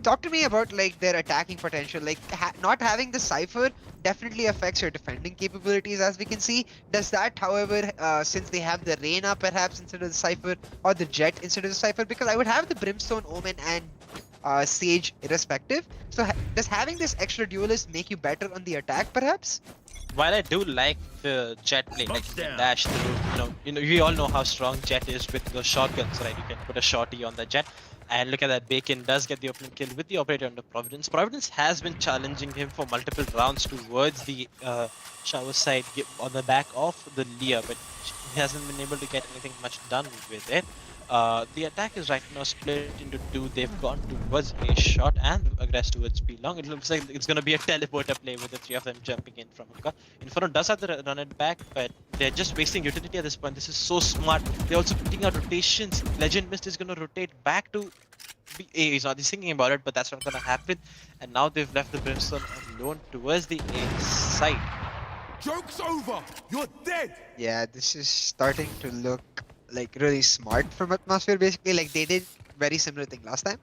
talk to me about like their attacking potential. Like not having the Cypher definitely affects your defending capabilities, as we can see. Does that, however, since they have the Reyna perhaps instead of the Cypher, or the Jet instead of the Cypher, because I would have the Brimstone, Omen, and Sage irrespective. So does having this extra duelist make you better on the attack, perhaps? While I do like the Jet play, like you can dash through, we all know how strong Jet is with those shotguns, right? You can put a shotty on the Jet, and look at that, Bacon does get the opening kill with the operator under Providence. Providence has been challenging him for multiple rounds towards the shower side on the back of the Leah, but he hasn't been able to get anything much done with it. The attack is right now split into two. They've gone towards A shot and aggressed towards B long. It looks like it's going to be a teleporter play with the three of them jumping in from Hookah. Inferno does have to run it back, but they're just wasting utility at this point. This is so smart. They're also putting out rotations. Legend Mist is going to rotate back to B. He's not thinking about it, but that's not going to happen. And now they've left the Brimstone alone towards the A side. Joke's over! You're dead! Yeah, this is starting to look like really smart from AtmosFear. Basically, like they did very similar thing last time,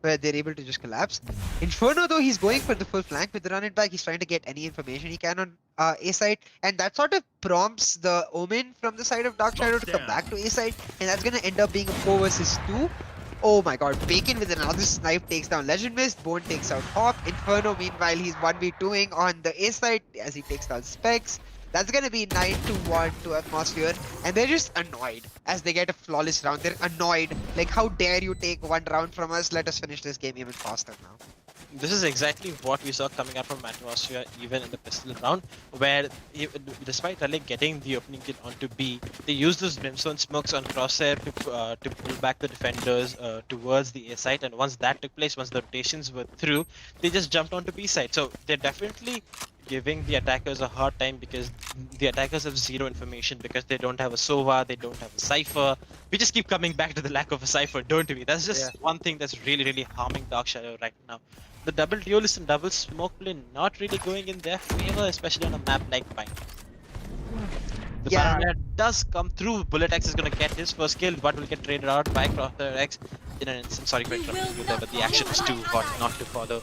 where they're able to just collapse. Inferno, though, he's going for the full flank with the run it back. He's trying to get any information he can on A side, and that sort of prompts the Omen from the side of DarkShadow to come back to A side, and that's gonna end up being a 4 versus 2. Oh my god, Bacon with another snipe takes down Legend Mist, Bone takes out Hawk. Inferno, meanwhile, he's 1v2ing on the A side as he takes down Specs. That's gonna be 9-1 to AtmosFear, and they're just annoyed as they get a flawless round. They're annoyed, like, how dare you take one round from us? Let us finish this game even faster now. This is exactly what we saw coming up from AtmosFear even in the pistol round, where despite Relic getting the opening kill onto B, they used those Brimstone smokes on Crosshair to pull back the defenders towards the A side, and once that took place, once the rotations were through, they just jumped onto B side. So they're definitely giving the attackers a hard time because the attackers have zero information because they don't have a Sova, they don't have a Cypher. We just keep coming back to the lack of a Cypher, don't we? That's just one thing that's really harming DarkShadow right now. The double duelist and double smoke play not really going in their favor, especially on a map like Bind. The Paranoia does come through. Bullet X is going to get his first kill, but will get traded out by Crosshair X in an instant. Sorry for interrupting you there, but the action is too hot not to follow.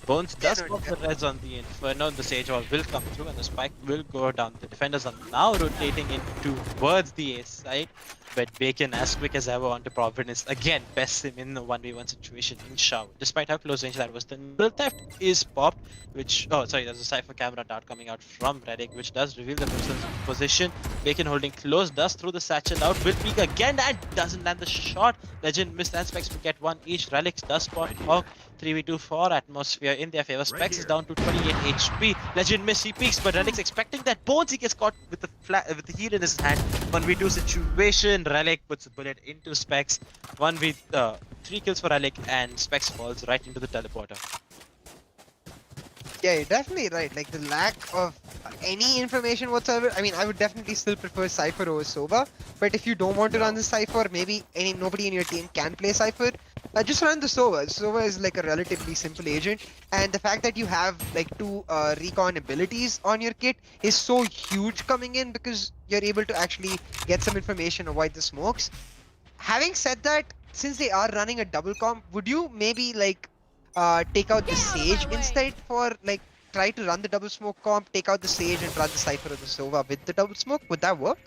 Bones does pop the reds on the Inferno. The Sage Wall will come through and the spike will go down. The defenders are now rotating in towards the A side, but Bacon, as quick as ever, onto Providence. Again, bests him in the 1v1 situation in Shower. Despite how close range that was, the Null Theft is popped, which... Oh, sorry, there's a Cypher camera dart coming out from Redick, which does reveal the person's position. Bacon holding close, does throw the satchel out, will peek again and doesn't land the shot. Legend Mist and Specs will get one each. Relics does spot Hawk. 3v2 for AtmosFear in their favor. Specs is down to 28 HP. Legend Miss, he peeks, but Relic's expecting that. Bones, he gets caught with the heal in his hand. 1v2 situation. Relic puts a bullet into Specs. 3 kills for Relic, and Specs falls right into the teleporter. Yeah, you're definitely right. Like, the lack of any information whatsoever. I mean, I would definitely still prefer Cypher over Sova, but if you don't want to run the Cypher, maybe nobody in your team can play Cypher, just run the Sova. Sova is like a relatively simple agent, and the fact that you have like 2 recon abilities on your kit is so huge coming in because you're able to actually get some information, avoid the smokes. Having said that, since they are running a double comp, would you maybe like take out the Sage instead for like try to run the double smoke comp, take out the Sage and run the Cypher or the Sova with the double smoke? Would that work?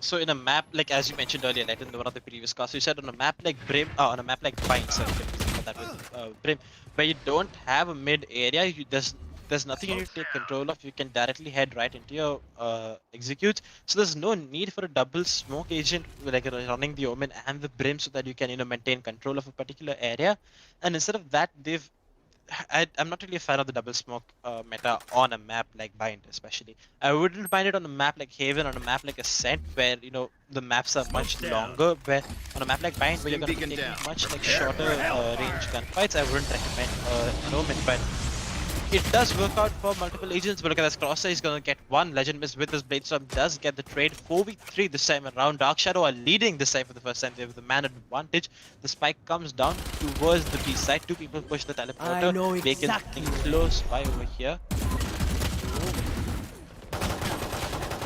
So in a map, like as you mentioned earlier, like in one of the previous casts, you said on a map like Brim, on a map like Bind, sorry, that was Brim, where you don't have a mid area, there's nothing you need to take control of. You can directly head right into your executes. So there's no need for a double smoke agent like running the Omen and the Brim so that you can maintain control of a particular area. And instead of that, I'm not really a fan of the double smoke meta on a map like Bind, especially. I wouldn't mind it on a map like Haven, on a map like Ascent, where the maps are much longer. Where on a map like Bind, where you're going to be taking much like shorter range gunfights, I wouldn't recommend an Omen. But it does work out for multiple agents, but look at this Crosshair. He's gonna get one. Legend Miss with his Bladestorm does get the trade. 4v3 this time around. DarkShadow are leading this time for the first time. They have the man advantage. The spike comes down towards the B side. Two people push the teleporter. I know exactly. Close by over here.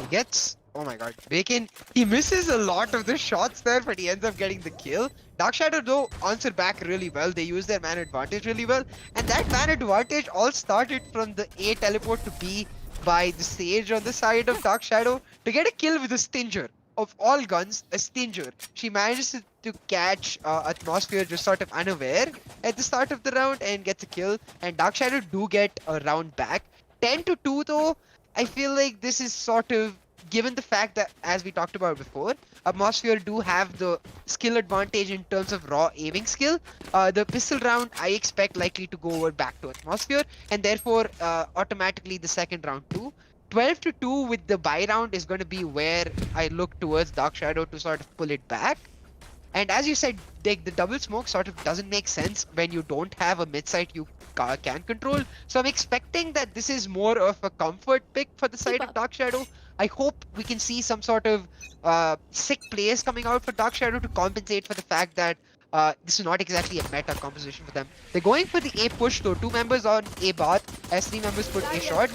He gets, oh my god, Bacon, he misses a lot of the shots there, but he ends up getting the kill. DarkShadow though answer back really well. They use their man advantage really well, and that man advantage all started from the A teleport to B by the Sage on the side of DarkShadow to get a kill with a Stinger. Of all guns, a Stinger. She manages to catch AtmosFear just sort of unaware at the start of the round and gets a kill, and DarkShadow do get a round back. 10-2 though, I feel like this is sort of, given the fact that, as we talked about before, AtmosFear do have the skill advantage in terms of raw aiming skill. The pistol round, I expect likely to go over back to AtmosFear, and therefore automatically the second round too. 12-2 with the buy round is going to be where I look towards DarkShadow to sort of pull it back. And as you said, Dick, the double smoke sort of doesn't make sense when you don't have a mid site you can control. So I'm expecting that this is more of a comfort pick for the side of DarkShadow. I hope we can see some sort of sick plays coming out for DarkShadow to compensate for the fact that this is not exactly a meta composition for them. They're going for the A push though. 2 members on A bot as 3 members put A short.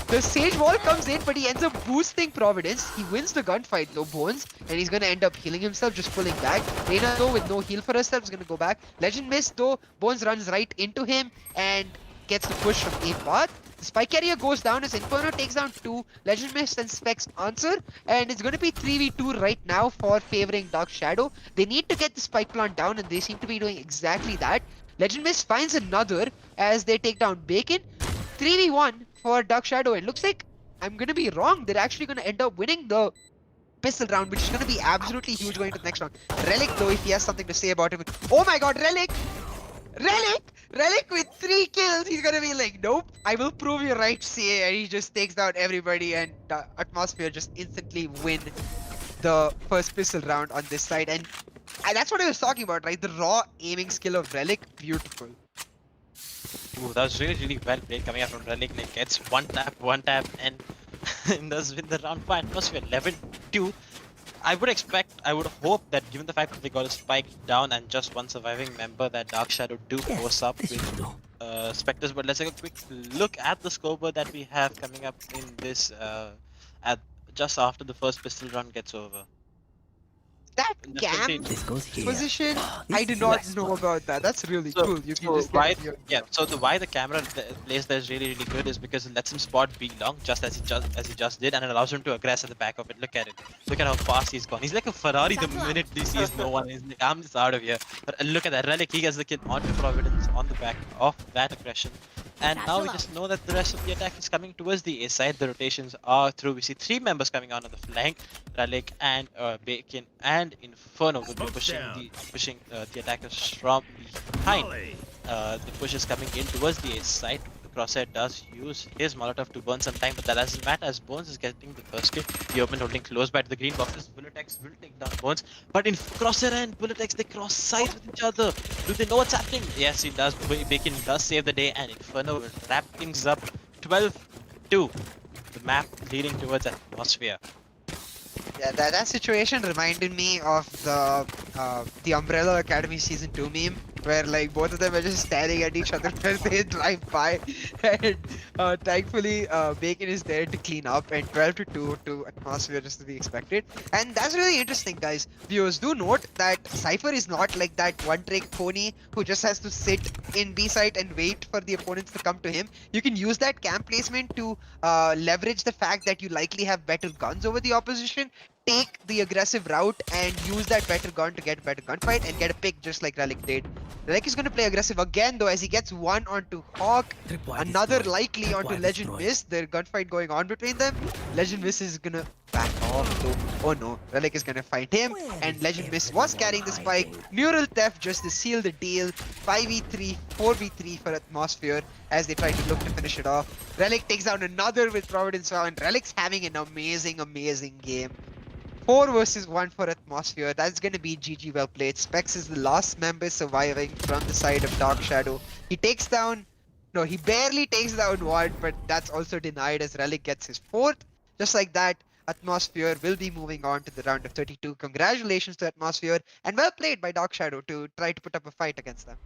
The Sage wall comes in, but he ends up boosting Providence. He wins the gunfight though, Bones, and he's gonna end up healing himself, just pulling back. Reina though, with no heal for herself, is gonna go back. Legend Miss though, Bones runs right into him and gets the push from A bot. The Spike Carrier goes down as Inferno takes down 2. Legend Miss and Specs answer, and it's gonna be 3v2 right now for favoring DarkShadow. They need to get the Spike plant down, and they seem to be doing exactly that. Legend Miss finds another as they take down Bacon. 3v1 for DarkShadow. It looks like, I'm gonna be wrong, they're actually gonna end up winning the pistol round, which is gonna be absolutely huge going to the next round. Relic though, if he has something to say about him. Oh my god, Relic with 3 kills. He's gonna be like, nope, I will prove you right, CA, and he just takes down everybody, and AtmosFear just instantly win the first pistol round on this side. And that's what I was talking about, right? The raw aiming skill of Relic, beautiful. Ooh, that was really well played coming out from Relic. Like, gets one tap, and does win the round for AtmosFear. 11-2. I would hope that given the fact that they got a spike down and just one surviving member, that DarkShadow do force up with Spectres. But let's take a quick look at the scoreboard that we have coming up in this at just after the first pistol run gets over. That camp position, I did not know about that. That's really cool. You can just why the camera plays there is really good is because it lets him spot B long just as he just did, and it allows him to aggress at the back of it. Look at it. Look at how fast he's gone. He's like a Ferrari the minute he sees no one. He's like, I'm just out of here. But look at that. Relic, he gets the kill onto Providence on the back of that aggression. And now we just know that the rest of the attack is coming towards the A side. The rotations are through. We see 3 members coming out on the flank. Relic and Bacon and Inferno will be pushing the attackers from behind. The push is coming in towards the A side. The Crosshair does use his Molotov to burn some time, but that doesn't matter as Bones is getting the first kill. The open holding close by to the green boxes. Bullets will take down Bones, but in Crosshair and Bullets, they cross sides with each other. Do they know what's happening? Yes, he does. Bacon does save the day, and Inferno will wrap things up. 12-2. The map leading towards AtmosFear. Yeah, that situation reminded me of the Umbrella Academy Season 2 meme, where like both of them are just staring at each other as they drive by, and thankfully Bacon is there to clean up, and 12-2 to AtmosFear is to be expected. And that's really interesting, guys. Viewers, do note that Cypher is not like that one-trick pony who just has to sit in B site and wait for the opponents to come to him. You can use that camp placement to leverage the fact that you likely have better guns over the opposition, take the aggressive route and use that better gun to get a better gunfight and get a pick just like Relic did. Relic is going to play aggressive again though as he gets one onto Hawk, another likely onto Legend Miss. Their gunfight going on between them. Legend Miss is going to back off though. Oh no, Relic is going to find him, and Legend Miss was carrying the spike. Neural Theft just to seal the deal. 5v3, 4v3 for AtmosFear as they try to look to finish it off. Relic takes down another with Providence now, and Relic's having an amazing game. 4 versus 1 for AtmosFear. That's gonna be GG well played. Specs is the last member surviving from the side of DarkShadow. He takes down No, he barely takes down one, but that's also denied as Relic gets his fourth. Just like that, AtmosFear will be moving on to the round of 32. Congratulations to AtmosFear, and well played by DarkShadow to try to put up a fight against them.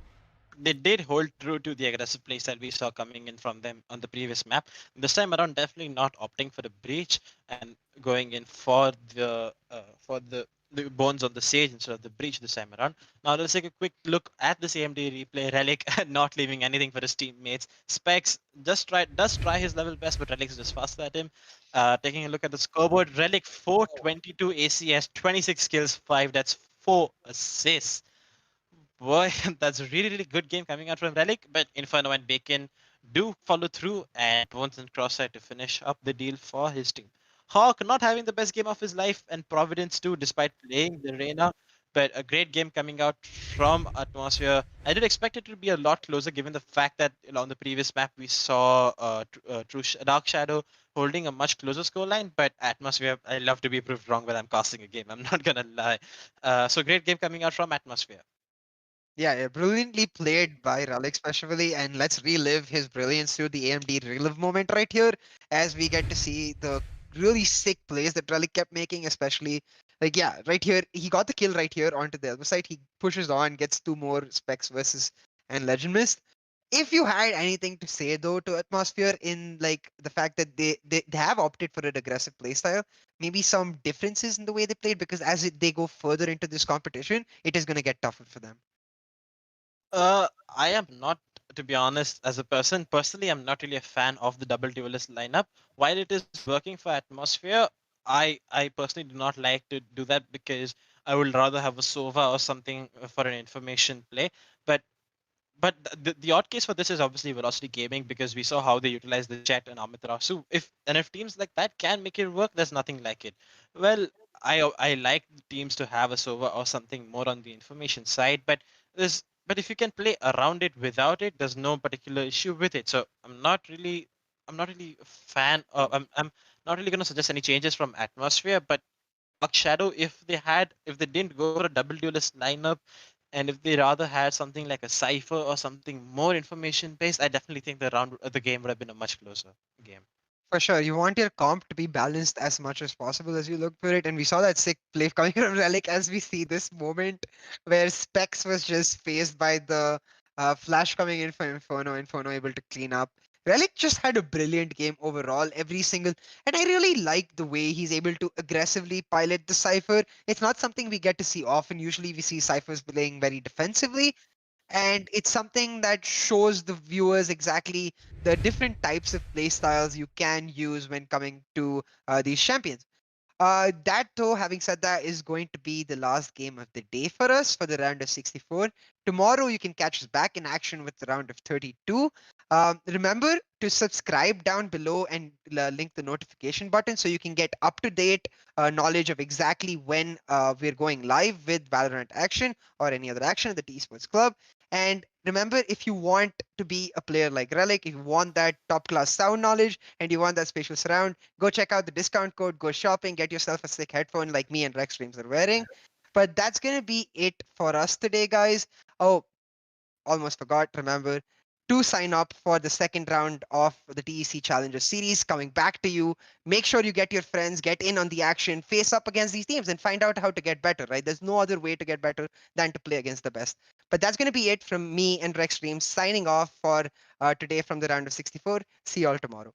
They did hold true to the aggressive playstyle we saw coming in from them on the previous map. This time around, definitely not opting for the breach and going in for the bones on the sage instead of the breach this time around. Now let's take a quick look at this AMD replay. Relic not leaving anything for his teammates. Specs does try his level best, but Relic's just faster at him. Taking a look at the scoreboard, Relic 422 ACS, 26 kills, 5 that's 4 assists. Boy, that's a really, really good game coming out from Relic, but Inferno and Bacon do follow through and Bones and Crosshair to finish up the deal for his team. Hawk not having the best game of his life, and Providence too, despite playing the Reina, but a great game coming out from Atmosphere. I did expect it to be a lot closer given the fact that on the previous map we saw Dark Shadow holding a much closer scoreline, but Atmosphere, I love to be proved wrong when I'm casting a game. I'm not gonna lie. So great game coming out from Atmosphere. Yeah, brilliantly played by Relic especially, and let's relive his brilliance through the AMD relive moment right here as we get to see the really sick plays that Relic kept making, especially like yeah, right here he got the kill right here onto the other side. He pushes on, gets 2 more specs versus and Legend Mist. If you had anything to say though to Atmosphere in like the fact that they have opted for an aggressive playstyle, maybe some differences in the way they played because they go further into this competition, it is going to get tougher for them. I am not, to be honest, as a person, personally, I'm not really a fan of the double duelist lineup. While it is working for Atmosphere, I personally do not like to do that because I would rather have a Sova or something for an information play. But the odd case for this is obviously Velocity Gaming because we saw how they utilize the Jet and Amaterasu. If teams like that can make it work, there's nothing like it. Well, I like teams to have a Sova or something more on the information side, but if you can play around it without it, there's no particular issue with it. So I'm not really a fan. I'm not really gonna suggest any changes from Atmosphere, but Shadow, if they didn't go for a double duelist lineup, and if they rather had something like a cipher or something more information based, I definitely think the game would have been a much closer game. For sure, you want your comp to be balanced as much as possible as you look for it, and we saw that sick play coming from Relic as we see this moment where Specs was just phased by the flash coming in for Inferno. Inferno able to clean up. Relic just had a brilliant game overall, every single, and I really like the way he's able to aggressively pilot the Cypher. It's not something we get to see often. Usually, we see Cyphers playing very defensively, and it's something that shows the viewers exactly the different types of play styles you can use when coming to these champions. That though, having said that, is going to be the last game of the day for us for the round of 64. Tomorrow you can catch us back in action with the round of 32. Remember to subscribe down below and link the notification button so you can get up-to-date knowledge of exactly when we're going live with Valorant action or any other action at the Esports Club. And remember, if you want to be a player like Relic, if you want that top-class sound knowledge and you want that spatial surround, go check out the discount code, go shopping, get yourself a sick headphone like me and Rex Streams are wearing. But that's going to be it for us today, guys. Oh, almost forgot, remember, to sign up for the second round of the TEC Challenger Series coming back to you. Make sure you get your friends, get in on the action, face up against these teams and find out how to get better, right? There's no other way to get better than to play against the best. But that's going to be it from me and Rex Streams signing off for today from the round of 64. See you all tomorrow.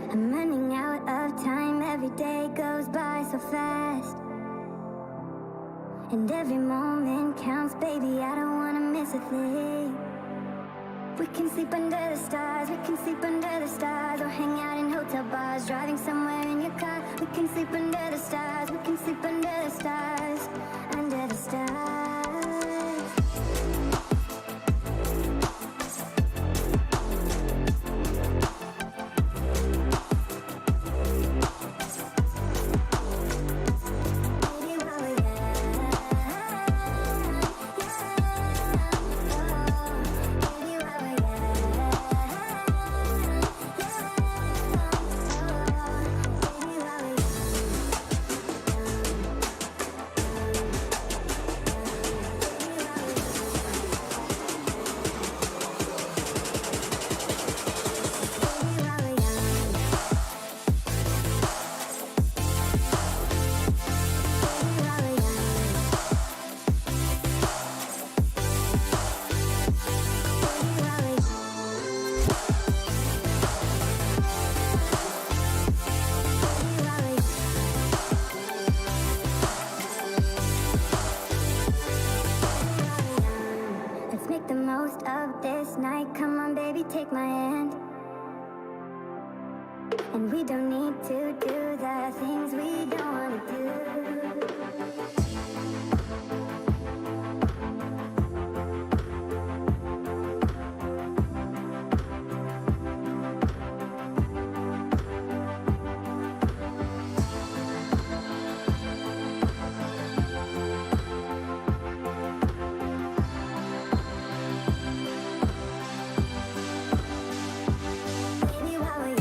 I'm running out of time, every day goes by so fast. And every moment counts, baby, I don't wanna miss a thing. We can sleep under the stars, we can sleep under the stars, or hang out in hotel bars, driving somewhere in your car. We can sleep under the stars, we can sleep under the stars, under the stars. Make the most of this night. Come on, baby, take my hand. And we don't need to do the things we don't want to do. Baby, while we're young,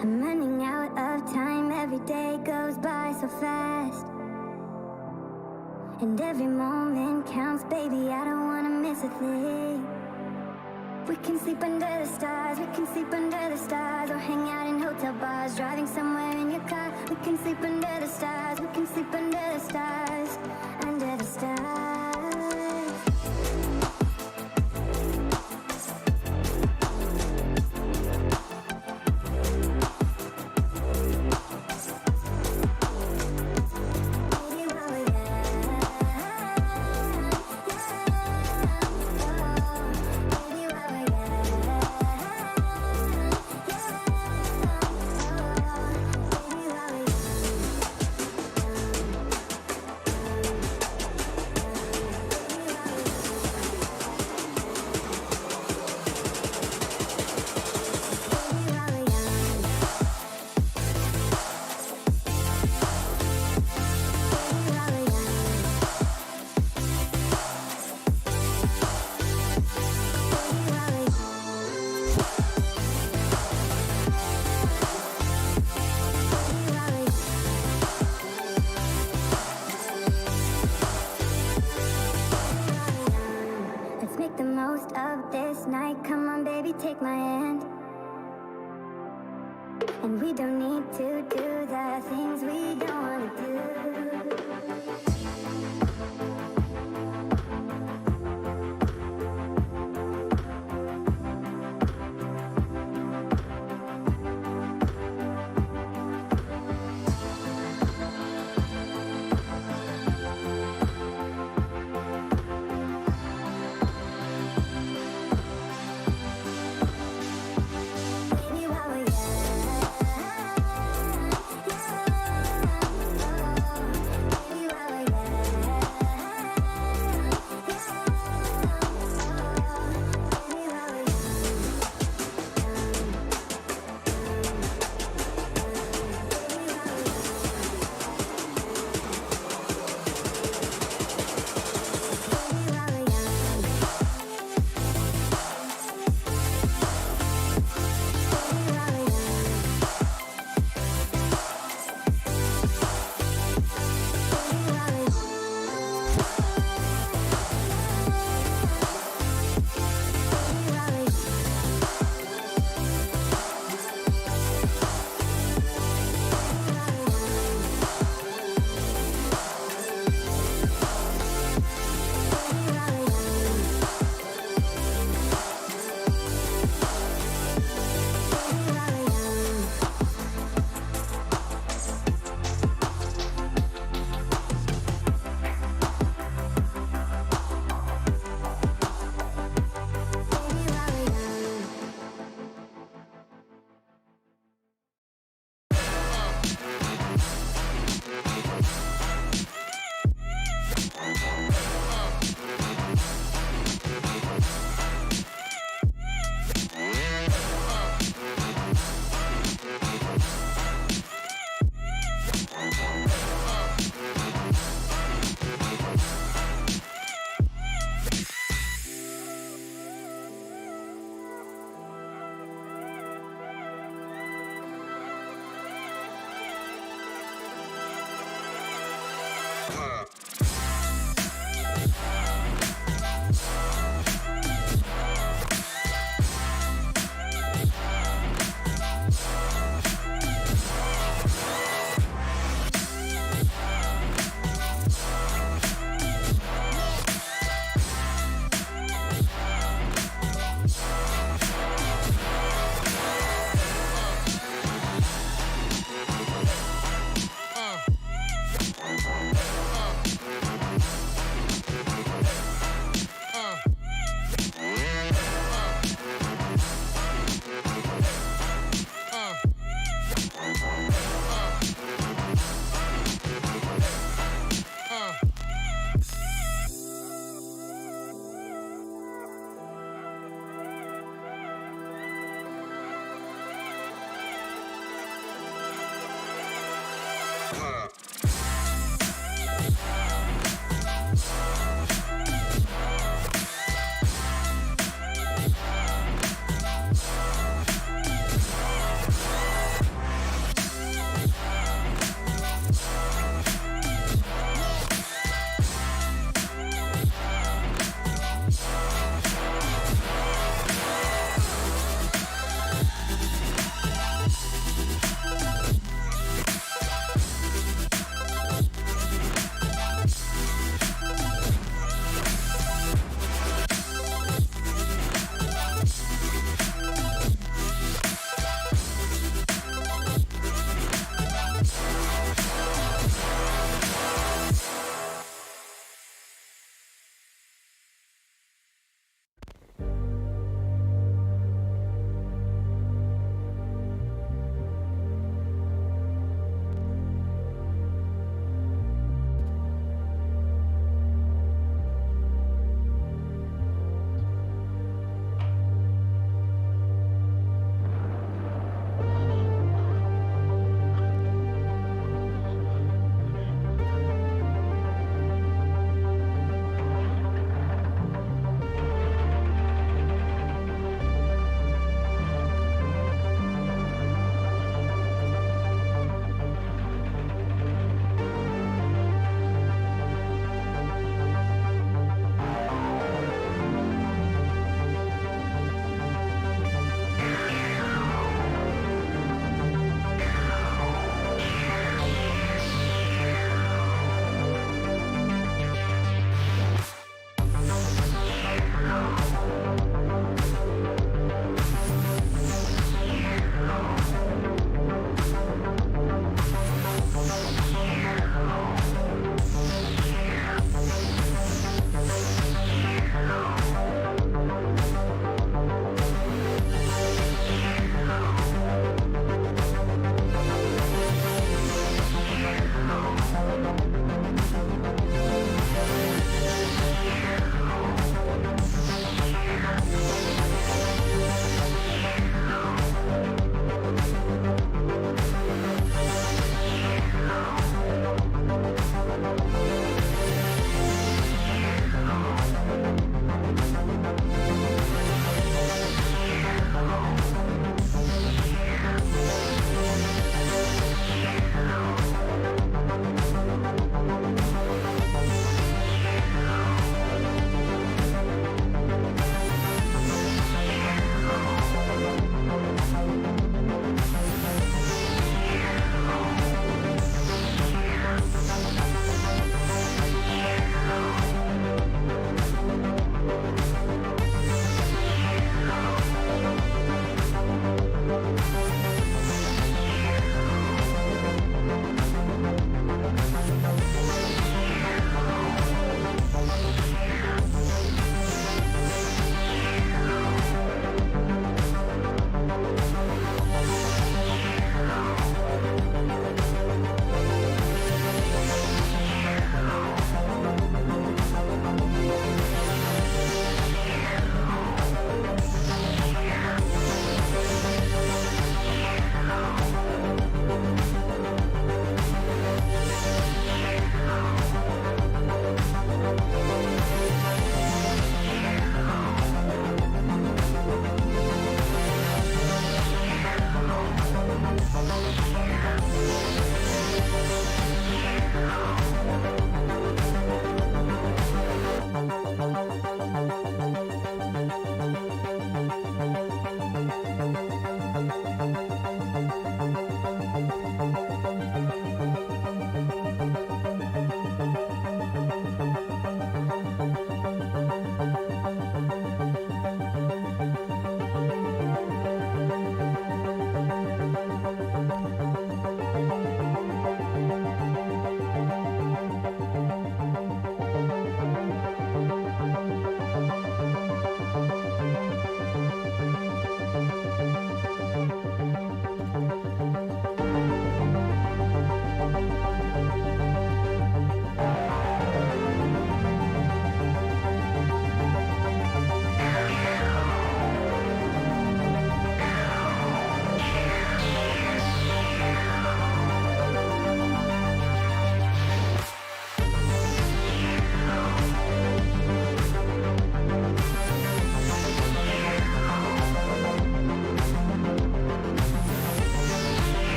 I'm running out of time, every day goes by so fast. And every moment counts, baby, I don't wanna miss a thing. We can sleep under the stars, we can sleep under the stars, or hang out in hotel bars, driving somewhere in your car. We can sleep under the stars, we can sleep under the stars, under the stars.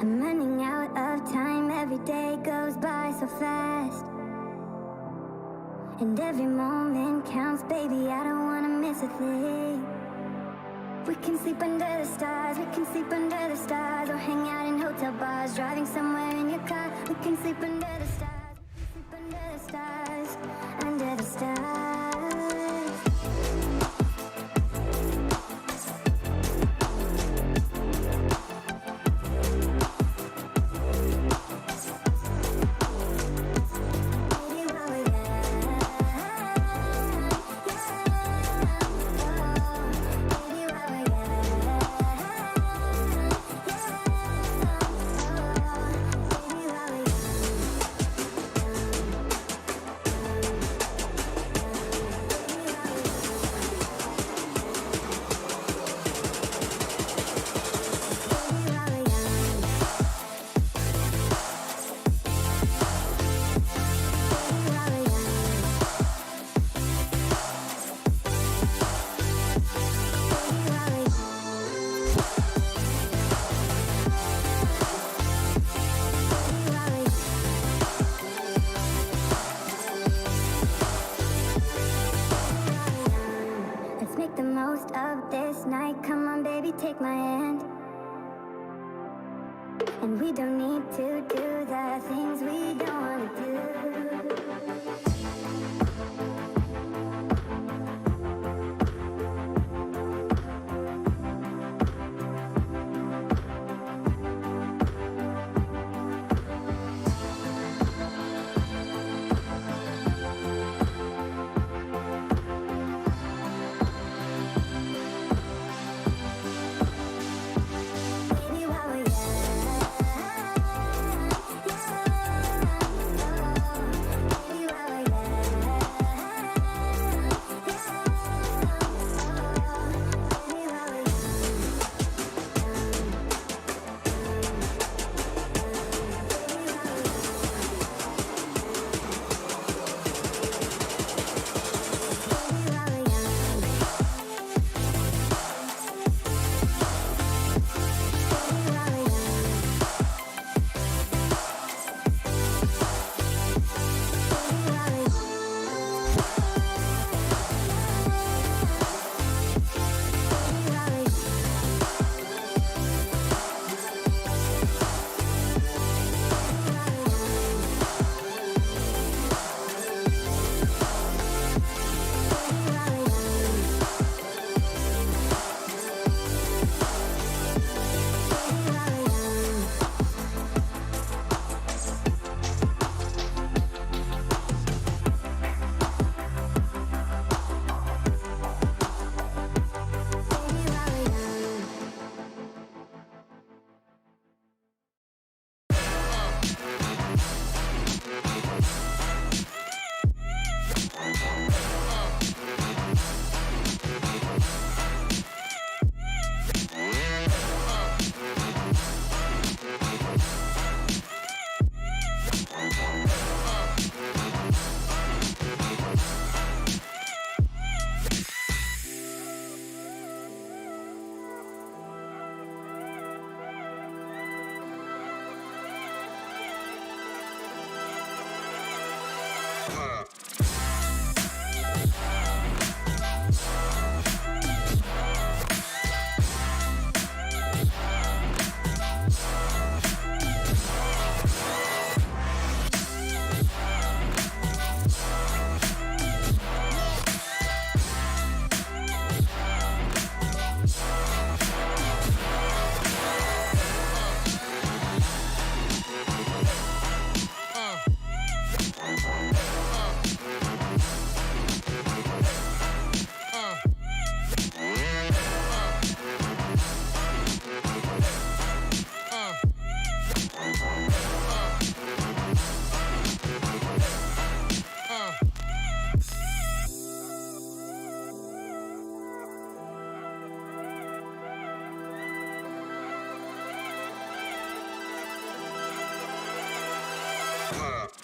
I'm running out of time, every day goes by so fast. And every moment counts, baby, I don't wanna miss a thing. We can sleep under the stars, we can sleep under the stars, or hang out in hotel bars, driving somewhere in your car. We can sleep under the stars, we can sleep under the stars, under the stars. Let's make the most of this night. Come on, baby, take my hand. And we don't need to do the things we don't want to do. Baby, while we're young, baby, while we're